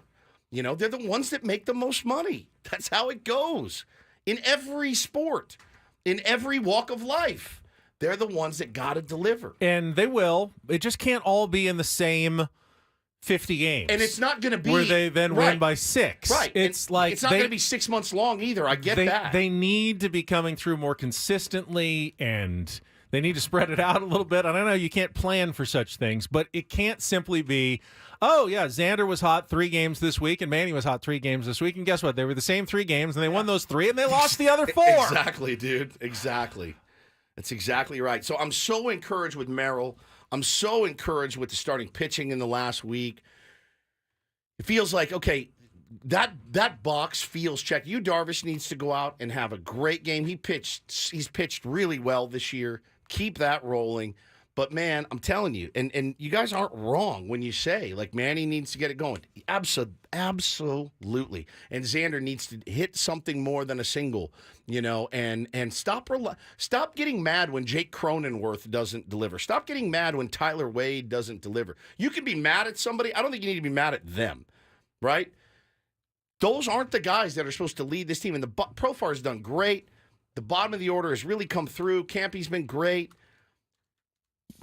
You know, they're the ones that make the most money. That's how it goes. In every sport, in every walk of life, they're the ones that got to deliver. And they will. It just can't all be in the same 50 games. And it's not going to be where they then win by 6. Right. It's not going to be 6 months long either. I get that. They need to be coming through more consistently, and they need to spread it out a little bit. I don't know, you can't plan for such things, but it can't simply be, oh, yeah, Xander was hot 3 games this week, and Manny was hot 3 games this week, and guess what? They were the same 3 games, and they won those 3, and they lost the other 4. Exactly, dude. Exactly. That's exactly right. So I'm so encouraged with Merrill. I'm so encouraged with the starting pitching in the last week. It feels like, okay, that box feels checked. Yu Darvish needs to go out and have a great game. He's pitched really well this year. Keep that rolling. But, man, I'm telling you, and you guys aren't wrong when you say, like, Manny needs to get it going. Absolutely. And Xander needs to hit something more than a single, you know, and stop getting mad when Jake Cronenworth doesn't deliver. Stop getting mad when Tyler Wade doesn't deliver. You can be mad at somebody. I don't think you need to be mad at them, right? Those aren't the guys that are supposed to lead this team. And the Profar has done great. The bottom of the order has really come through. Campy's been great.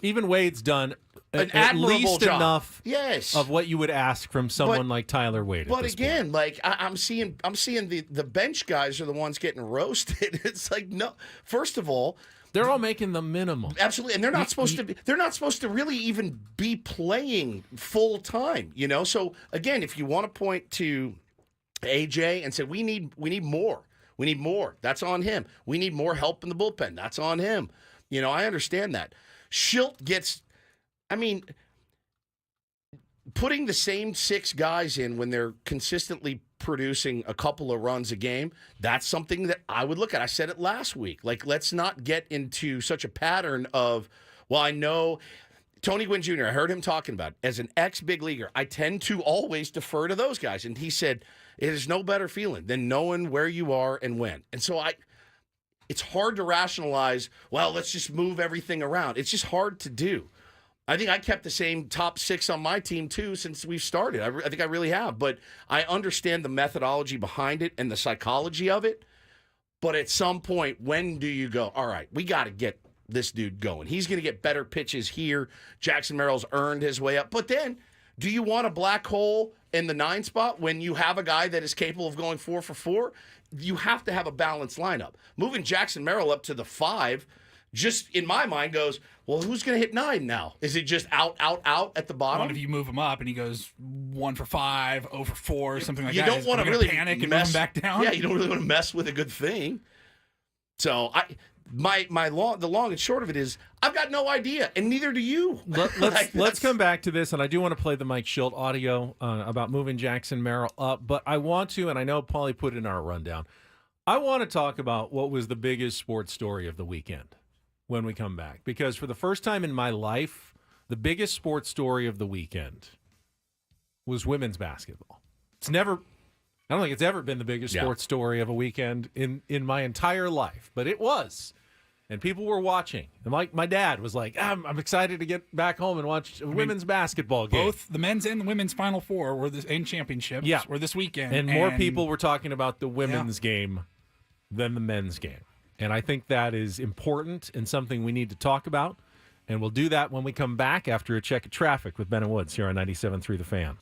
Even Wade's done at least job. enough yes. of what you would ask from someone like Tyler Wade. But again, like I'm seeing the bench guys are the ones getting roasted. It's like, no. First of all, they're all making the minimum. Absolutely, and they're not supposed to be. They're not supposed to really even be playing full time. You know. So again, if you want to point to AJ and say we need more. We need more. That's on him. We need more help in the bullpen. That's on him. You know, I understand that. Schilt gets, I mean, putting the same 6 guys in when they're consistently producing a couple of runs a game, that's something that I would look at. I said it last week. Like, let's not get into such a pattern of, well, I know Tony Gwynn Jr., I heard him talking about it. As an ex-big leaguer, I tend to always defer to those guys. And he said, it is no better feeling than knowing where you are and when. And so it's hard to rationalize, well, let's just move everything around. It's just hard to do. I think I kept the same top 6 on my team, too, since we've started. I think I really have. But I understand the methodology behind it and the psychology of it. But at some point, when do you go, all right, we got to get this dude going. He's going to get better pitches here. Jackson Merrill's earned his way up. But then, do you want a black hole in the 9 spot when you have a guy that is capable of going 4 for 4? You have to have a balanced lineup. Moving Jackson Merrill up to the 5, just in my mind goes, well, who's going to hit 9 now? Is it just out at the bottom? What if you move him up and he goes 1 for 5, 0 for 4, something like that? You don't want to really panic and move him back down. Yeah, you don't really want to mess with a good thing. So the long and short of it is, I've got no idea, and neither do you. Let's come back to this, and I do want to play the Mike Schilt audio about moving Jackson Merrill up, but I want to, and I know Paulie put it in our rundown, I want to talk about what was the biggest sports story of the weekend when we come back, because for the first time in my life, the biggest sports story of the weekend was women's basketball. I don't think it's ever been the biggest sports story of a weekend in my entire life, but it was. And people were watching. And my dad was like, I'm excited to get back home and watch a women's basketball game. Both the men's and the women's Final Four were in championships were this weekend. And more people were talking about the women's game than the men's game. And I think that is important and something we need to talk about. And we'll do that when we come back after a check of traffic with Ben and Woods here on 97.3 The Fan.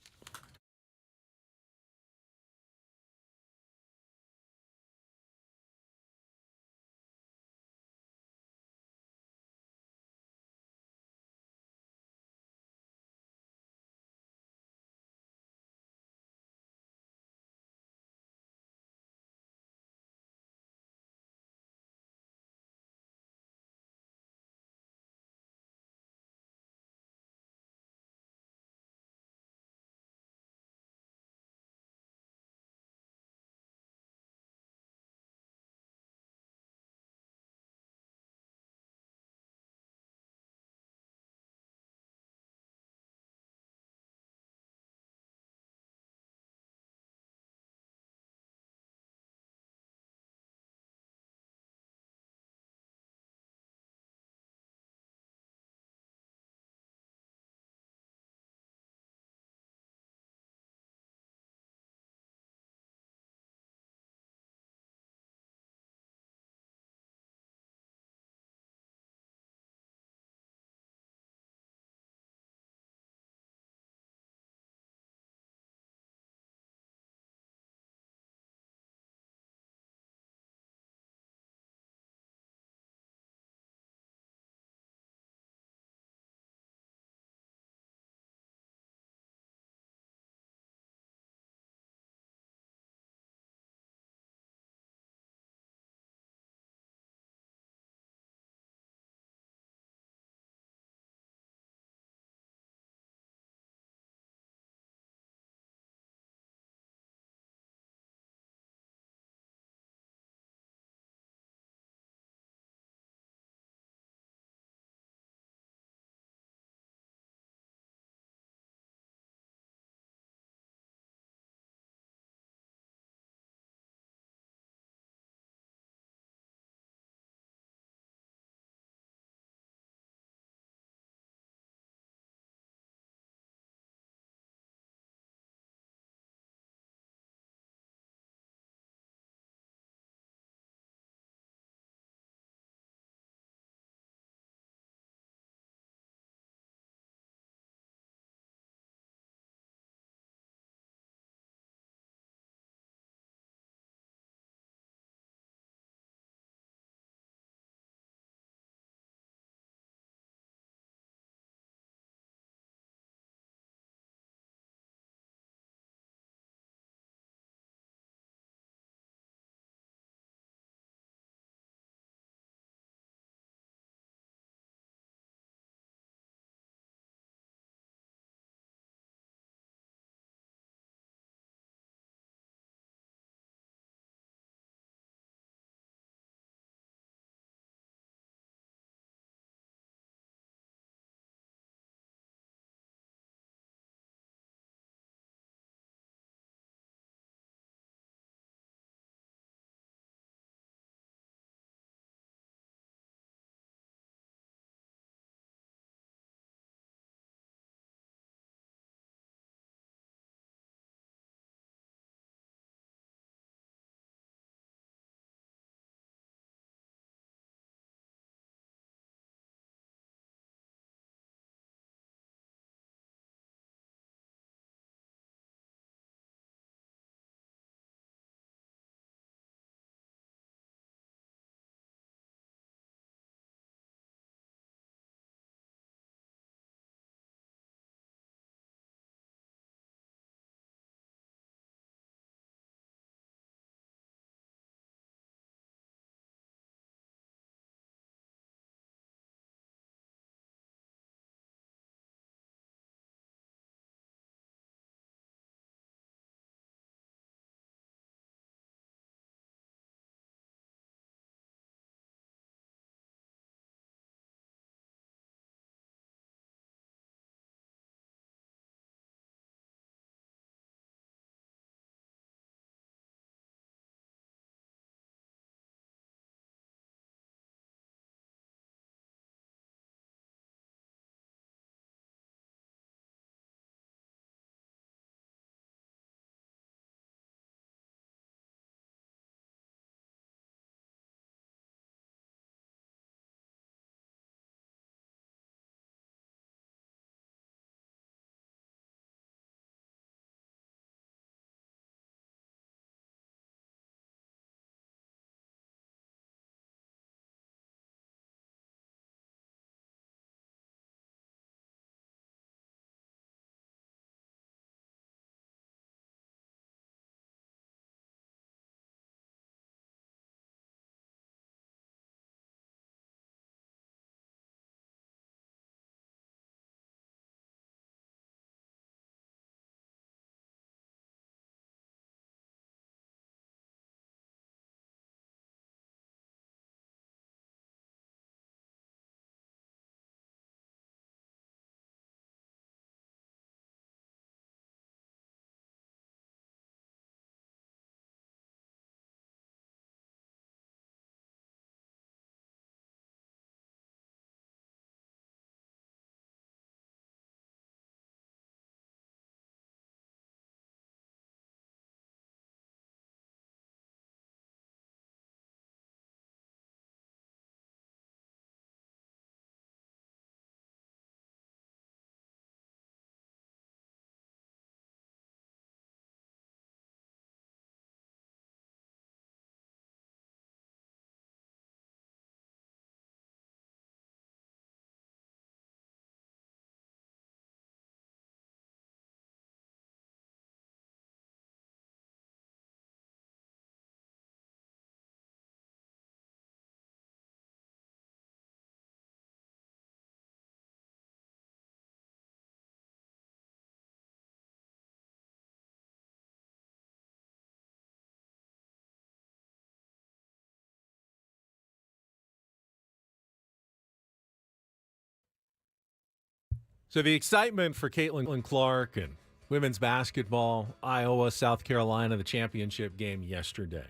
So the excitement for Caitlin Clark and women's basketball, Iowa, South Carolina, the championship game yesterday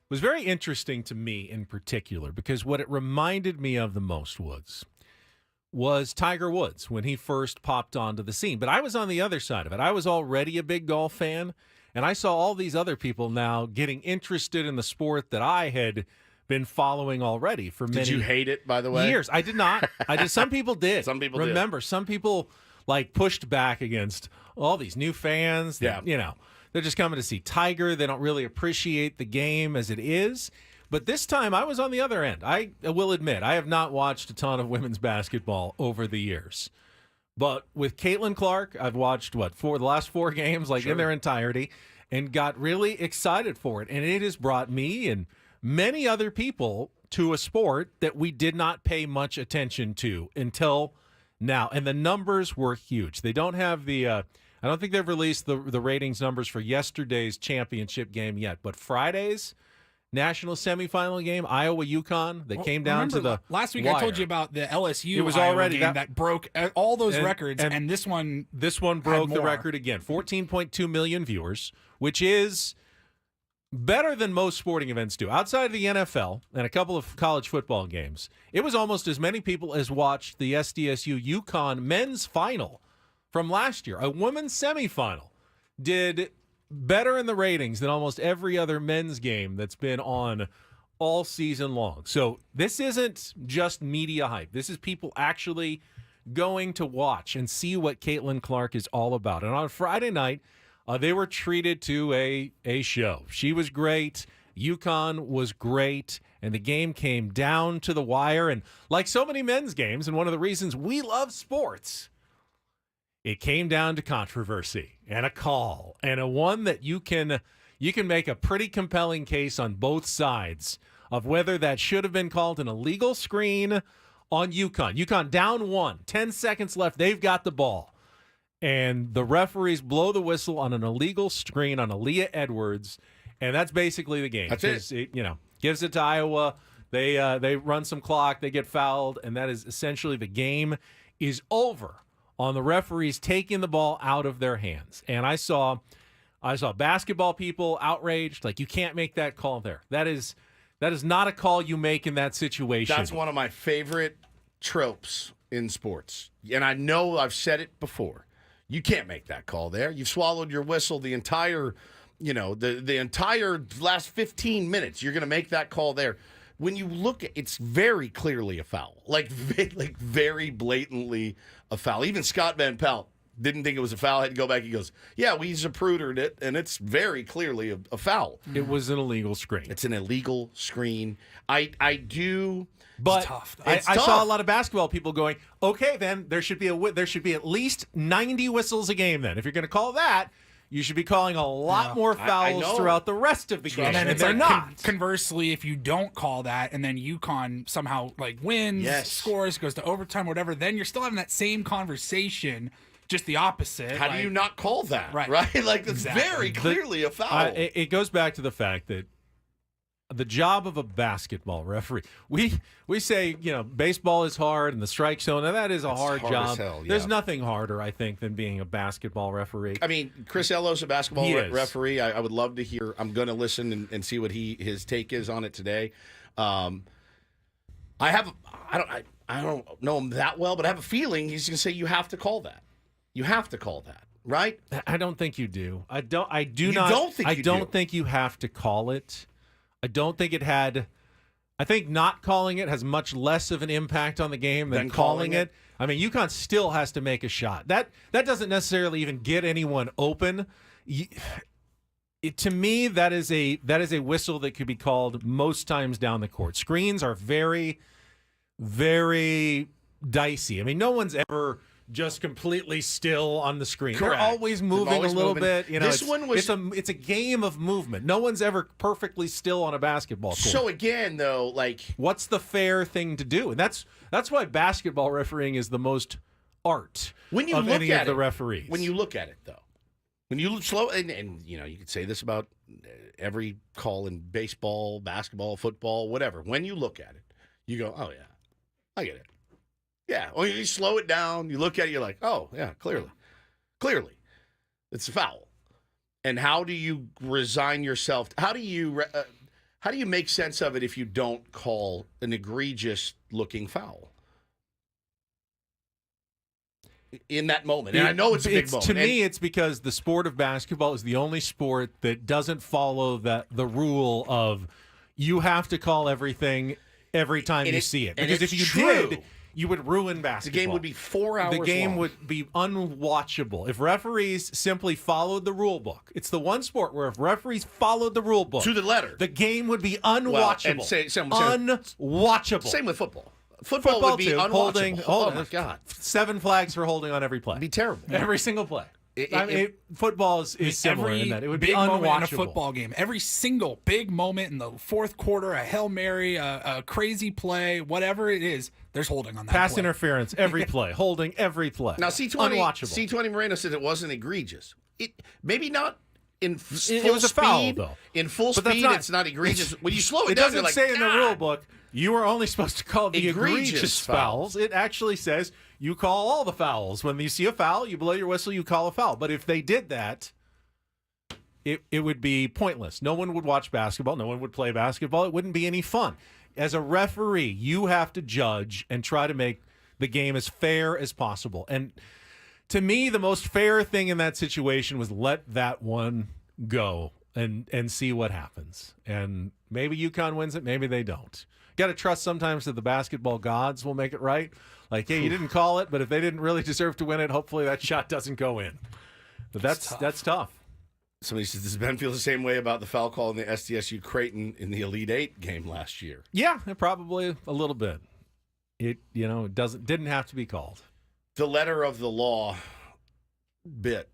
was very interesting to me in particular because what it reminded me of the most was Tiger Woods when he first popped onto the scene. But I was on the other side of it. I was already a big golf fan, and I saw all these other people now getting interested in the sport that I had been following already for many years. Did you hate it, by the way? I did not. I did. Some people did. Some people Remember, some people pushed back against all these new fans. That, they're just coming to see Tiger. They don't really appreciate the game as it is. But this time, I was on the other end. I will admit, I have not watched a ton of women's basketball over the years. But with Caitlin Clark, I've watched, the last 4 games, in their entirety, and got really excited for it. And it has brought me and many other people to a sport that we did not pay much attention to until now. And the numbers were huge. They don't have I don't think they've released the ratings numbers for yesterday's championship game yet. But Friday's national semifinal game, Iowa-UConn, that came down to the last week wire. I told you about the LSU it was Iowa already game that broke all those records, and this one broke the record again. 14.2 million viewers, which is better than most sporting events do. Outside of the NFL and a couple of college football games, it was almost as many people as watched the SDSU-UConn men's final from last year. A women's semifinal did better in the ratings than almost every other men's game that's been on all season long. So this isn't just media hype. This is people actually going to watch and see what Caitlin Clark is all about. And on Friday night, they were treated to a show. She was great. UConn was great. And the game came down to the wire. And like so many men's games, and one of the reasons we love sports, it came down to controversy and a call, and a one that you can make a pretty compelling case on both sides of whether that should have been called an illegal screen on UConn. UConn down 1, 10 seconds left. They've got the ball. And the referees blow the whistle on an illegal screen on Aaliyah Edwards, and that's basically the game. That's it. Gives it to Iowa. They run some clock. They get fouled, and that is essentially the game is over on the referees taking the ball out of their hands. And I saw basketball people outraged, like, you can't make that call there. That is not a call you make in that situation. That's one of my favorite tropes in sports. And I know I've said it before. You can't make that call there. You've swallowed your whistle the entire, the entire last 15 minutes. You're going to make that call there. When you look at it's very clearly a foul, like very blatantly a foul. Even Scott Van Pelt didn't think it was a foul. Had to go back. He goes, "Yeah, we Zaprudered it, and it's very clearly a foul." It was an illegal screen. It's an illegal screen. I do, but it's tough. I saw a lot of basketball people going, "Okay, then there should be at least 90 whistles a game. Then if you're going to call that." You should be calling a lot more fouls throughout the rest of the game. And then they're not. Conversely, if you don't call that and then UConn somehow wins, scores, goes to overtime, whatever, then you're still having that same conversation, just the opposite. How do you not call that? Right? Like, that's very clearly a foul. It goes back to the fact that the job of a basketball referee, we say, baseball is hard and the strike zone, and that is a hard job. As hell, There's nothing harder, I think, than being a basketball referee. I mean, Chris Ello's a basketball referee. I would love to hear. I'm going to listen and see what his take is on it today. I don't know him that well, but I have a feeling he's going to say you have to call that. You have to call that, right? I don't think you do. I don't think you have to call it. I don't think it had. I think not calling it has much less of an impact on the game than calling it. I mean, UConn still has to make a shot. That doesn't necessarily even get anyone open. To me, that is a whistle that could be called most times down the court. Screens are very, very dicey. I mean, no one's ever just completely still on the screen. Correct. They're always moving a little bit. This one was it's a game of movement. No one's ever perfectly still on a basketball court. So again, though, what's the fair thing to do? And that's why basketball refereeing is the most art when you of look any at of the it, referees. When you look at it, though, when you slow and you could say this about every call in baseball, basketball, football, whatever. When you look at it, you go, "Oh yeah, I get it." Yeah, or you slow it down. You look at it, you're like, oh, yeah, clearly. It's a foul. And how do you resign yourself? How do you make sense of it if you don't call an egregious-looking foul in that moment? And I know it's a big moment. To me, it's because the sport of basketball is the only sport that doesn't follow the rule of you have to call everything every time you see it. Because if you did, you would ruin basketball. The game would be 4 hours long. The game would be unwatchable. If referees simply followed the rule book, it's the one sport where if referees followed the rule book to the letter, the game would be unwatchable. Unwatchable. Same with football. Football would be too, unwatchable. Oh, my God. 7 flags for holding on every play. It'd be terrible. Every single play. Football is similar in that it would be unwatchable. In a football game, every single big moment in the fourth quarter, a Hail Mary, a crazy play, whatever it is, there's holding on that Pass play. Interference, every play, holding every play. Now, C20 Moreno said it wasn't egregious. Maybe not in full speed. It was a foul, though. In full speed, it's not egregious. When you slow it down, doesn't you're like, say in the rule book, you are only supposed to call the egregious fouls. It actually says you call all the fouls. When you see a foul, you blow your whistle, you call a foul. But if they did that, it would be pointless. No one would watch basketball. No one would play basketball. It wouldn't be any fun. As a referee, you have to judge and try to make the game as fair as possible. And to me, the most fair thing in that situation was let that one go and see what happens. And maybe UConn wins it, maybe they don't. Got to trust sometimes that the basketball gods will make it right. Like, hey, you didn't call it, but if they didn't really deserve to win it, hopefully that shot doesn't go in. But that's tough. Somebody says, does Ben feel the same way about the foul call in the SDSU Creighton in the Elite Eight game last year? Yeah, probably a little bit. It didn't have to be called. The letter of the law bit,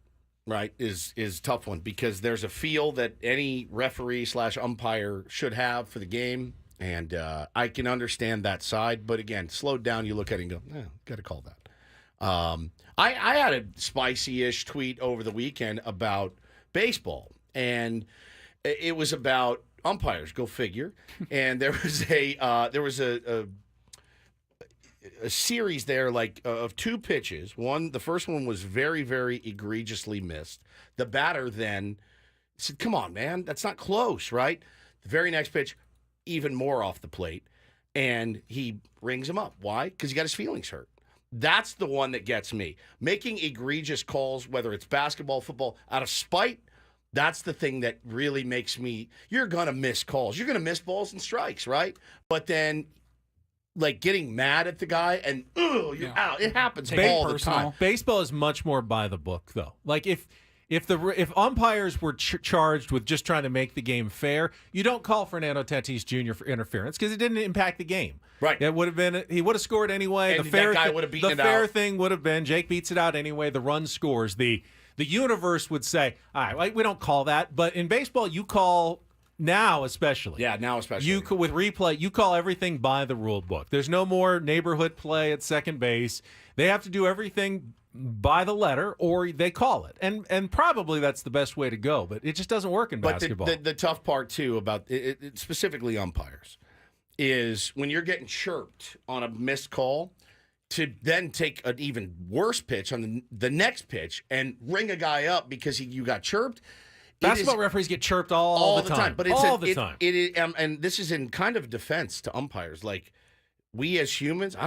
right, is a tough one because there's a feel that any referee/umpire should have for the game. And I can understand that side, but again, slowed down, you look at it and go, got to call that. I had a spicy-ish tweet over the weekend about baseball, and it was about umpires. Go figure. And there was a series there, like of 2 pitches. The first one was very, very egregiously missed. The batter then said, "Come on, man, that's not close, right?" The very next pitch, even more off the plate, and he rings him up. Why? Because he got his feelings hurt. That's the one that gets me. Making egregious calls, whether it's basketball, football, out of spite, that's the thing that really makes me, you're going to miss calls. You're going to miss balls and strikes, right? But then, like, getting mad at the guy and, you're out. It happens all the time. Baseball is much more by the book, though. Like, if umpires were charged with just trying to make the game fair, you don't call Fernando Tatis Jr. for interference because it didn't impact the game. Right. It would have been, he would have scored anyway. And that guy would have beaten it out. The fair thing would have been Jake beats it out anyway. The run scores. The universe would say, all right, we don't call that. But in baseball, you call now especially. Yeah, now especially. With replay, you call everything by the rule book. There's no more neighborhood play at second base. They have to do everything by the letter, or they call it, and probably that's the best way to go. But it just doesn't work in basketball. But the tough part too about it, specifically umpires, is when you're getting chirped on a missed call, to then take an even worse pitch on the next pitch and ring a guy up because you got chirped. Basketball referees get chirped all the time. But it's all the time. It is, and this is in kind of defense to umpires. Like, we as humans,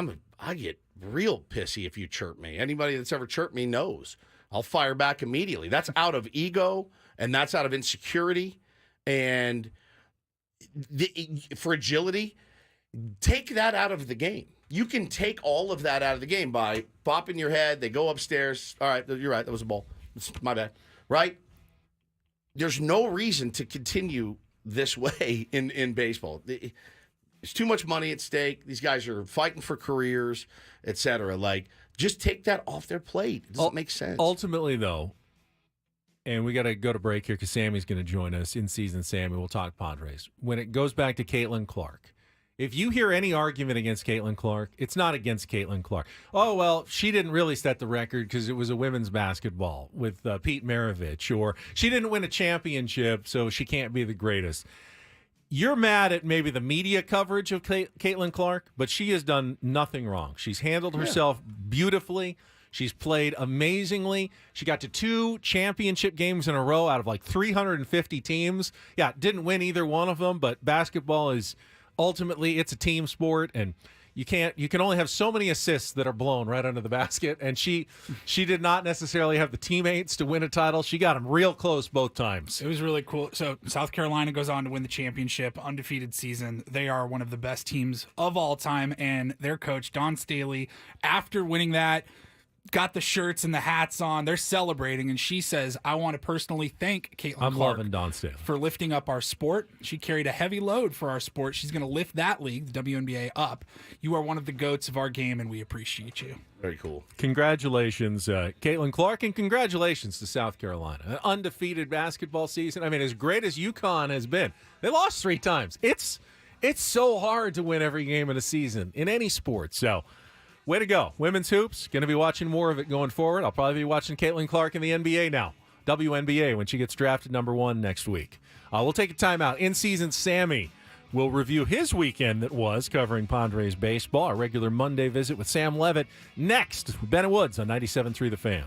I get real pissy if you chirp me. Anybody that's ever chirped me knows. I'll fire back immediately. That's out of ego, and that's out of insecurity and fragility. Take that out of the game. You can take all of that out of the game by bopping your head. They go upstairs. All right, you're right. That was a ball. It's my bad. Right? There's no reason to continue this way in baseball. There's too much money at stake. These guys are fighting for careers, etc. Like, just take that off their plate. It doesn't make sense. Ultimately, though, and we got to go to break here because Sammy's going to join us in season. Sammy, we'll talk Padres. When it goes back to Caitlin Clark, if you hear any argument against Caitlin Clark, it's not against Caitlin Clark. Oh, well, she didn't really set the record because it was a women's basketball with Pete Maravich, or she didn't win a championship, so she can't be the greatest. you're mad at maybe the media coverage of Caitlin Clark, but she has done nothing wrong. She's handled herself beautifully. She's played amazingly. She got to 2 championship games in a row out of like 350 teams. Yeah, didn't win either one of them, but basketball is ultimately it's a team sport, and you can only have so many assists that are blown right under the basket, and she did not necessarily have the teammates to win a title. She got them real close both times. It was really cool. So South Carolina goes on to win the championship, undefeated season. They are one of the best teams of all time, and their coach, Don Staley, after winning that, got the shirts and the hats on. They're celebrating, and she says, I want to personally thank Caitlin I'm Clark loving Don Staley for lifting up our sport. She carried a heavy load for our sport. She's going to lift that league, the WNBA, up. You are one of the GOATs of our game, and we appreciate you. Very cool. Congratulations, Caitlin Clark, and congratulations to South Carolina. An undefeated basketball season. I mean, as great as UConn has been, they lost 3 times. It's so hard to win every game in a season in any sport. So, way to go. Women's hoops, going to be watching more of it going forward. I'll probably be watching Caitlin Clark in the NBA now, WNBA, when she gets drafted number 1 next week. We'll take a timeout. In-season Sammy will review his weekend that was covering Padres baseball. Our regular Monday visit with Sam Levitt next. Ben and Woods on 97.3 The Fan.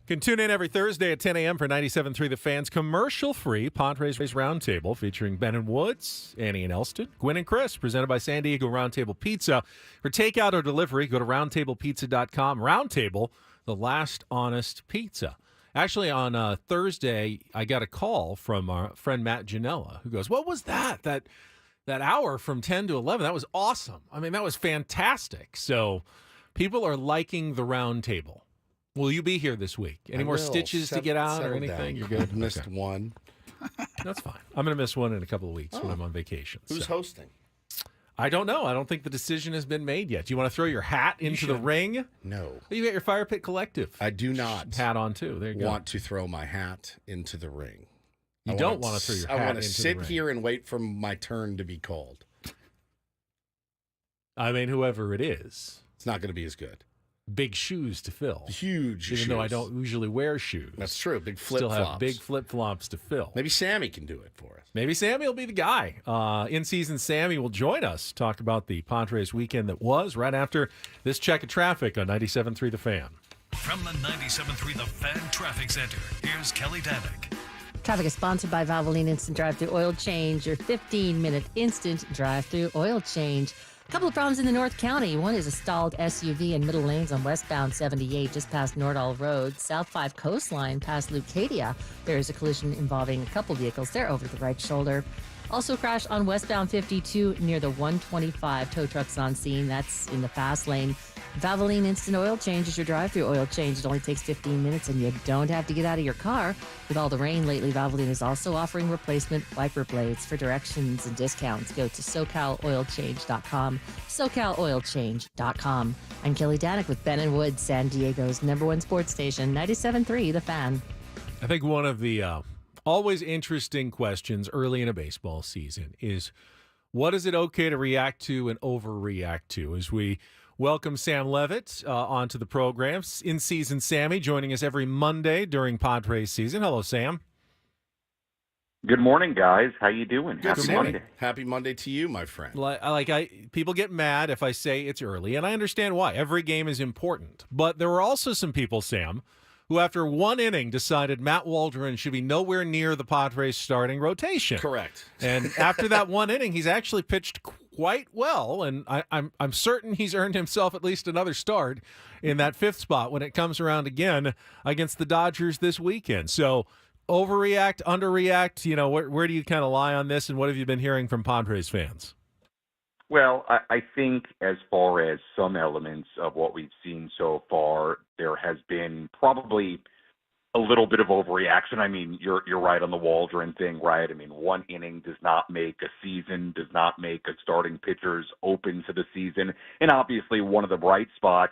Can tune in every Thursday at 10 a.m. for 97.3 The Fans commercial-free Padres Roundtable featuring Ben and Woods, Annie and Elston, Gwen and Chris, presented by San Diego Roundtable Pizza. For takeout or delivery, go to roundtablepizza.com. Roundtable, the last honest pizza. Actually, on Thursday, I got a call from our friend Matt Janella, who goes, "What was that? That hour from 10 to 11, that was awesome. I mean, that was fantastic." So people are liking the Roundtable. Will you be here this week? Any more stitches to get out or anything? You're good? Missed one. That's fine. I'm going to miss one in a couple of weeks when I'm on vacation. Who's hosting? I don't know. I don't think the decision has been made yet. Do you want to throw your hat into the ring? No. You got your Fire Pit Collective. I do not. Hat on, too. There you want to throw my hat into the ring. You don't want to throw your hat into the ring. I want to sit here and wait for my turn to be called. I mean, whoever it is. It's not going to be as good. Big shoes to fill. Huge Even shoes. though I don't usually wear shoes. That's true. Big flip-flops. Still have big flip-flops to fill. Maybe Sammy can do it for us. Maybe Sammy will be the guy. In-season Sammy will join us. Talk about the Padres weekend that was right after this check of traffic on 97.3 The Fan. From the 97.3 The Fan Traffic Center, here's Kelly Danick. Traffic is sponsored by Valvoline Instant Drive-Thru Oil Change, your 15-minute instant drive-thru oil change. A couple of problems in the North County. One is a stalled SUV in middle lanes on westbound 78 just past Nordall Road. South 5 Coastline past Leucadia. There is a collision involving a couple vehicles there over the right shoulder. Also crashed on westbound 52 near the 125. Tow trucks on scene. That's in the fast lane. Valvoline Instant Oil Change is your drive-thru oil change. It only takes 15 minutes and you don't have to get out of your car. With all the rain lately, Valvoline is also offering replacement wiper blades. For directions and discounts, go to SoCalOilChange.com. SoCalOilChange.com. I'm Kelly Danick with Ben and Woods, San Diego's #1 sports station, 97.3 The Fan. I think one of the always interesting questions early in a baseball season is, what is it okay to react to and overreact to? As we welcome Sam Levitt onto the program. In-season Sammy joining us every Monday during Padres season. Hello, Sam. Good morning, guys. How you doing? Happy Monday. Happy Monday to you, my friend. People get mad if I say it's early, and I understand why. Every game is important. But there were also some people, Sam, who after one inning decided Matt Waldron should be nowhere near the Padres starting rotation. Correct. And after that one inning, he's actually pitched quite well, and I'm certain he's earned himself at least another start in that fifth spot when it comes around again against the Dodgers this weekend. So overreact, underreact, where do you kind of lie on this, and what have you been hearing from Padres fans? Well, I think as far as some elements of what we've seen so far, there has been probably a little bit of overreaction. I mean, you're right on the Waldron thing, right? I mean, one inning does not make a season, does not make a starting pitchers open to the season. And obviously one of the bright spots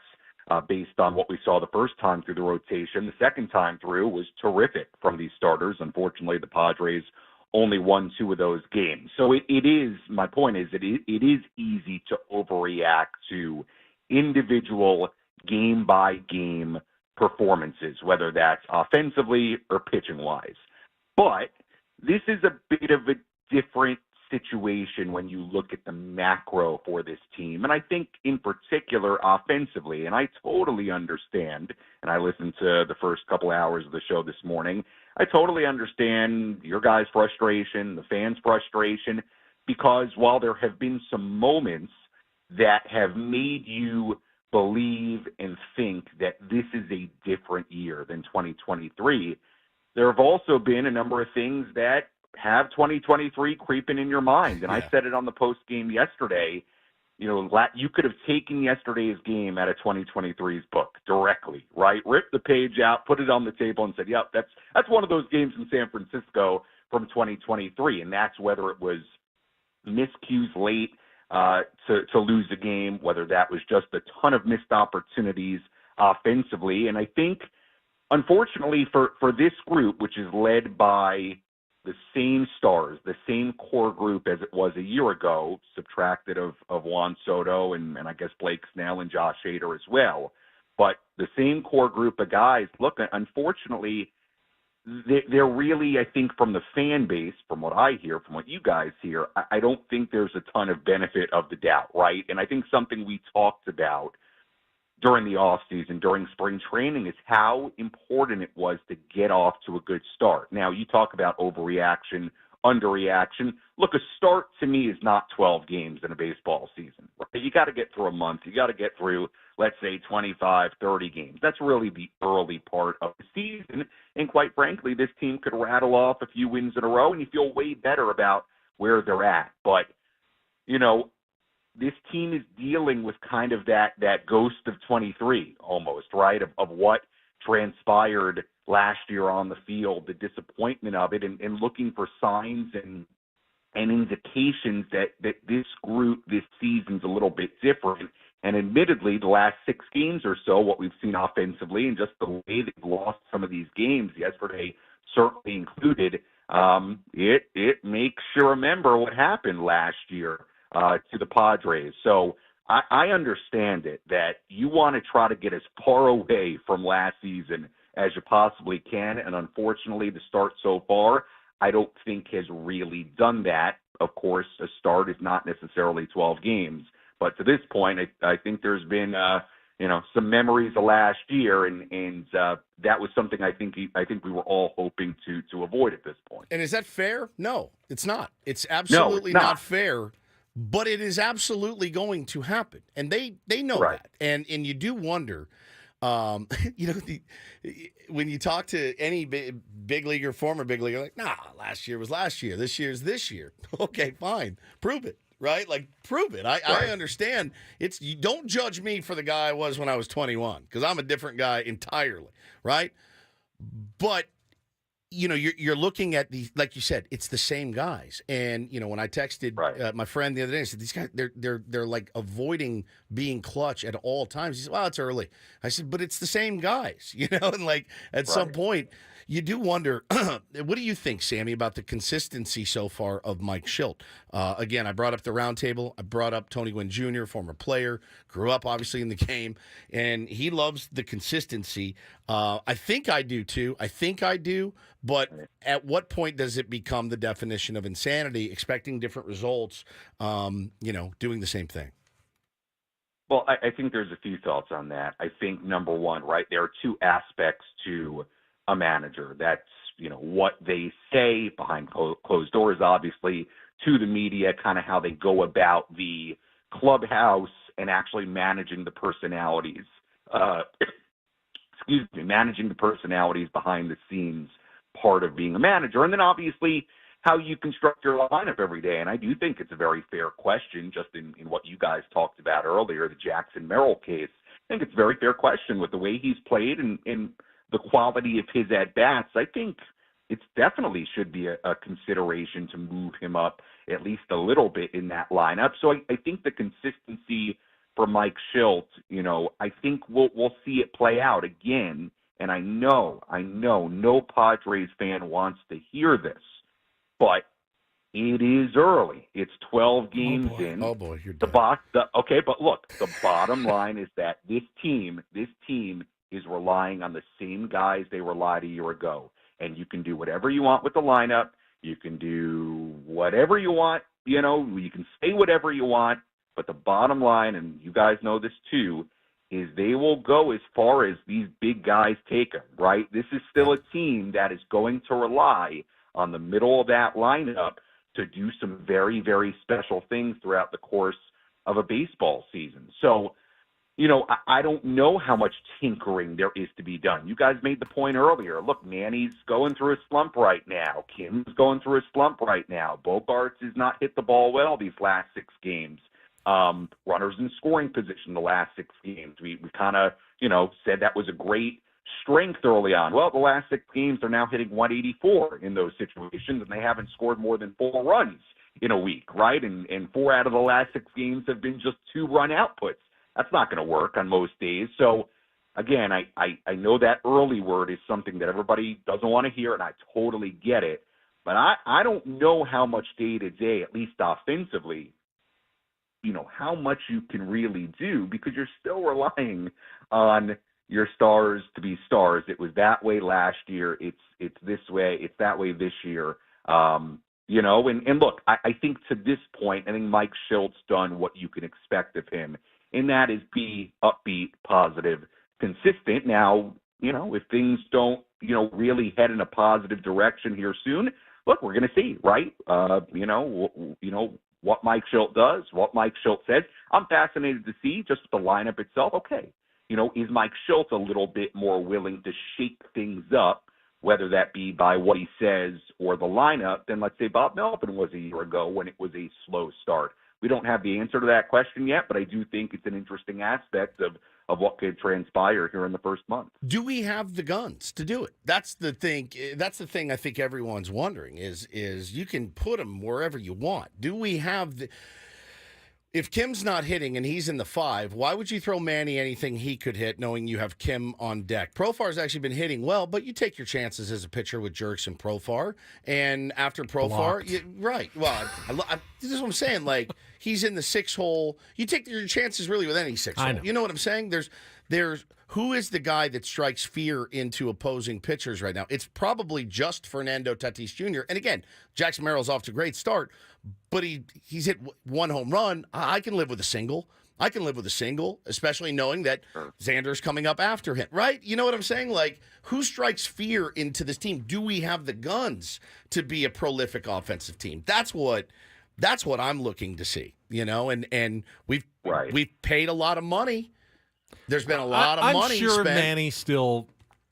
based on what we saw the first time through the rotation, the second time through was terrific from these starters. Unfortunately, the Padres only won 2 of those games. So it is, my point is that it is easy to overreact to individual game-by-game performances, whether that's offensively or pitching-wise. But this is a bit of a different situation when you look at the macro for this team. And I think in particular offensively, and I totally understand, and I listened to the first couple hours of the show this morning, I totally understand your guys' frustration, the fans' frustration, because while there have been some moments that have made you believe and think that this is a different year than 2023, there have also been a number of things that have 2023 creeping in your mind. And I said it on the post game yesterday. You could have taken yesterday's game out of 2023's book directly, right? Ripped the page out, put it on the table, and said, "Yep, that's one of those games in San Francisco from 2023." And that's whether it was miscues late to lose the game, whether that was just a ton of missed opportunities offensively. And I think, unfortunately, for this group, which is led by the same stars, the same core group as it was a year ago, subtracted of Juan Soto and I guess Blake Snell and Josh Hader as well. But the same core group of guys, look, unfortunately, they're really, I think, from the fan base, from what I hear, from what you guys hear, I don't think there's a ton of benefit of the doubt, right? And I think something we talked about during the offseason, during spring training, is how important it was to get off to a good start. Now, you talk about overreaction, underreaction. Look, a start to me is not 12 games in a baseball season. Right? You got to get through a month. You got to get through, let's say, 25, 30 games. That's really the early part of the season. And quite frankly, this team could rattle off a few wins in a row, and you feel way better about where they're at. But, you know, this team is dealing with kind of that ghost of 23 almost, right, of what transpired last year on the field, the disappointment of it, and looking for signs and indications that this group this season's a little bit different. And admittedly, the last 6 games or so, what we've seen offensively and just the way they've lost some of these games, yesterday certainly included, it makes you remember what happened last year to the Padres. So I understand it, that you want to try to get as far away from last season as you possibly can. And unfortunately, the start so far, I don't think has really done that. Of course, a start is not necessarily 12 games. But to this point, I think there's been, some memories of last year, and that was something I think we were all hoping to avoid at this point. And is that fair? No, it's not. It's absolutely not fair. But it is absolutely going to happen, and they know that. And you do wonder, when you talk to any big leaguer, former big leaguer, like, nah, last year was last year, this year's this year. Okay, fine, prove it, right? Like, prove it. I understand. You don't judge me for the guy I was when I was 21, because I'm a different guy entirely, right? But you're looking at the, like you said, it's the same guys. And when I texted my friend the other day, I said, these guys, they're like avoiding being clutch at all times. He said, well, it's early. I said, but it's the same guys, and like at some point you do wonder, what do you think, Sammy, about the consistency so far of Mike Schilt? Again, I brought up the roundtable. I brought up Tony Gwynn Jr., former player, grew up obviously in the game, and he loves the consistency. I think I do too. But at what point does it become the definition of insanity, expecting different results, doing the same thing? Well, I think there's a few thoughts on that. I think, number one, right, there are 2 aspects to a manager. That's, what they say behind closed doors, obviously, to the media, kind of how they go about the clubhouse and actually managing the personalities. Managing the personalities behind the scenes, part of being a manager. And then obviously how you construct your lineup every day. And I do think it's a very fair question, just in what you guys talked about earlier, the Jackson Merrill case. I think it's a very fair question with the way he's played and the quality of his at-bats. I think it definitely should be a consideration to move him up at least a little bit in that lineup. So I think the consistency for Mike Schilt, I think we'll see it play out again. And I know no Padres fan wants to hear this, but it is early. It's 12 games in. Oh boy, you're okay, but look, the bottom line is that this team is relying on the same guys they relied a year ago. And you can do whatever you want with the lineup. You can do whatever you want. You can say whatever you want. But the bottom line, and you guys know this too, is they will go as far as these big guys take them, right? This is still a team that is going to rely on the middle of that lineup to do some very, very special things throughout the course of a baseball season. So, I don't know how much tinkering there is to be done. You guys made the point earlier. Look, Manny's going through a slump right now. Kim's going through a slump right now. Bogarts has not hit the ball well these last 6 games. Runners in scoring position the last 6 games. We kind of, said that was a great strength early on. Well, the last 6 games, they're now hitting 184 in those situations, and they haven't scored more than 4 runs in a week, right? And 4 out of the last 6 games have been just 2-run outputs. That's not going to work on most days. So, again, I know that early word is something that everybody doesn't want to hear, and I totally get it. But I don't know how much day-to-day, at least offensively, how much you can really do, because you're still relying on your stars to be stars. It was that way last year. It's this way. It's that way this year. And look, I think to this point, I think Mike Schilt's done what you can expect of him and that is be upbeat, positive, consistent. Now, if things don't, really head in a positive direction here soon, look, we're going to see, right? What Mike Schilt does, what Mike Schilt says. I'm fascinated to see just the lineup itself. Okay, is Mike Schilt a little bit more willing to shake things up, whether that be by what he says or the lineup, than, let's say, Bob Melvin was a year ago when it was a slow start? We don't have the answer to that question yet, but I do think it's an interesting aspect of what could transpire here in the first month. Do we have the guns to do it? That's the thing. That's the thing I think everyone's wondering is you can put them wherever you want. Do we have the... If Kim's not hitting and he's in the 5, why would you throw Manny anything he could hit knowing you have Kim on deck? Profar's actually been hitting well, but you take your chances as a pitcher with Jerks and Profar. And after Profar, right. Well, this is what I'm saying. Like, he's in the 6 hole. You take your chances really with any 6 hole. You know what I'm saying? There's who is the guy that strikes fear into opposing pitchers right now? It's probably just Fernando Tatis Jr. And again, Jackson Merrill's off to a great start, but he's hit 1 home run. I can live with a single. Especially knowing that Xander's coming up after him, right? You know what I'm saying? Like, who strikes fear into this team? Do we have the guns to be a prolific offensive team? That's what I'm looking to see, and we've paid a lot of money. There's been a lot of money spent. I'm sure Manny still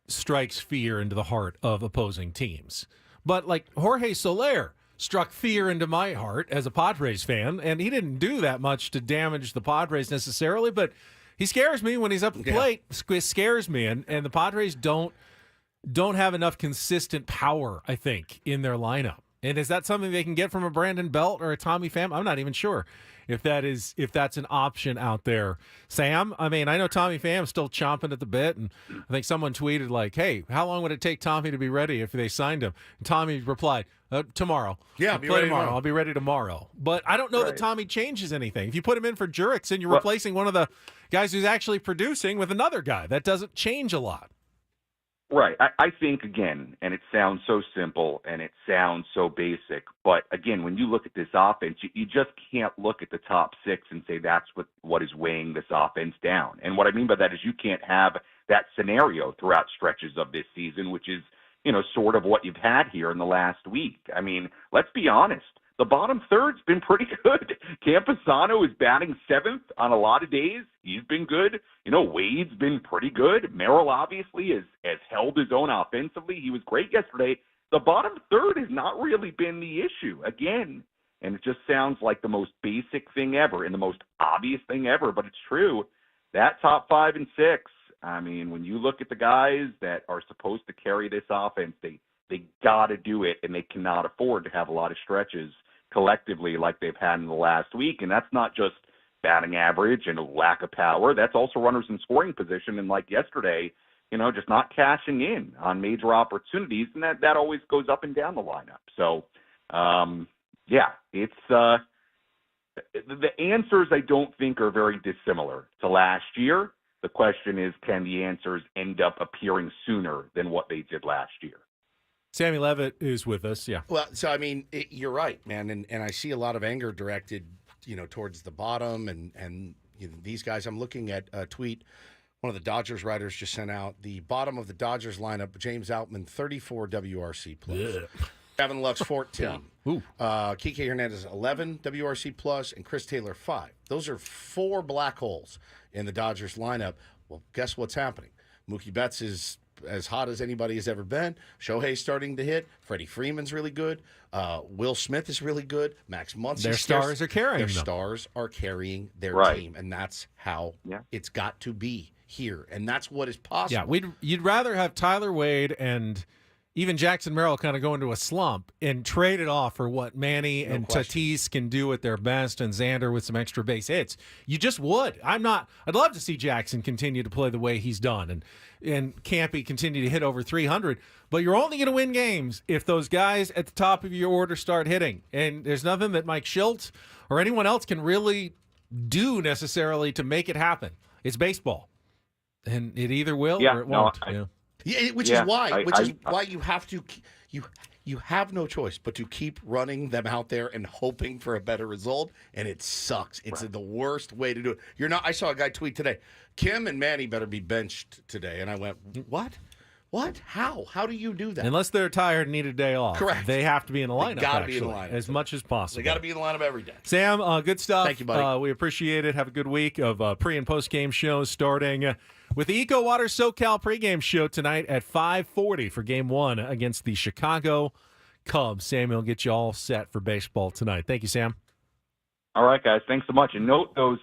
strikes fear into the heart of opposing teams. But like Jorge Soler struck fear into my heart as a Padres fan, and he didn't do that much to damage the Padres necessarily, but he scares me when he's up the plate. Scares me, and the Padres don't have enough consistent power, I think, in their lineup. And is that something they can get from a Brandon Belt or a Tommy Pham? I'm not even sure if that's an option out there. Sam, I know Tommy Pham's still chomping at the bit, and I think someone tweeted like, "Hey, how long would it take Tommy to be ready if they signed him?" And Tommy replied, "Tomorrow. Yeah, I'll play tomorrow. I'll be ready tomorrow." But I don't know that Tommy changes anything. If you put him in for Jurickson, you're replacing one of the guys who's actually producing with another guy. That doesn't change a lot. Right. I think, again, and it sounds so simple and it sounds so basic, but again, when you look at this offense, you just can't look at the top 6 and say that's what is weighing this offense down. And what I mean by that is you can't have that scenario throughout stretches of this season, which is, sort of what you've had here in the last week. Let's be honest. The bottom third's been pretty good. Camposano is batting 7th on a lot of days. He's been good. Wade's been pretty good. Merrill obviously has held his own offensively. He was great yesterday. The bottom third has not really been the issue, again. And it just sounds like the most basic thing ever and the most obvious thing ever, but it's true. That top 5 and 6, when you look at the guys that are supposed to carry this offense, they got to do it, and they cannot afford to have a lot of stretches collectively like they've had in the last week. And that's not just batting average and a lack of power. That's also runners in scoring position. And like yesterday, just not cashing in on major opportunities. And that always goes up and down the lineup. So, it's the answers I don't think are very dissimilar to last year. The question is, can the answers end up appearing sooner than what they did last year? Sammy Levitt is with us, yeah. Well, so, you're right, man, and I see a lot of anger directed, towards the bottom, and these guys. I'm looking at a tweet one of the Dodgers writers just sent out. The bottom of the Dodgers lineup, James Outman, 34 WRC plus. Yeah. Gavin Lux, 14. Kike Hernandez, 11 WRC plus, and Chris Taylor, 5. Those are 4 black holes in the Dodgers lineup. Well, guess what's happening? Mookie Betts is as hot as anybody has ever been. Shohei's starting to hit. Freddie Freeman's really good. Will Smith is really good. Max Muncy. Their stars are carrying them. Their stars are carrying their team, and that's how it's got to be here, and that's what is possible. Yeah, you'd rather have Tyler Wade and even Jackson Merrill kind of go into a slump and trade it off for what Manny and Tatis can do at their best, and Xander with some extra base hits. You just would. I'd love to see Jackson continue to play the way he's done, and Campy continue to hit over 300. But you're only going to win games if those guys at the top of your order start hitting. And there's nothing that Mike Schilt or anyone else can really do necessarily to make it happen. It's baseball, and it either will or it won't. Which is why you have to You have no choice but to keep running them out there and hoping for a better result, and it sucks. It's the worst way to do it. You're not. I saw a guy tweet today, Kim and Manny better be benched today, and I went, what? What? How? How do you do that? Unless they're tired and need a day off. Correct. They have to be in the lineup. They got to be in the actually, lineup as much as possible. They got to be in the lineup every day. Sam, good stuff. Thank you, buddy. We appreciate it. Have a good week of pre- and post-game shows starting with the Eco Water SoCal pregame show tonight at 5:40 for Game 1 against the Chicago Cubs. Samuel will get you all set for baseball tonight. Thank you, Sam. All right, guys. Thanks so much. And note those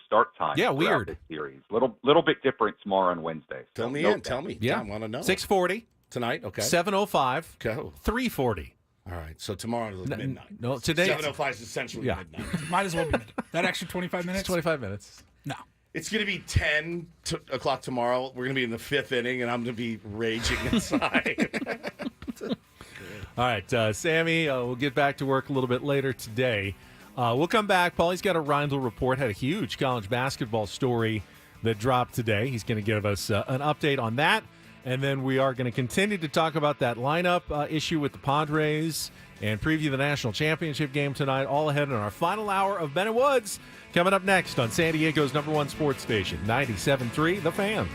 start times. Yeah, throughout weird. This series. Little bit different tomorrow on Wednesday. So Tell me note in. Tell me. Yeah. I want to know. 6:40. Tonight, okay. 7:05. Go. 3:40. All right. So tomorrow is midnight. No, today. 7:05 is essentially midnight. Might as well be midnight. That extra 25 minutes? It's 25 minutes. No. It's going to be 10 o'clock tomorrow. We're going to be in the 5th inning, and I'm going to be raging inside. All right, Sammy, we'll get back to work a little bit later today. We'll come back. Paulie's got a Ryle report. Had a huge college basketball story that dropped today. He's going to give us an update on that. And then we are going to continue to talk about that lineup issue with the Padres and preview the national championship game tonight, all ahead in our final hour of Ben and Woods. Coming up next on San Diego's #1 sports station, 97.3 The Fan.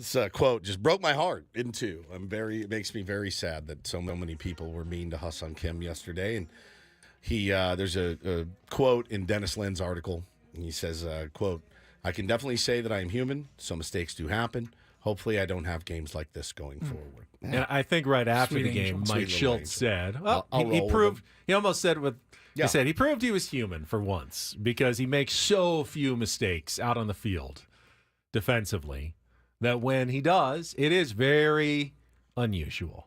This quote just broke my heart in two. It makes me very sad that so many people were mean to Ha-Seong Kim yesterday. And there's a quote in Dennis Lin's article. And he says, quote, "I can definitely say that I am human, so mistakes do happen. Hopefully I don't have games like this going forward." And I think right after Sweet the game, angel. Mike Sweet Schultz said, well, I'll he roll with proved, him. he almost said Yeah. he said he proved he was human for once because he makes so few mistakes out on the field defensively that when he does, it is very unusual.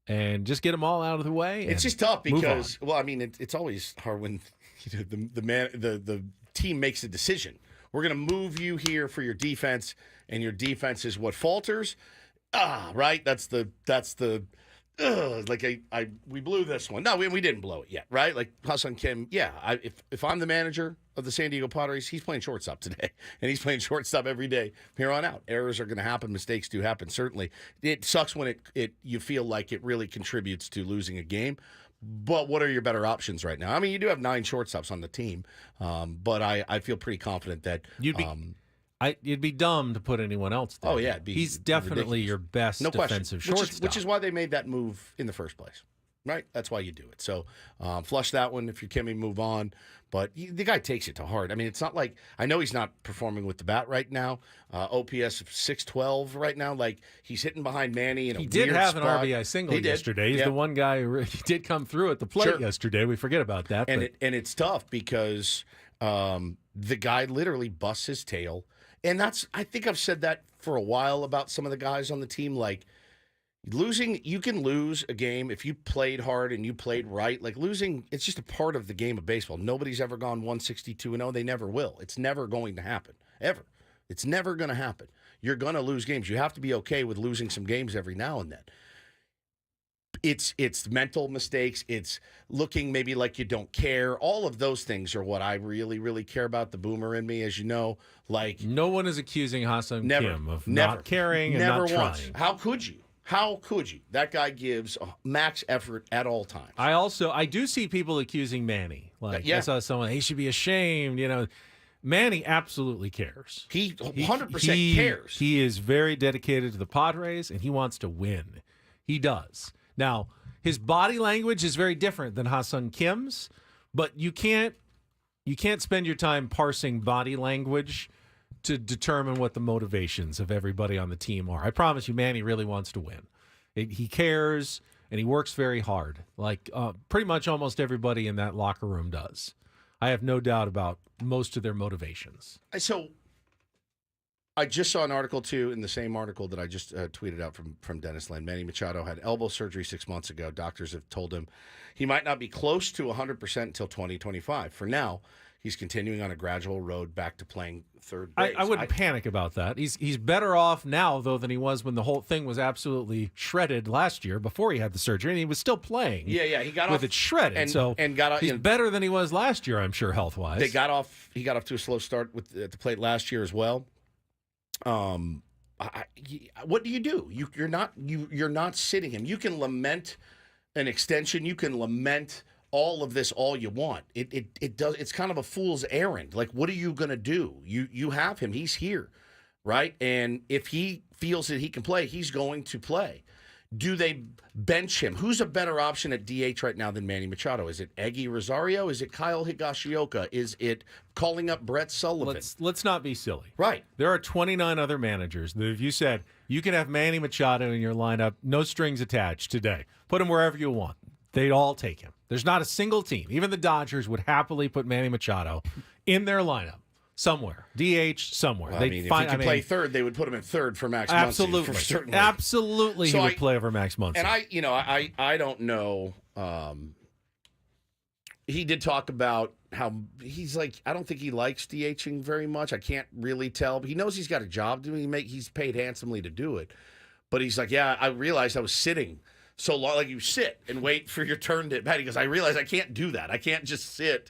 And just get them all out of the way. It's just tough because, well, I mean, it's always hard when the team makes a decision. We're going to move you here for your defense, and your defense is what falters. Right? That's the we blew this one. No, we didn't blow it yet, right? Like Ha-Seong Kim, yeah. If I'm the manager of the San Diego Padres, he's playing shortstop today, and he's playing shortstop every day from here on out. Errors are going to happen, mistakes do happen. Certainly, it sucks when you feel like it really contributes to losing a game. But what are your better options right now? I mean, you do have 9 shortstops on the team, but I feel pretty confident that you'd be dumb to put anyone else there. Oh, yeah. He's definitely your best defensive shortstop. Which is why they made that move in the first place, right? That's why you do it. So flush that one if you're Kimmy, move on. But the guy takes it to heart. I mean, it's not like – I know he's not performing with the bat right now. OPS of 612 right now. Like, he's hitting behind Manny in a weird spot. He did have an RBI single yesterday. He's the one guy who did come through at the plate yesterday. We forget about that. And it's tough because the guy literally busts his tail. And I think I've said that for a while about some of the guys on the team. Like, you can lose a game if you played hard and you played right. Like, losing, it's just a part of the game of baseball. Nobody's ever gone 162-0. They never will. It's never going to happen, ever. It's never going to happen. You're going to lose games. You have to be okay with losing some games every now and then. It's mental mistakes. It's looking maybe like you don't care. All of those things are what I really, really care about. The boomer in me, as you know. Like, no one is accusing Ha-Seong Kim of never, not caring and never not once. trying. How could you? How could you? That guy gives max effort at all times. I do see people accusing Manny. Like, I saw someone, he should be ashamed. You know, Manny absolutely cares. He 100% cares. He is very dedicated to the Padres, and he wants to win. He does. Now, his body language is very different than Ha-Seong Kim's, but you can't spend your time parsing body language to determine what the motivations of everybody on the team are. I promise you, Manny really wants to win. He cares, and he works very hard, like pretty much almost everybody in that locker room does. I have no doubt about most of their motivations. So I just saw an article, too, in the same article that I just tweeted out from Dennis Lin. Manny Machado had elbow surgery 6 months ago. Doctors have told him he might not be close to 100% until 2025. For now, he's continuing on a gradual road back to playing third base. I wouldn't panic about that. He's better off now, though, than he was when the whole thing was absolutely shredded last year before he had the surgery, and he was still playing. Yeah, he got with off it shredded. and got off. He's better than he was last year, I'm sure, health-wise. He got off to a slow start at the plate last year as well. What do you do? You're not sitting him. You can lament an extension. You can lament all of this all you want. It's kind of a fool's errand. Like, what are you going to do? You have him. He's here, right? And if he feels that he can play, he's going to play. Do they bench him? Who's a better option at DH right now than Manny Machado? Is it Eggy Rosario? Is it Kyle Higashioka? Is it calling up Brett Sullivan? Let's not be silly. Right. There are 29 other managers that if you said you can have Manny Machado in your lineup, no strings attached today, put him wherever you want, they'd all take him. There's not a single team, even the Dodgers would happily put Manny Machado in their lineup. Somewhere. DH, somewhere. Well, if he could play third, they would put him in third for Max Muncy. Absolutely. Absolutely, he would play over Max Muncy. And I don't know. He did talk about how he's like, I don't think he likes DHing very much. I can't really tell. But he knows he's got a job to do. He's paid handsomely to do it. But he's like, yeah, I realized I was sitting so long. Like, you sit and wait for your turn to bat. He goes, I realized I can't do that. I can't just sit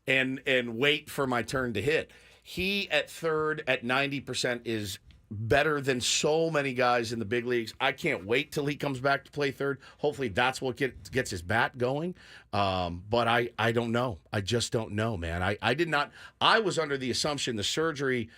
and wait for my turn to hit. He at third at 90% is better than so many guys in the big leagues. I can't wait till he comes back to play third. Hopefully that's what gets his bat going. But I don't know. I just don't know, man. I did not. I was under the assumption the surgery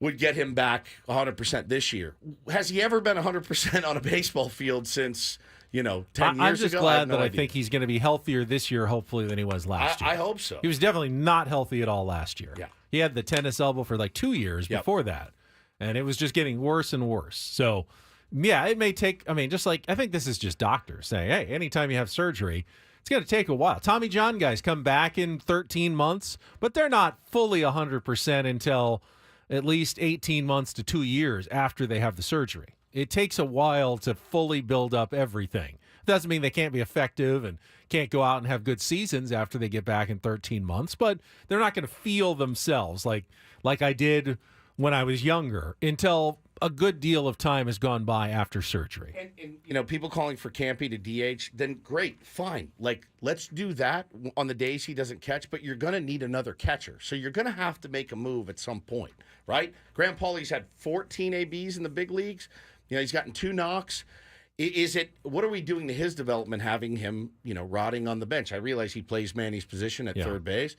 would get him back 100% this year. Has he ever been 100% on a baseball field since, 10 years ago? I'm just glad that I think he's going to be healthier this year, hopefully, than he was last year. I hope so. He was definitely not healthy at all last year. Yeah. He had the tennis elbow for like 2 years before that, and it was just getting worse and worse. So, yeah, it may take, just like, I think this is just doctors saying, hey, anytime you have surgery, it's going to take a while. Tommy John guys come back in 13 months, but they're not fully 100% until at least 18 months to 2 years after they have the surgery. It takes a while to fully build up everything. Doesn't mean they can't be effective and can't go out and have good seasons after they get back in 13 months, but they're not going to feel themselves like I did when I was younger until a good deal of time has gone by after surgery. And people calling for Campy to DH, then great, fine. Like, let's do that on the days he doesn't catch, but you're going to need another catcher. So you're going to have to make a move at some point, right? Grant Pauley's had 14 ABs in the big leagues. He's gotten 2 knocks. What are we doing to his development having him, rotting on the bench? I realize he plays Manny's position at third base.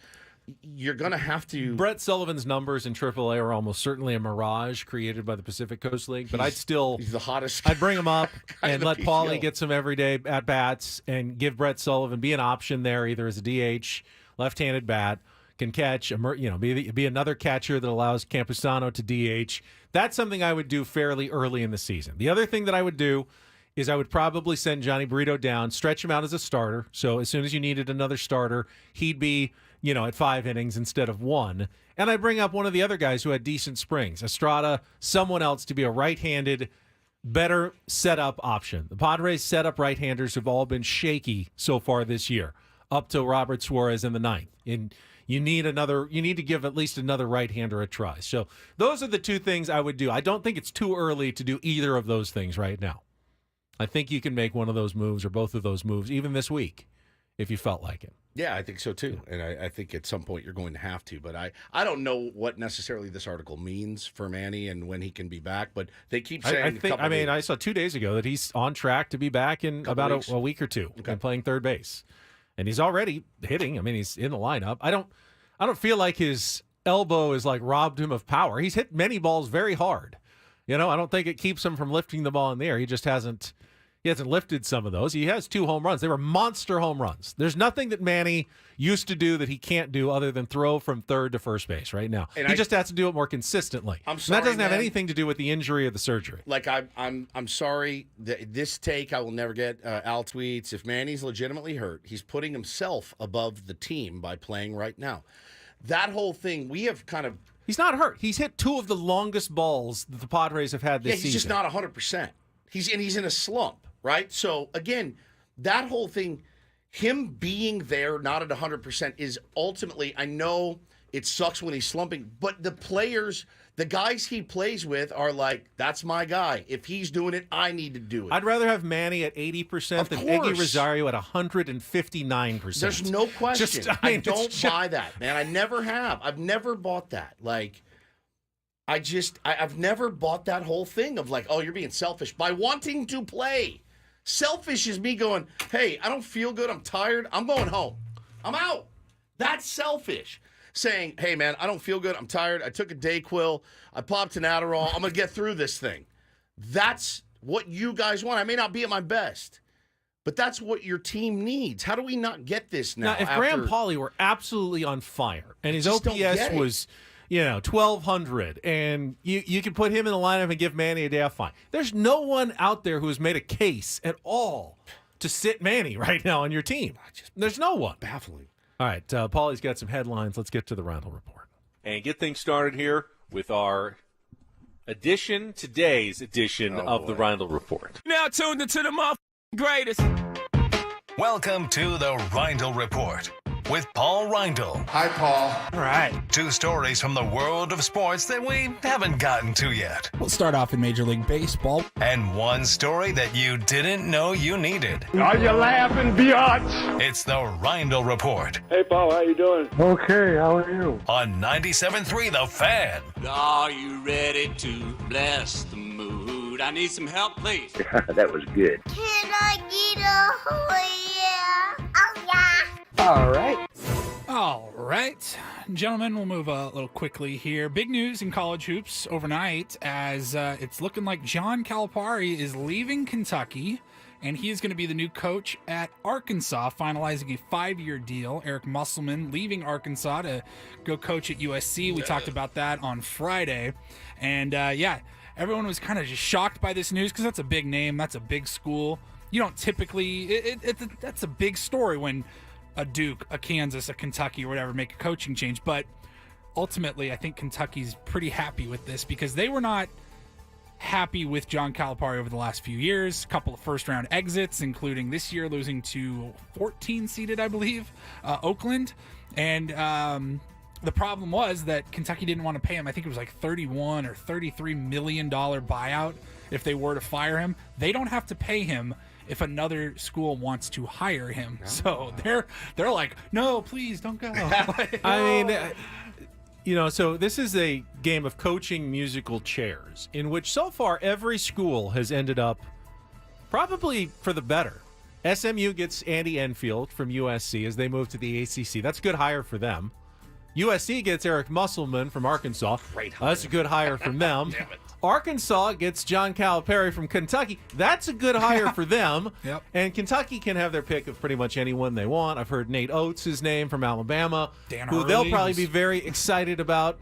You're going to have to. Brett Sullivan's numbers in AAA are almost certainly a mirage created by the Pacific Coast League, but he's the hottest. I'd bring him up and let Paulie get some everyday at bats and give Brett Sullivan be an option there, either as a DH, left-handed bat, can catch, be another catcher that allows Campusano to DH. That's something I would do fairly early in the season. The other thing that I would do is I would probably send Johnny Burrito down, stretch him out as a starter. So as soon as you needed another starter, he'd be, at 5 innings instead of 1. And I bring up one of the other guys who had decent springs, Estrada, someone else to be a right-handed, better setup option. The Padres setup right-handers have all been shaky so far this year, up to Robert Suarez in the 9th. And you need to give at least another right-hander a try. So those are the 2 things I would do. I don't think it's too early to do either of those things right now. I think you can make one of those moves or both of those moves even this week if you felt like it. Yeah, I think so too. And I think at some point you're going to have to. But I don't know what necessarily this article means for Manny and when he can be back. But they keep saying I saw 2 days ago that he's on track to be back in about a week or 2 and playing third base. And he's already hitting. He's in the lineup. I don't feel like his elbow is like robbed him of power. He's hit many balls very hard. I don't think it keeps him from lifting the ball in the air. He just hasn't lifted some of those. He has 2 home runs. They were monster home runs. There's nothing that Manny used to do that he can't do other than throw from third to first base right now. And he just has to do it more consistently. I'm sorry, and that doesn't have anything to do with the injury or the surgery. Like I'm sorry. This take I will never get. Al tweets, if Manny's legitimately hurt, he's putting himself above the team by playing right now. That whole thing, we have kind of. He's not hurt. He's hit 2 of the longest balls that the Padres have had this season. He's just not 100%. He's in a slump. Right? So, again, that whole thing, him being there, not at 100%, is ultimately, I know it sucks when he's slumping, but the players, the guys he plays with are like, that's my guy. If he's doing it, I need to do it. I'd rather have Manny at 80% than Iggy Rosario at 159%. There's no question. I don't buy that, man. I never have. I've never bought that. Like, I've never bought that whole thing of like, oh, you're being selfish by wanting to play. Selfish is me going, hey, I don't feel good. I'm tired. I'm going home. I'm out. That's selfish. Saying, hey, man, I don't feel good. I'm tired. I took a Dayquil. I popped an Adderall. I'm going to get through this thing. That's what you guys want. I may not be at my best, but that's what your team needs. How do we not get this now? Now, if Graham Pauley were absolutely on fire and his OPS was 1,200, and you can put him in the lineup and give Manny a day off, fine. There's no one out there who has made a case at all to sit Manny right now on your team. There's no one. Baffling. All right, Paulie's got some headlines. Let's get to the Ryle Report. And get things started here with our today's edition of the Ryle Report. Now tuned into the greatest. Welcome to the Ryle Report with Paul Ryle. Hi, Paul. All right. 2 stories from the world of sports that we haven't gotten to yet. We'll start off in Major League Baseball. And 1 story that you didn't know you needed. Are you laughing, biatch? It's the Ryle Report. Hey, Paul, how you doing? Okay, how are you? On 97.3 The Fan. Are you ready to bless the mood? I need some help, please. That was good. Can I get a oh yeah? Oh yeah. All right. All right, gentlemen, we'll move a little quickly here. Big news in college hoops overnight as it's looking like John Calipari is leaving Kentucky, and he is going to be the new coach at Arkansas, finalizing a 5-year deal. Eric Musselman leaving Arkansas to go coach at USC. We talked about that on Friday. And, everyone was kind of just shocked by this news because that's a big name. That's a big school. You don't typically – that's a big story when a Duke, a Kansas, a Kentucky, or whatever make a coaching change. But ultimately, I think Kentucky's pretty happy with this because they were not – happy with John Calipari over the last few years. A couple of first-round exits, including this year losing to 14-seeded, I believe, Oakland. And the problem was that Kentucky didn't want to pay him. I think it was like $31 or $33 million buyout if they were to fire him. They don't have to pay him if another school wants to hire him. So they're like, no, please don't go. I mean... so this is a game of coaching musical chairs in which so far every school has ended up probably for the better. SMU gets Andy Enfield from USC as they move to the ACC. That's a good hire for them. USC gets Eric Musselman from Arkansas. Great hire. That's a good hire from them. Damn it. Arkansas gets John Calipari from Kentucky. That's a good hire for them. Yep. And Kentucky can have their pick of pretty much anyone they want. I've heard Nate Oates' name from Alabama, who they'll probably be very excited about.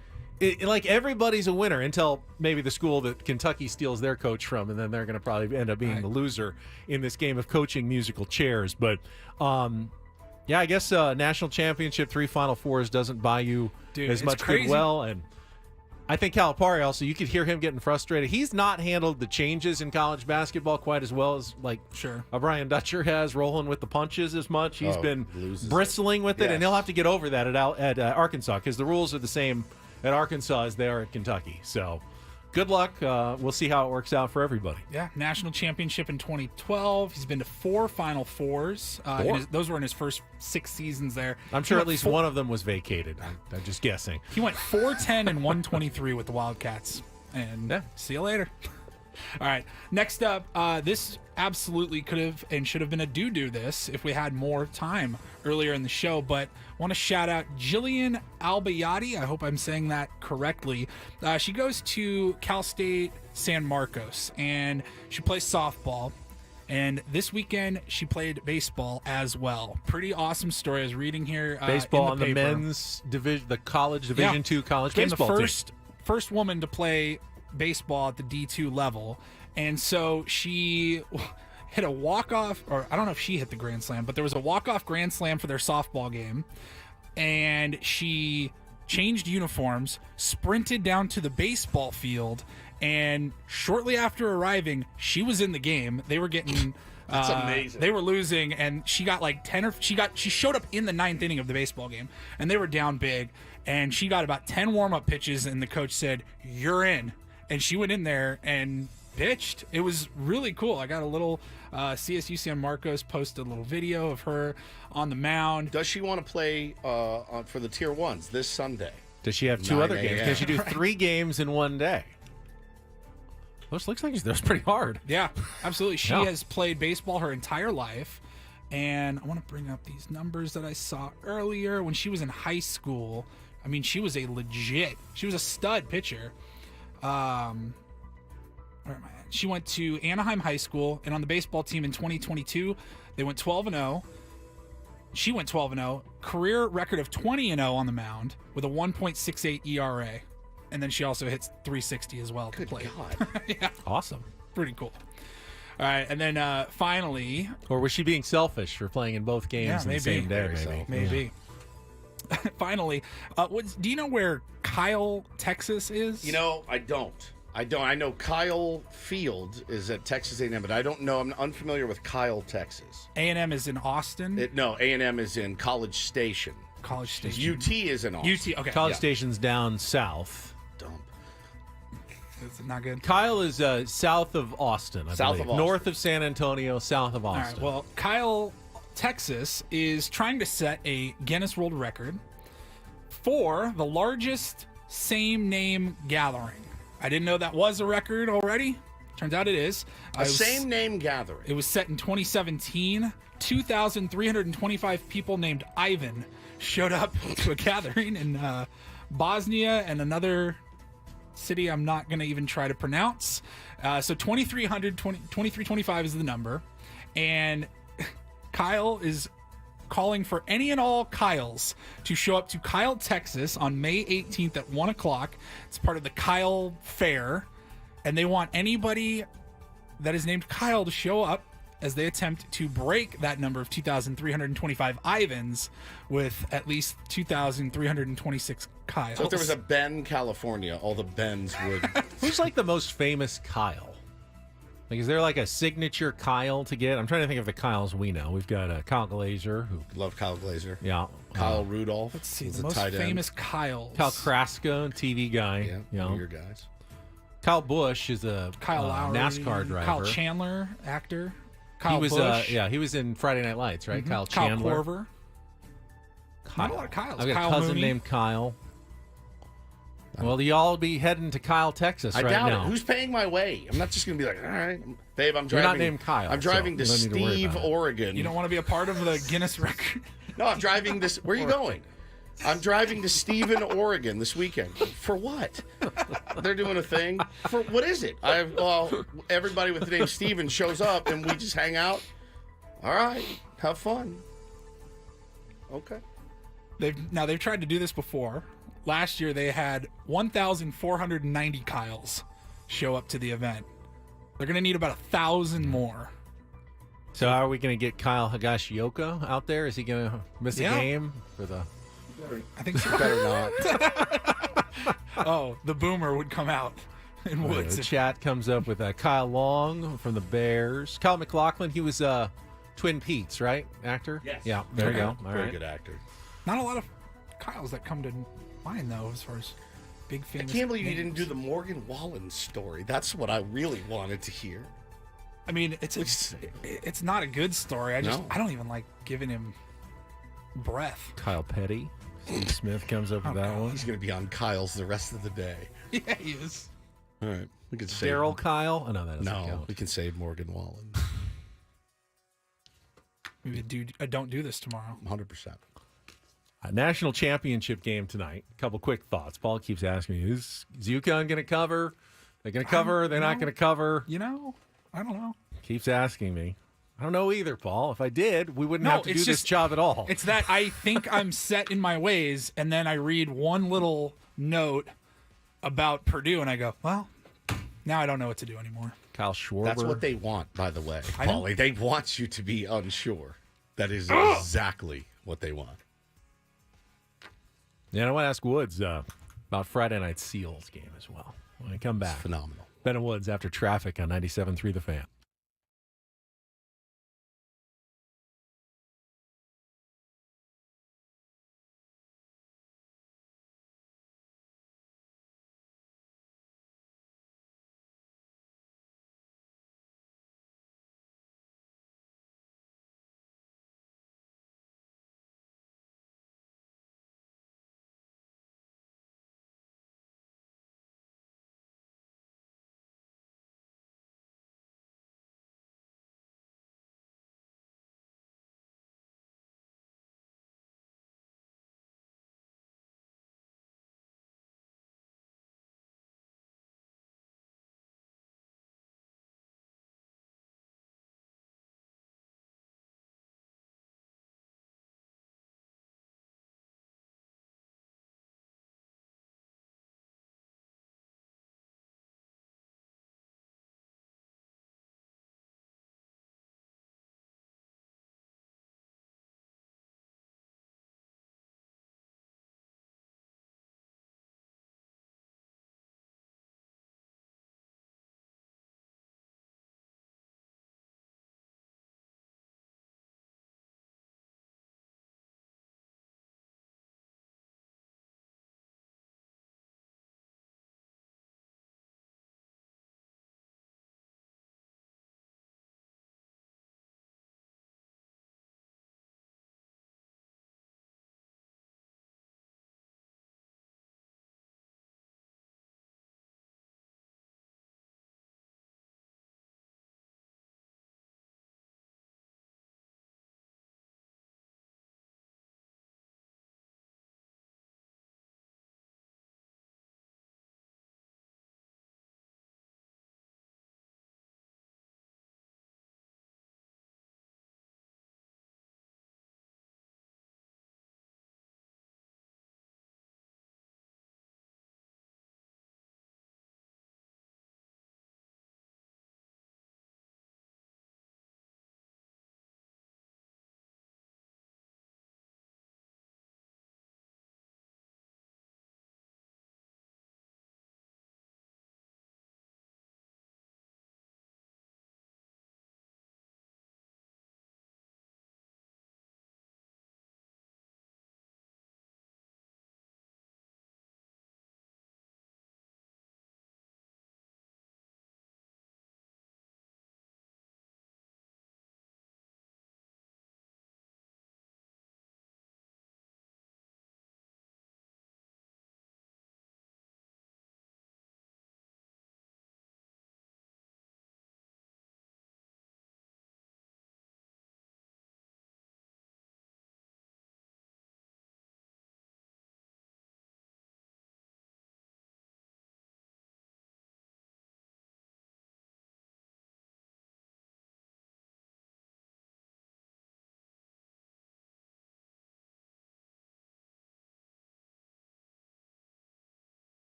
Like everybody's a winner until maybe the school that Kentucky steals their coach from, and then they're going to probably end up being the loser in this game of coaching musical chairs. But I guess national championship, 3 Final Fours doesn't buy you as much goodwill. And I think Calipari also, you could hear him getting frustrated. He's not handled the changes in college basketball quite as well as Brian Dutcher has, rolling with the punches as much. He's been bristling with it, and he'll have to get over that at Arkansas because the rules are the same at Arkansas as they are at Kentucky. So good luck. We'll see how it works out for everybody. Yeah, national championship in 2012. He's been to 4 Final Fours. Those were in his first 6 seasons there. I'm sure at least one of them was vacated. I'm just guessing. He went 4-10 and 123 with the Wildcats. And see you later. All right, next up, this absolutely could have and should have been a do this if we had more time earlier in the show, but I want to shout out Jillian Albayati. I hope I'm saying that correctly. She goes to Cal State San Marcos, and she plays softball. And this weekend, she played baseball as well. Pretty awesome story. I was reading here. Baseball on the men's division, the college Division II college baseball team. The first woman to play baseball at the D2 level. And so she hit a walk-off, or I don't know if she hit the grand slam, but there was a walk-off grand slam for their softball game. And she changed uniforms, sprinted down to the baseball field, and shortly after arriving, she was in the game. They were getting That's amazing. They were losing, and she got like 10 or she showed up in the 9th inning of the baseball game, and they were down big, and she got about 10 warm-up pitches, and the coach said, "You're in." And she went in there and pitched. It was really cool. I got a little CSU San Marcos posted a little video of her on the mound. Does she want to play for the Tier 1s this Sunday? Does she have 2 other games? Can she do 3 games in one day? Looks like that's pretty hard. Yeah, absolutely. She has played baseball her entire life. And I want to bring up these numbers that I saw earlier. When she was in high school, I mean, she was a stud pitcher. Where am I at? She went to Anaheim High School, and on the baseball team in 2022, they went 12-0. She went 12-0. Career record of 20-0 on the mound with a 1.68 ERA. And then she also hits 360 as well. Good to play. God. Yeah. Awesome. Pretty cool. All right, and then finally... Or was she being selfish for playing in both games in the same day? Maybe. Yeah. Finally, do you know where Kyle, Texas is? You know, I don't. I know Kyle Field is at Texas A&M, but I don't know. I'm unfamiliar with Kyle, Texas. A&M is in Austin? No, A&M is in College Station. College Station. UT is in Austin. UT, okay. College Station's down south. Dump. Is it not good? Kyle is south of Austin, I South believe. of Austin. North of San Antonio, south of Austin. All right, well, Kyle, Texas is trying to set a Guinness World Record for the largest same-name gathering. I didn't know that was a record already. Turns out it is. Same-name gathering. It was set in 2017. 2,325 people named Ivan showed up to a gathering in Bosnia and another city I'm not going to even try to pronounce. So 2325 is the number. And Kyle is calling for any and all Kyles to show up to Kyle, Texas on May 18th at 1 o'clock. It's part of the Kyle Fair. And they want anybody that is named Kyle to show up as they attempt to break that number of 2,325 Ivans with at least 2,326 Kyles. So if there was a Ben, California, all the Bens would. Who's like the most famous Kyle? Like, is there like a signature Kyle to get? I'm trying to think of the Kyles we know. We've got Kyle Glaser, who love Kyle Glaser. Yeah, Kyle Rudolph. Let's see, was the a most tight end. famous Kyles. Kyle Kraska, TV guy. Yeah, you know. one of your guys. Kyle Busch is a Kyle Lowry, NASCAR driver. Kyle Chandler, actor. Kyle he was, Busch. he was in Friday Night Lights, right? Mhm. Kyle Chandler. Kyle Korver. Not a lot of Kyles. I've got Kyle a cousin Mooney. named Kyle. Well, y'all be heading to Kyle, Texas I right doubt now. it. Who's paying my way? I'm not just going to be like, all right, babe, I'm driving. You're not named Kyle, I'm driving so to you don't need to worry Steve, about it. Oregon. You don't want to be a part of the Guinness record. No, I'm driving this. Where are you going? I'm driving to Stephen, Oregon this weekend. For what? They're doing a thing. For what is it? Everybody with the name Stephen shows up and we just hang out. All right, have fun. Okay. They've tried to do this before. Last year they had 1,490 Kyles show up to the event. They're going to need about 1,000 more. So how are we going to get Kyle Higashioka out there? Is he going to miss a game for the? I think so. Better not. Oh, the boomer would come out in Woods. The chat comes up with Kyle Long from the Bears. Kyle McLaughlin, he was Twin Peaks, right? Actor? Yes. Yeah, there you go. All Very right. good actor. Not a lot of Kyles that come to mind, though, as far as big I famous can't believe you names. didn't do the Morgan Wallen story. That's what I really wanted to hear. I mean, it's not a good story. I don't even like giving him breath. Kyle Petty. Steve Smith comes up with that one. He's going to be on Kyle's the rest of the day. Yeah, he is. All right. We can save Daryl Kyle? Oh, no, that doesn't No, count. we can save Morgan Wallen. Maybe don't do this tomorrow. 100%. A national championship game tonight. A couple quick thoughts. Paul keeps asking me, is UConn going to cover? They're going to cover? They're not going to cover? You know, I don't know. Keeps asking me. I don't know either, Paul. If I did, we wouldn't have to do this job at all. It's that I think I'm set in my ways, and then I read one little note about Purdue, and I go, well, now I don't know what to do anymore. Kyle Schwarber. That's what they want, by the way, I know. Paulie. They want you to be unsure. That is exactly what they want. Yeah, I want to ask Woods about Friday night Seals game as well. When I come back. It's phenomenal. Ben and Woods after traffic on 97.3 The Fan.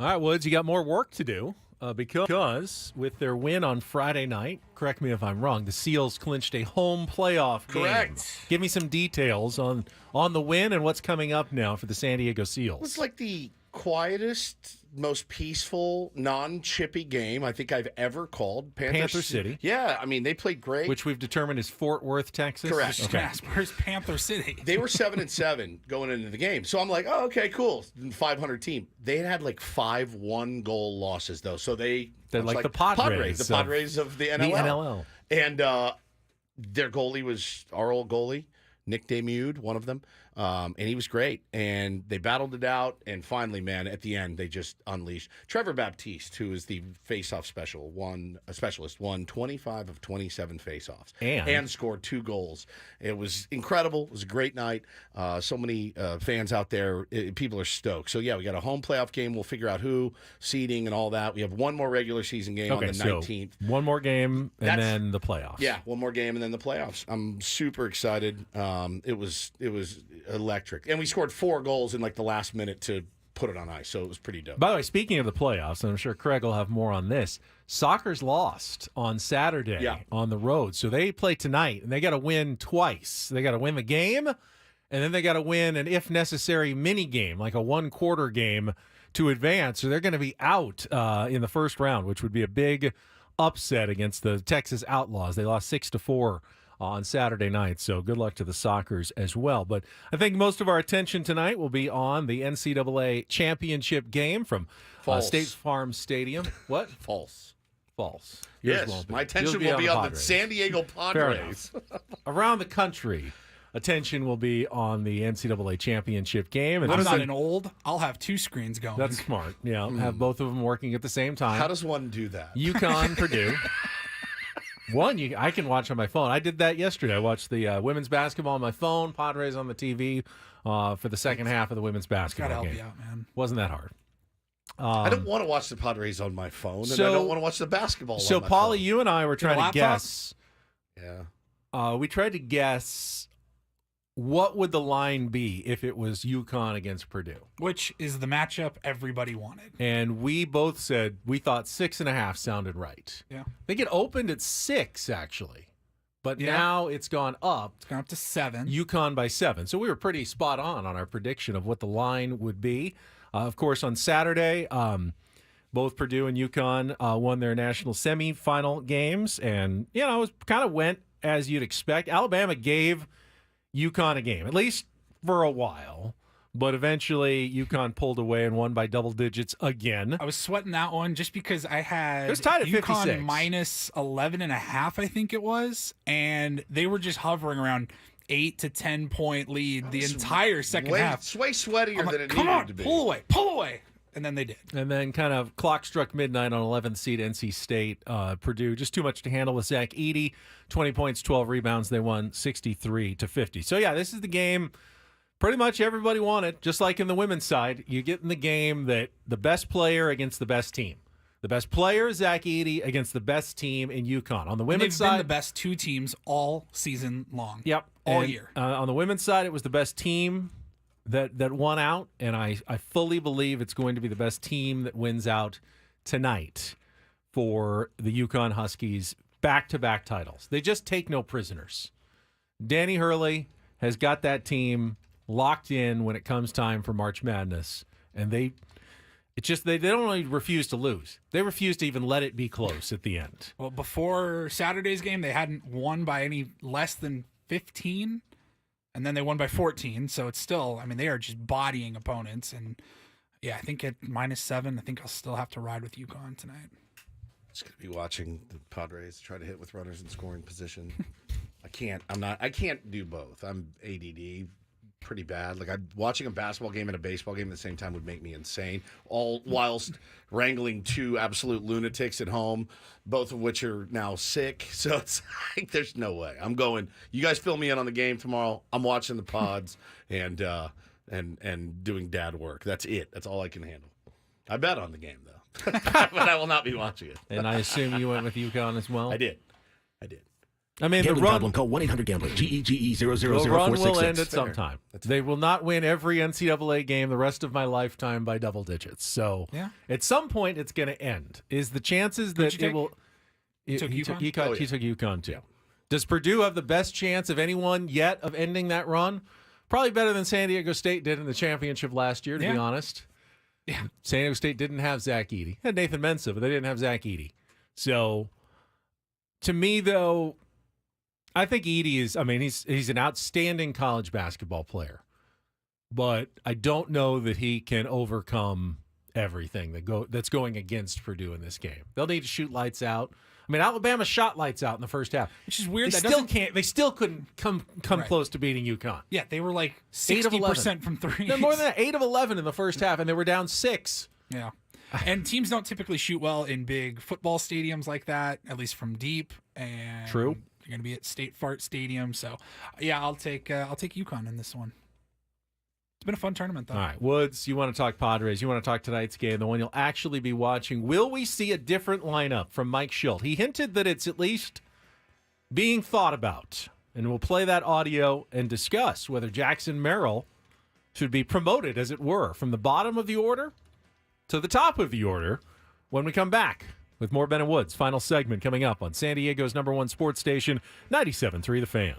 All right, Woods, you got more work to do because with their win on Friday night, correct me if I'm wrong, the Seals clinched a home playoff game. Correct. Give me some details on the win and what's coming up now for the San Diego Seals. It's like the quietest, most peaceful, non-chippy game I think I've ever called. Panther City. Yeah, I mean, they played great. Which we've determined is Fort Worth, Texas. Correct. Okay. Where's Panther City? They were 7-7 going into the game. So I'm like, oh, okay, cool. 500 team. They had like 5 1-goal losses, though. So they're like the Padres. The Padres of the NLL. The NLL. And their goalie was our old goalie, Nick Demude, one of them. And he was great. And they battled it out. And finally, man, at the end, they just unleashed. Trevor Baptiste, who is the face-off specialist, won 25 of 27 face-offs and scored 2 goals. It was incredible. It was a great night. So many fans out there. People are stoked. So, yeah, we got a home playoff game. We'll figure out who, seeding and all that. We have one more regular season game on the 19th. One more game and then the playoffs. Yeah, one more game and then the playoffs. I'm super excited. It was electric. And we scored 4 goals in like the last minute to put it on ice, so it was pretty dope. By the way, speaking of the playoffs, and I'm sure Craig will have more on this, soccer's lost on Saturday on the road. So they play tonight, and they got to win twice. They got to win the game, and then they got to win an, if necessary, mini game, like a 1-quarter game to advance. So they're going to be out in the first round, which would be a big upset against the Texas Outlaws. They lost 6-4 on Saturday night, so good luck to the Sockers as well. But I think most of our attention tonight will be on the NCAA championship game from State Farm Stadium. What? False. Yours Yes, won't be. my attention Yours will be on the Padres. San Diego Padres. Around the country, attention will be on the NCAA championship game. And I'm not an old. I'll have 2 screens going. That's smart. Yeah, have both of them working at the same time. How does one do that? UConn, Purdue. One, I can watch on my phone. I did that yesterday. I watched the women's basketball on my phone, Padres on the TV for the second half of the women's basketball game. Gotta help you out, man. Wasn't that hard. I don't want to watch the Padres on my phone, and I don't want to watch the basketball on my phone. So, Paulie, you and I were trying to guess. Yeah. We tried to guess what would the line be if it was UConn against Purdue. Which is the matchup everybody wanted. And we both said we thought 6.5 sounded right. Yeah. I think it opened at 6, actually. But now it's gone up. It's gone up to 7. UConn by 7. So we were pretty spot on our prediction of what the line would be. Of course, on Saturday, both Purdue and UConn won their national semifinal games. And, it was kind of went as you'd expect. Alabama gave UConn a game, at least for a while. But eventually, UConn pulled away and won by double digits again. I was sweating that one just because I had it was tied at UConn 56. minus 11.5, I think it was. And they were just hovering around 8 to 10 point lead the entire second half. Way sweatier than it Come needed on, to be. pull away. And then they did. And then kind of clock struck midnight on 11th seed NC State. Purdue, just too much to handle with Zach Edey. 20 points, 12 rebounds. They won 63-50. So, yeah, this is the game pretty much everybody wanted. Just like in the women's side, you get in the game that the best player against the best team. The best player is Zach Edey against the best team in UConn. On the women's They've side, been the best 2 teams all season long. Yep. All year. On the women's side, it was the best team that won out, and I fully believe it's going to be the best team that wins out tonight for the UConn Huskies back-to-back titles. They just take no prisoners. Danny Hurley has got that team locked in when it comes time for March Madness, and they don't only refuse to lose. They refuse to even let it be close at the end. Well, before Saturday's game, they hadn't won by any less than 15. And then they won by 14, so it's still, they are just bodying opponents. And, yeah, I think at -7, I think I'll still have to ride with UConn tonight. Just going to be watching the Padres try to hit with runners in scoring position. I can't do both. I'm ADD pretty bad. Like, watching a basketball game and a baseball game at the same time would make me insane, all whilst wrangling 2 absolute lunatics at home, both of which are now sick. So it's like there's no way. I'm going. You guys fill me in on the game tomorrow. I'm watching the pods and doing dad work. That's it. That's all I can handle. I bet on the game though, but I will not be watching it. And I assume you went with UConn as well. I did. I mean, Gambling the run, problem, call 1-800-GAMBLER, GEGE the run 0004666. will end at some time. They will not win every NCAA game the rest of my lifetime by double digits. So at some point, it's going to end. Is the chances that it will... You took He UConn? took UConn, too. Does Purdue have the best chance of anyone yet of ending that run? Probably better than San Diego State did in the championship last year, to be honest. Yeah. San Diego State didn't have Zach Edey. Had Nathan Mensah, but they didn't have Zach Edey. So, to me, though, I think Edey is, I mean, he's an outstanding college basketball player. But I don't know that he can overcome everything that's going against Purdue in this game. They'll need to shoot lights out. I mean, Alabama shot lights out in the first half, which is weird. They still can't. They still couldn't come close to beating UConn. Yeah, they were like 8 of 60% from threes. No, more than that. 8 of 11 in the first half, and they were down 6. Yeah, and teams don't typically shoot well in big football stadiums like that, at least from deep. And True. You're going to be at State Fart Stadium, so yeah, I'll take UConn in this one. It's been a fun tournament, though. All right, Woods, you want to talk Padres. You want to talk tonight's game, the one you'll actually be watching. Will we see a different lineup from Mike Schilt? He hinted that it's at least being thought about. And we'll play that audio and discuss whether Jackson Merrill should be promoted, as it were, from the bottom of the order to the top of the order when we come back with more Ben and Woods. Final segment coming up on San Diego's #1 sports station, 97.3 The Fan.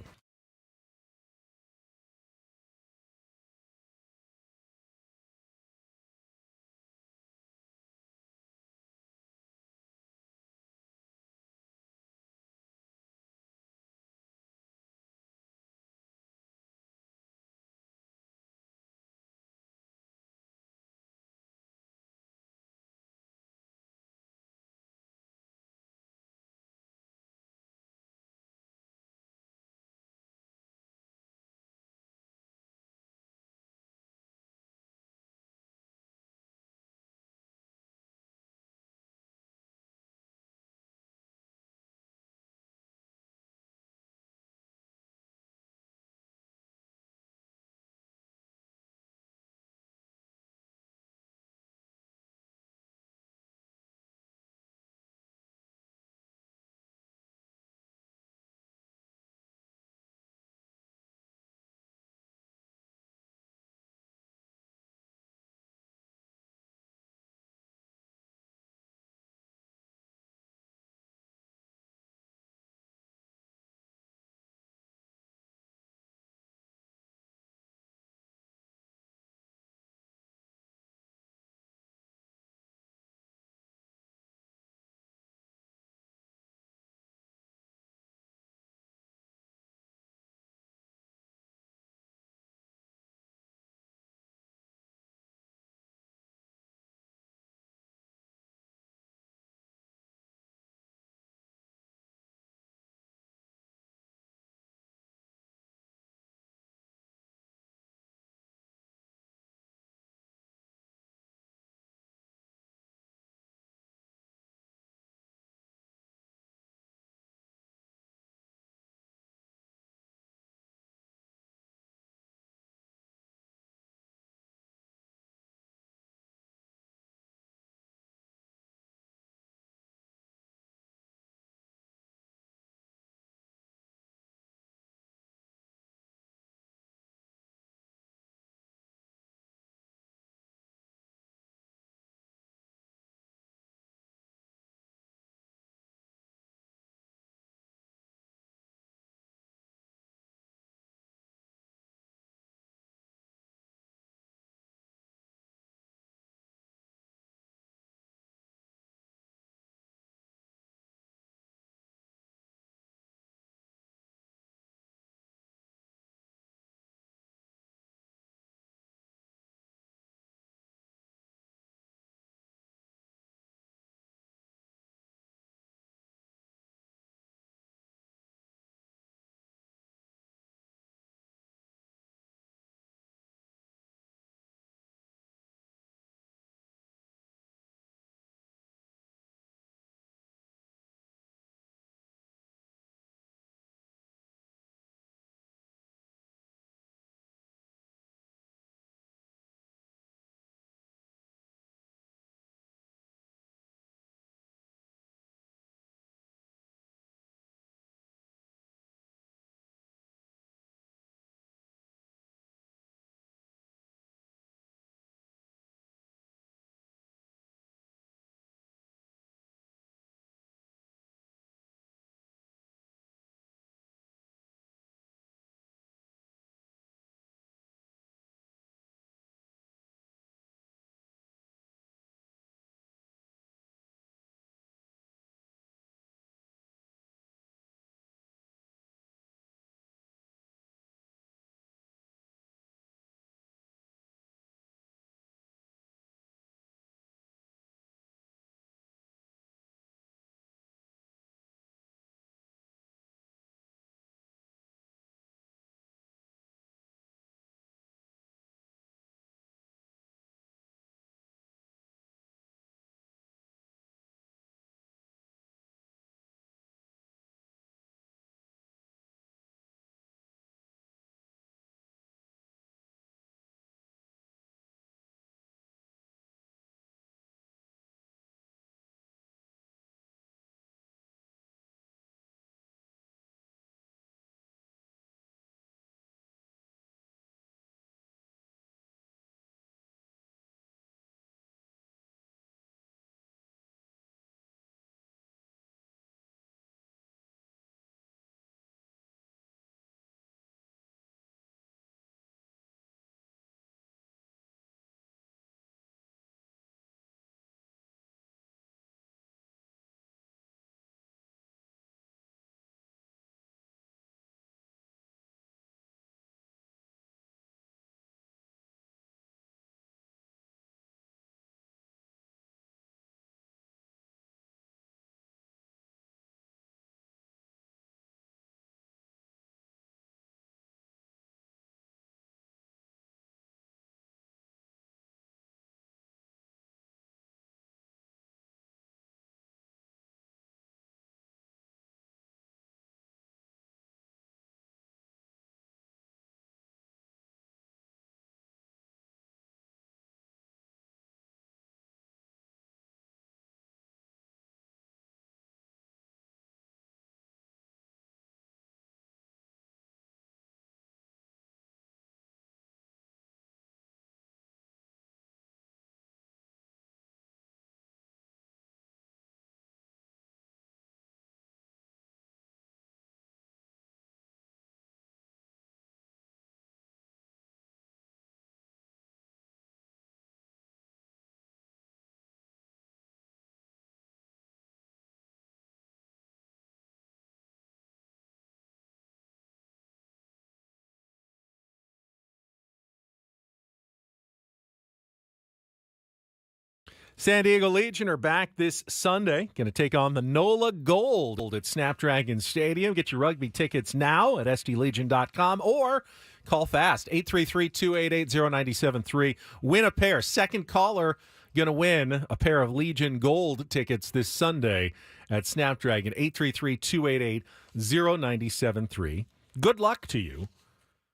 San Diego Legion are back this Sunday. Going to take on the NOLA Gold at Snapdragon Stadium. Get your rugby tickets now at sdlegion.com or call fast, 833-288-0973. Win a pair. Second caller going to win a pair of Legion Gold tickets this Sunday at Snapdragon, 833-288-0973. Good luck to you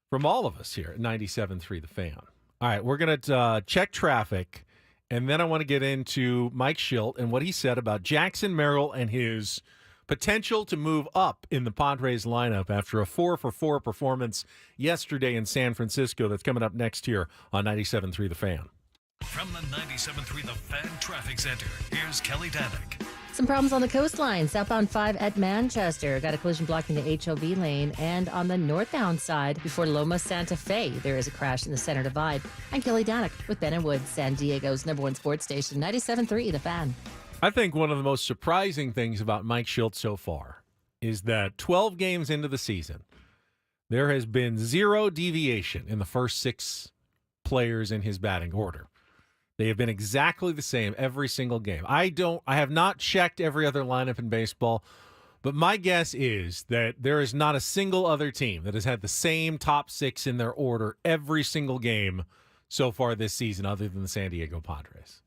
from all of us here at 97.3 The Fan. All right, we're going to check traffic. And then I want to get into Mike Shildt and what he said about Jackson Merrill and his potential to move up in the Padres lineup after a 4-for-4 performance yesterday in San Francisco. That's coming up next here on 97.3 The Fan. From the 97.3 The Fan Traffic Center, here's Kelly Danick. Some problems on the coastline. Southbound 5 at Manchester. Got a collision blocking the HOV lane. And on the northbound side, before Loma Santa Fe, there is a crash in the center divide. I'm Kelly Danick with Ben & Woods, San Diego's #1 sports station, 97.3 The Fan. I think one of the most surprising things about Mike Shildt so far is that 12 games into the season, there has been zero deviation in the first 6 players in his batting order. They have been exactly the same every single game. I have not checked every other lineup in baseball, but my guess is that there is not a single other team that has had the same top 6 in their order every single game so far this season other than the San Diego Padres.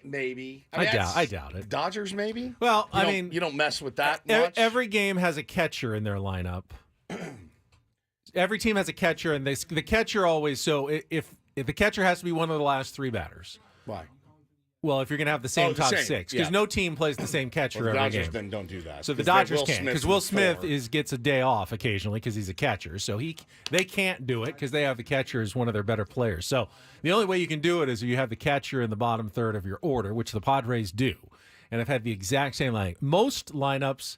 Maybe. I doubt it. Dodgers, maybe? Well, you don't mess with that much. Every game has a catcher in their lineup. Every team has a catcher, and the catcher always, so if the catcher has to be one of the last 3 batters. Why? Well, if you're going to have the same top 6, because no team plays the same catcher every Dodgers game. Then don't do that. So the Dodgers can't, because Will Smith gets a day off occasionally because he's a catcher. So they can't do it because they have the catcher as one of their better players. So the only way you can do it is if you have the catcher in the bottom third of your order, which the Padres do, and have had the exact same line. Most lineups,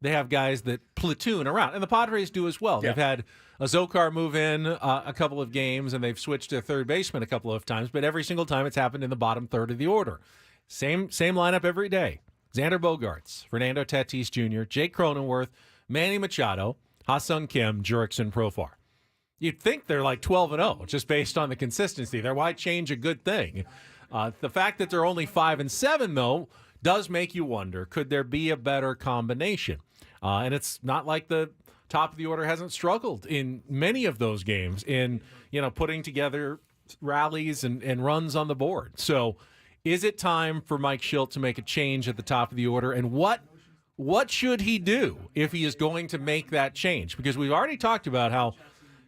they have guys that platoon around, and the Padres do as well. Yeah. They've had a Zokar move in a couple of games, and they've switched to third baseman a couple of times, but every single time it's happened in the bottom third of the order. Same lineup every day. Xander Bogaerts, Fernando Tatis Jr., Jake Cronenworth, Manny Machado, Ha-Seong Kim, Jurickson Profar. You'd think they're like 12-0 just based on the consistency there. Why change a good thing? The fact that they're only 5-7, though, does make you wonder, could there be a better combination? And it's not like the top of the order hasn't struggled in many of those games in, putting together rallies and runs on the board. So is it time for Mike Shildt to make a change at the top of the order? And what should he do if he is going to make that change? Because we've already talked about how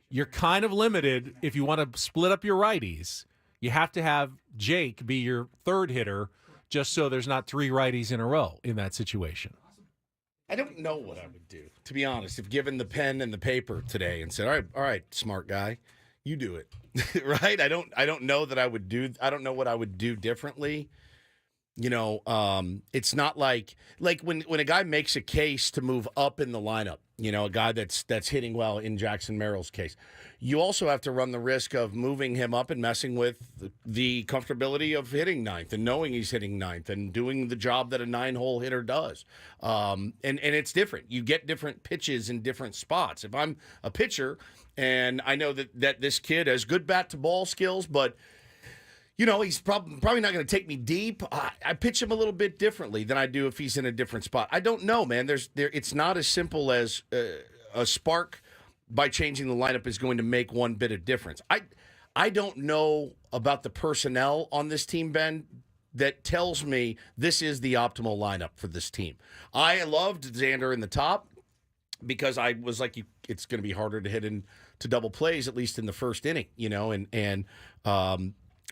you're kind of limited if you want to split up your righties. You have to have Jake be your third hitter just so there's not 3 righties in a row in that situation. I don't know what I would do, to be honest, if given the pen and the paper today and said, all right, smart guy, you do it. Right? I don't know that I would do. I don't know what I would do differently. It's not like when a guy makes a case to move up in the lineup, a guy that's hitting well in Jackson Merrill's case, you also have to run the risk of moving him up and messing with the comfortability of hitting 9th and knowing he's hitting 9th and doing the job that a 9-hole hitter does. And it's different. You get different pitches in different spots. If I'm a pitcher and I know that this kid has good bat to ball skills, but he's probably not going to take me deep. I pitch him a little bit differently than I do if he's in a different spot. I don't know, man. It's not as simple as a spark by changing the lineup is going to make one bit of difference. I don't know about the personnel on this team, Ben, that tells me this is the optimal lineup for this team. I loved Xander in the top because I was like, it's going to be harder to hit into double plays, at least in the first inning, and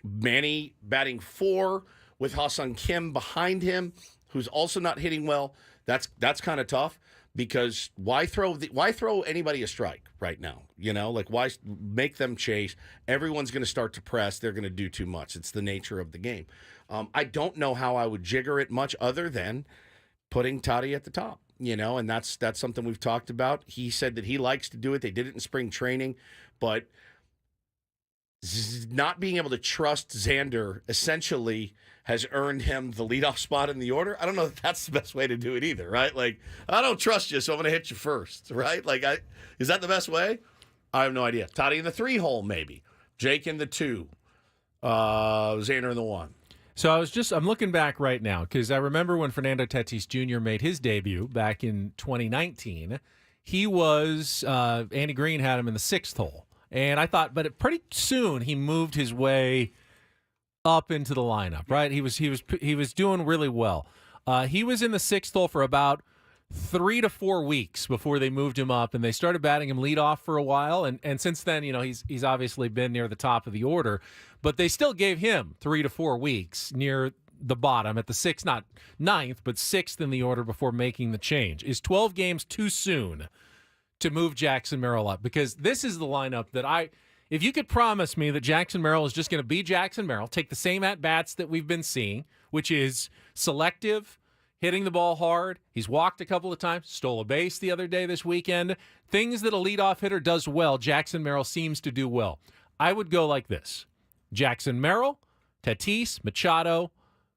Manny batting 4 with Ha-Seong Kim behind him, who's also not hitting well. That's kind of tough because why throw anybody a strike right now? Why make them chase? Everyone's going to start to press. They're going to do too much. It's the nature of the game. I don't know how I would jigger it much other than putting Toddy at the top. And that's something we've talked about. He said that he likes to do it. They did it in spring training, but not being able to trust Xander essentially has earned him the leadoff spot in the order. I don't know if that's the best way to do it either, right? Like, I don't trust you, so I'm going to hit you first, right? Is that the best way? I have no idea. Toddy in the 3 hole, maybe. Jake in the 2. Xander in the 1. So I'm looking back right now because I remember when Fernando Tatis Jr. made his debut back in 2019. He was Andy Green had him in the 6th hole, and I thought, but pretty soon he moved his way up into the lineup. Right, he was doing really well. He was in the 6th hole for about 3 to 4 weeks before they moved him up, and they started batting him leadoff for a while. And since then, he's obviously been near the top of the order, but they still gave him 3 to 4 weeks near the bottom at the 6th, not 9th, but 6th in the order before making the change. Is 12 games too soon to move Jackson Merrill up? Because this is the lineup that if you could promise me that Jackson Merrill is just going to be Jackson Merrill, take the same at-bats that we've been seeing, which is selective, hitting the ball hard. He's walked a couple of times, stole a base the other day this weekend. Things that a leadoff hitter does well, Jackson Merrill seems to do well. I would go like this. Jackson Merrill, Tatis, Machado,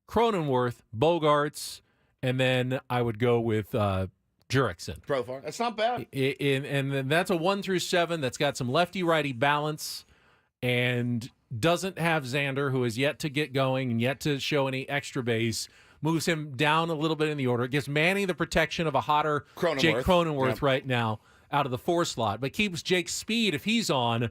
Cronenworth, Bogarts, and then I would go with Jurickson. Profar. That's not bad. And then that's a 1 through 7 that's got some lefty-righty balance and doesn't have Xander, who is yet to get going and yet to show any extra base. Moves him down a little bit in the order. It gives Manny the protection of a hotter Jake Cronenworth right now out of the 4 slot, but keeps Jake's speed, if he's on,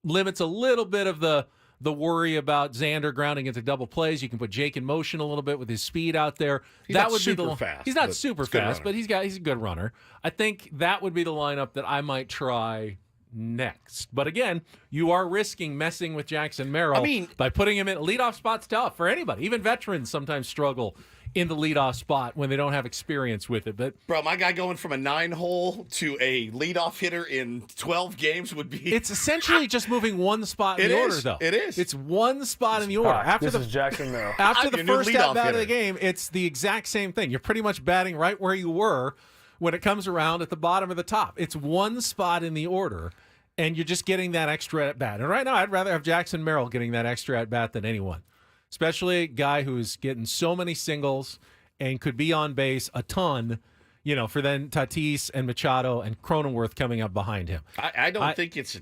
limits a little bit of the worry about Xander grounding into double plays. You can put Jake in motion a little bit with his speed out there. He's not super fast. He's not super fast, but he's a good runner. I think that would be the lineup that I might try next. But again, you are risking messing with Jackson Merrill by putting him in a leadoff spot's tough for anybody. Even veterans sometimes struggle in the leadoff spot when they don't have experience with it. But bro, my guy going from a 9-hole to a leadoff hitter in 12 games would be. It's essentially just moving one spot in the order, though. It is. It's one spot in the order. This is Jackson Merrill. After the first at bat of the game, it's the exact same thing. You're pretty much batting right where you were when it comes around at the bottom or the top. It's one spot in the order, and you're just getting that extra at bat. And right now, I'd rather have Jackson Merrill getting that extra at bat than anyone, especially a guy who's getting so many singles and could be on base a ton, for then Tatis and Machado and Cronenworth coming up behind him. I don't think it's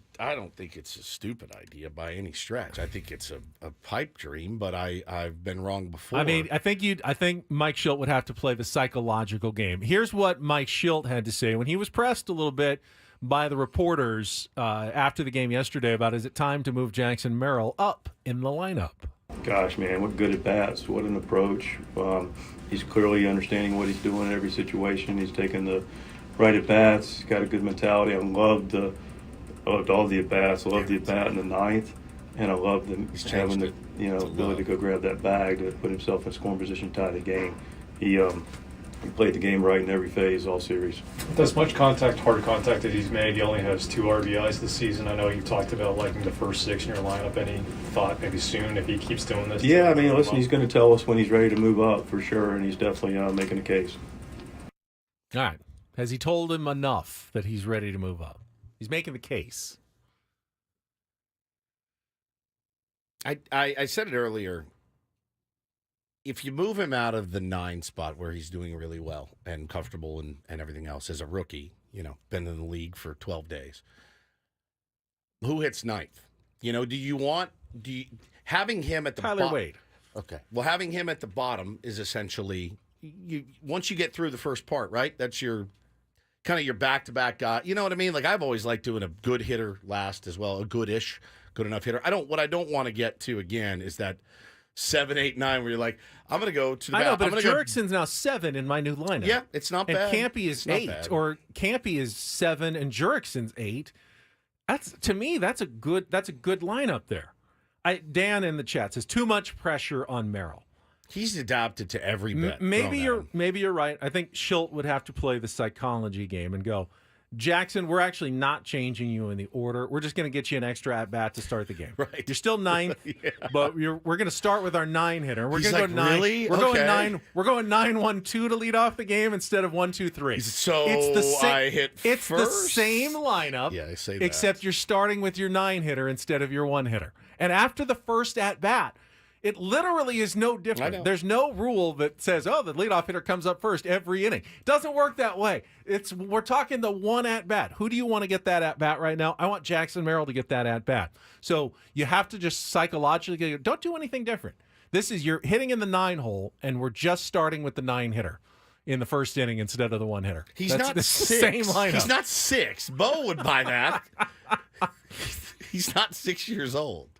a stupid idea by any stretch. I think it's a pipe dream, but I've been wrong before. I mean, I think Mike Schilt would have to play the psychological game. Here's what Mike Schilt had to say when he was pressed a little bit by the reporters after the game yesterday about, is it time to move Jackson Merrill up in the lineup? Gosh, man, what good at bats. What an approach. He's clearly understanding what he's doing in every situation. He's taking the right at bats. He's got a good mentality. I loved all the at bats. I loved the at bat in the 9th, and I loved having the ability to go grab that bag to put himself in scoring position, tie the game. He played the game right in every phase all series. As much contact, hard contact that he's made, he only has 2 RBIs this season. I know you talked about liking the first 6 in your lineup. Any thought maybe soon if he keeps doing this? Yeah, I mean, listen, he's going to tell us when he's ready to move up for sure, and he's definitely making a case. All right. Has he told him enough that he's ready to move up? He's making the case. I said it earlier. If you move him out of the 9 spot where he's doing really well and comfortable and everything else as a rookie, been in the league for 12 days, who hits 9th? Having him at the Tyler Wade. Okay. Well, having him at the bottom is essentially, once you get through the first part, right? That's your kind of your back-to-back guy. You know what I mean? Like, I've always liked doing a good hitter last as well, a good enough hitter. What I don't want to get to again is that 7, 8, 9, where you're like, I'm going to go to the I know, but if Jurickson's now 7 in my new lineup. Yeah, it's not bad. And Campy is 8, or Campy is 7 and Jurickson's 8. To me, that's a good lineup there. Dan in the chat says too much pressure on Merrill. He's adapted to every bet. Maybe you're right. I think Schilt would have to play the psychology game and go, Jackson, we're actually not changing you in the order. We're just going to get you an extra at-bat to start the game. Right. You're still 9th, yeah. But we're going to start with our 9 hitter. We're going to go 9. Really? We're okay. going 9. We're going 9-1-2 to lead off the game instead of 1-2-3. So I hit It's first? the same lineup. Yeah, I say that. Except you're starting with your 9 hitter instead of your 1 hitter. And after the first at-bat, it literally is no different. There's no rule that says, the leadoff hitter comes up first every inning. It doesn't work that way. We're talking the one at-bat. Who do you want to get that at-bat right now? I want Jackson Merrill to get that at-bat. So you have to just psychologically don't do anything different. This is you're hitting in the 9 hole, and we're just starting with the 9 hitter in the first inning instead of the 1 hitter. He's That's not the 6. Same lineup. He's not 6. Bo would buy that. He's not 6 years old.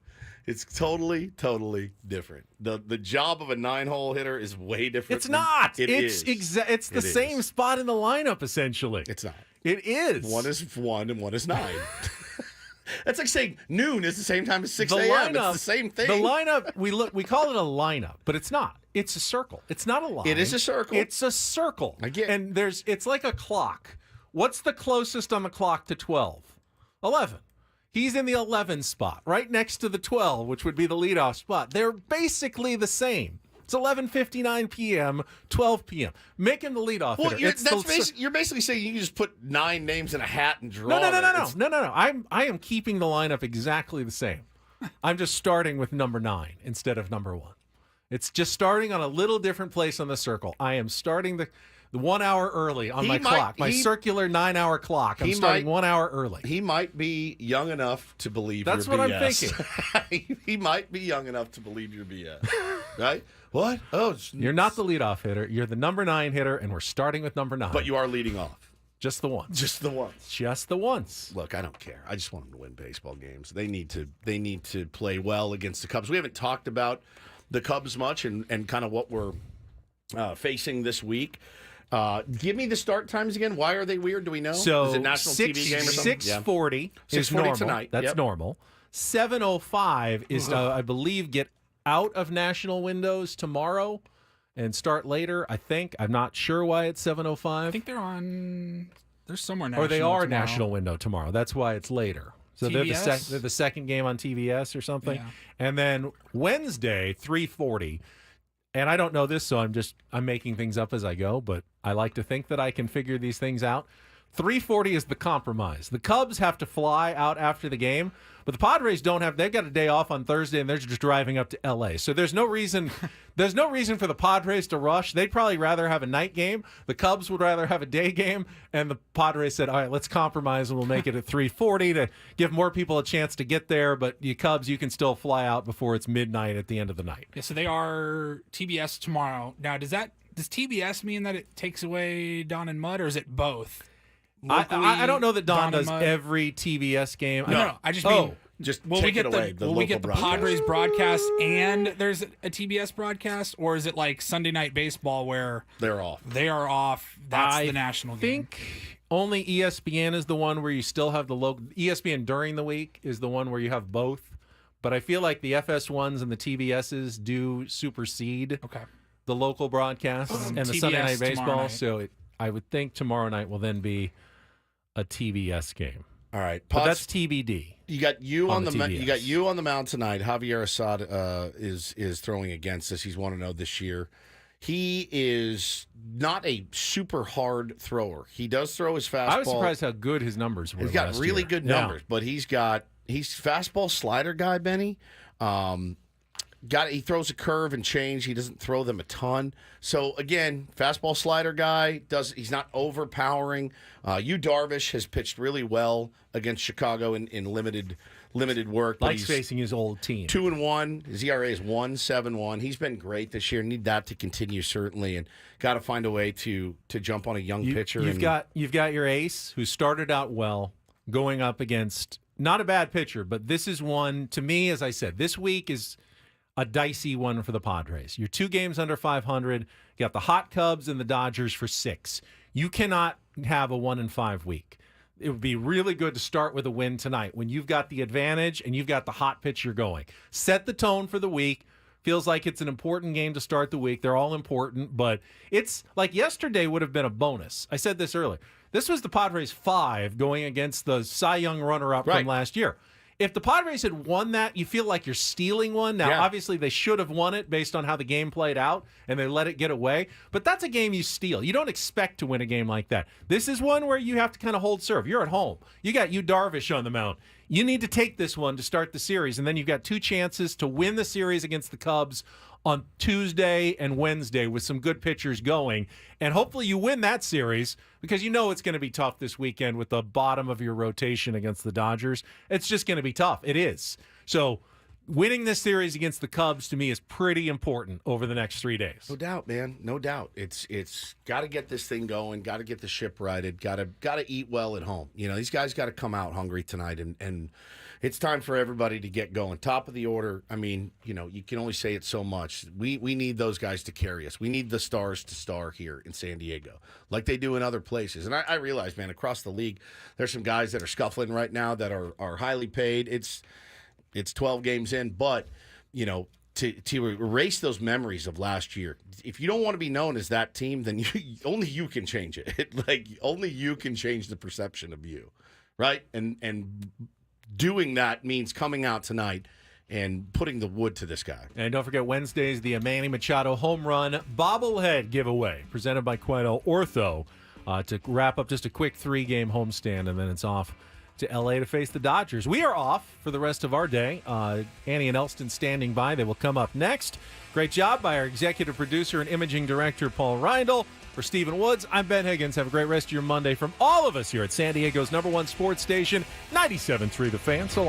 It's totally, totally different. The job of a 9-hole hitter is way different. It's not. It's It's the same spot in the lineup, essentially. It's not. It is. One is 1 and one is 9. That's like saying noon is the same time as 6 The a.m. lineup- It's the same thing. The lineup, we call it a lineup, but it's not. It's a circle. It's not a line. It is a circle. It's a circle. I get it. And it's like a clock. What's the closest on the clock to 12? 11. He's in the 11 spot, right next to the 12, which would be the leadoff spot. They're basically the same. It's 11:59 p.m., 12 p.m. Make him the leadoff hitter. You're basically saying you can just put 9 names in a hat and draw. No. I am keeping the lineup exactly the same. I'm just starting with number 9 instead of number 1. It's just starting on a little different place on the circle. I am starting the 1 hour early on my clock, my circular 9-hour clock. I'm starting 1 hour early. He might be young enough to believe That's your what BS. I'm thinking. He might be young enough to believe your BS. Right? What? Oh, You're not the leadoff hitter. You're the number 9 hitter, and we're starting with number 9. But you are leading off. Just the once. Just the once. Just the once. Look, I don't care. I just want them to win baseball games. They need to play well against the Cubs. We haven't talked about the Cubs much and kind of what we're facing this week. Give me the start times again. Why are they weird? Do we know? So is it national TV game or something? 6:40 is 6:40 normal. tonight. That's Yep. normal. 7:05 is, I believe, get out of national windows tomorrow and start later. I think. I'm not sure why it's 7:05. I think they're somewhere national. Or they are tomorrow. national window tomorrow. That's why it's later. So they're the second game on TBS or something. Yeah. And then Wednesday, 3:40. And I don't know this, so I'm making things up as I go, but I like to think that I can figure these things out. 3:40 is the compromise. The Cubs have to fly out after the game, but the Padres don't have. They've got a day off on Thursday, and they're just driving up to L.A. So there's no reason. There's no reason for the Padres to rush. They'd probably rather have a night game. The Cubs would rather have a day game, and the Padres said, "All right, let's compromise, and we'll make it at 3:40 to give more people a chance to get there. But you Cubs, you can still fly out before it's midnight at the end of the night." Yeah, so they are TBS tomorrow. Now, does TBS mean that it takes away Don and Mud, or is it both? I don't know that Don does Mud? every TBS game. No. I just mean, just will we get the broadcast. Padres broadcast and there's a TBS broadcast, or is it like Sunday Night Baseball where they're off? They are off. That's the national game. I think only ESPN is the one where you still have the local. ESPN during the week is the one where you have both. But I feel like the FS1s and the TBSs do supersede the local broadcasts and the Sunday Night Baseball. So I would think tomorrow night will then be a TBS game. All right, but that's TBD. You got you on the TBS. you got you on the mound tonight. Javier Assad is throwing against us. He's 1-0 this year. He is not a super hard thrower. He does throw his fastball. I was surprised how good his numbers were. He's got last really year. good numbers, but he's fastball slider guy, Benny. He throws a curve and change. He doesn't throw them a ton. So again, fastball slider guy he's not overpowering. Yu Darvish has pitched really well against Chicago in limited work. Likes facing his old team. 2-1. His ERA is 1.71. He's been great this year. Need that to continue certainly, and got to find a way to jump on a young pitcher. You've got your ace who started out well, going up against not a bad pitcher, but this is one to me. As I said, this week is a dicey one for the Padres. You're 2 games under 500. You got the hot Cubs and the Dodgers for 6. You cannot have a 1-5 week. It would be really good to start with a win tonight when you've got the advantage and you've got the hot pitcher going. Set the tone for the week. Feels like it's an important game to start the week. They're all important, but it's like yesterday would have been a bonus. I said this earlier. This was the Padres 5 going against the Cy Young runner-up from last year. If the Padres had won that, you feel like you're stealing one. Now, obviously, they should have won it based on how the game played out, and they let it get away. But that's a game you steal. You don't expect to win a game like that. This is one where you have to kind of hold serve. You're at home. You got Yu Darvish on the mound. You need to take this one to start the series, and then you've got 2 chances to win the series against the Cubs on Tuesday and Wednesday with some good pitchers going. And hopefully you win that series because you know it's going to be tough this weekend with the bottom of your rotation against the Dodgers. It's just going to be tough. It is. So winning this series against the Cubs to me is pretty important over the next 3 days. No doubt, man. No doubt. It's got to get this thing going. Got to get the ship righted. Got to eat well at home. You know, these guys got to come out hungry tonight, and it's time for everybody to get going. Top of the order. I mean, you know, you can only say it so much. We need those guys to carry us. We need the stars to star here in San Diego, like they do in other places. And I realize, man, across the league, there's some guys that are scuffling right now that are highly paid. It's 12 games in, but, you know, to erase those memories of last year, if you don't want to be known as that team, then only you can change it. Like, only you can change the perception of you, right? And doing that means coming out tonight and putting the wood to this guy. And don't forget, Wednesday's the Manny Machado home run bobblehead giveaway presented by Queto Ortho to wrap up just a quick 3-game homestand, and then it's off to L.A. to face the Dodgers. We are off for the rest of our day. Annie and Elston standing by. They will come up next. Great job by our executive producer and imaging director, Paul Ryle. For Stephen Woods, I'm Ben Higgins. Have a great rest of your Monday from all of us here at San Diego's #1 sports station, 97.3 The Fan. So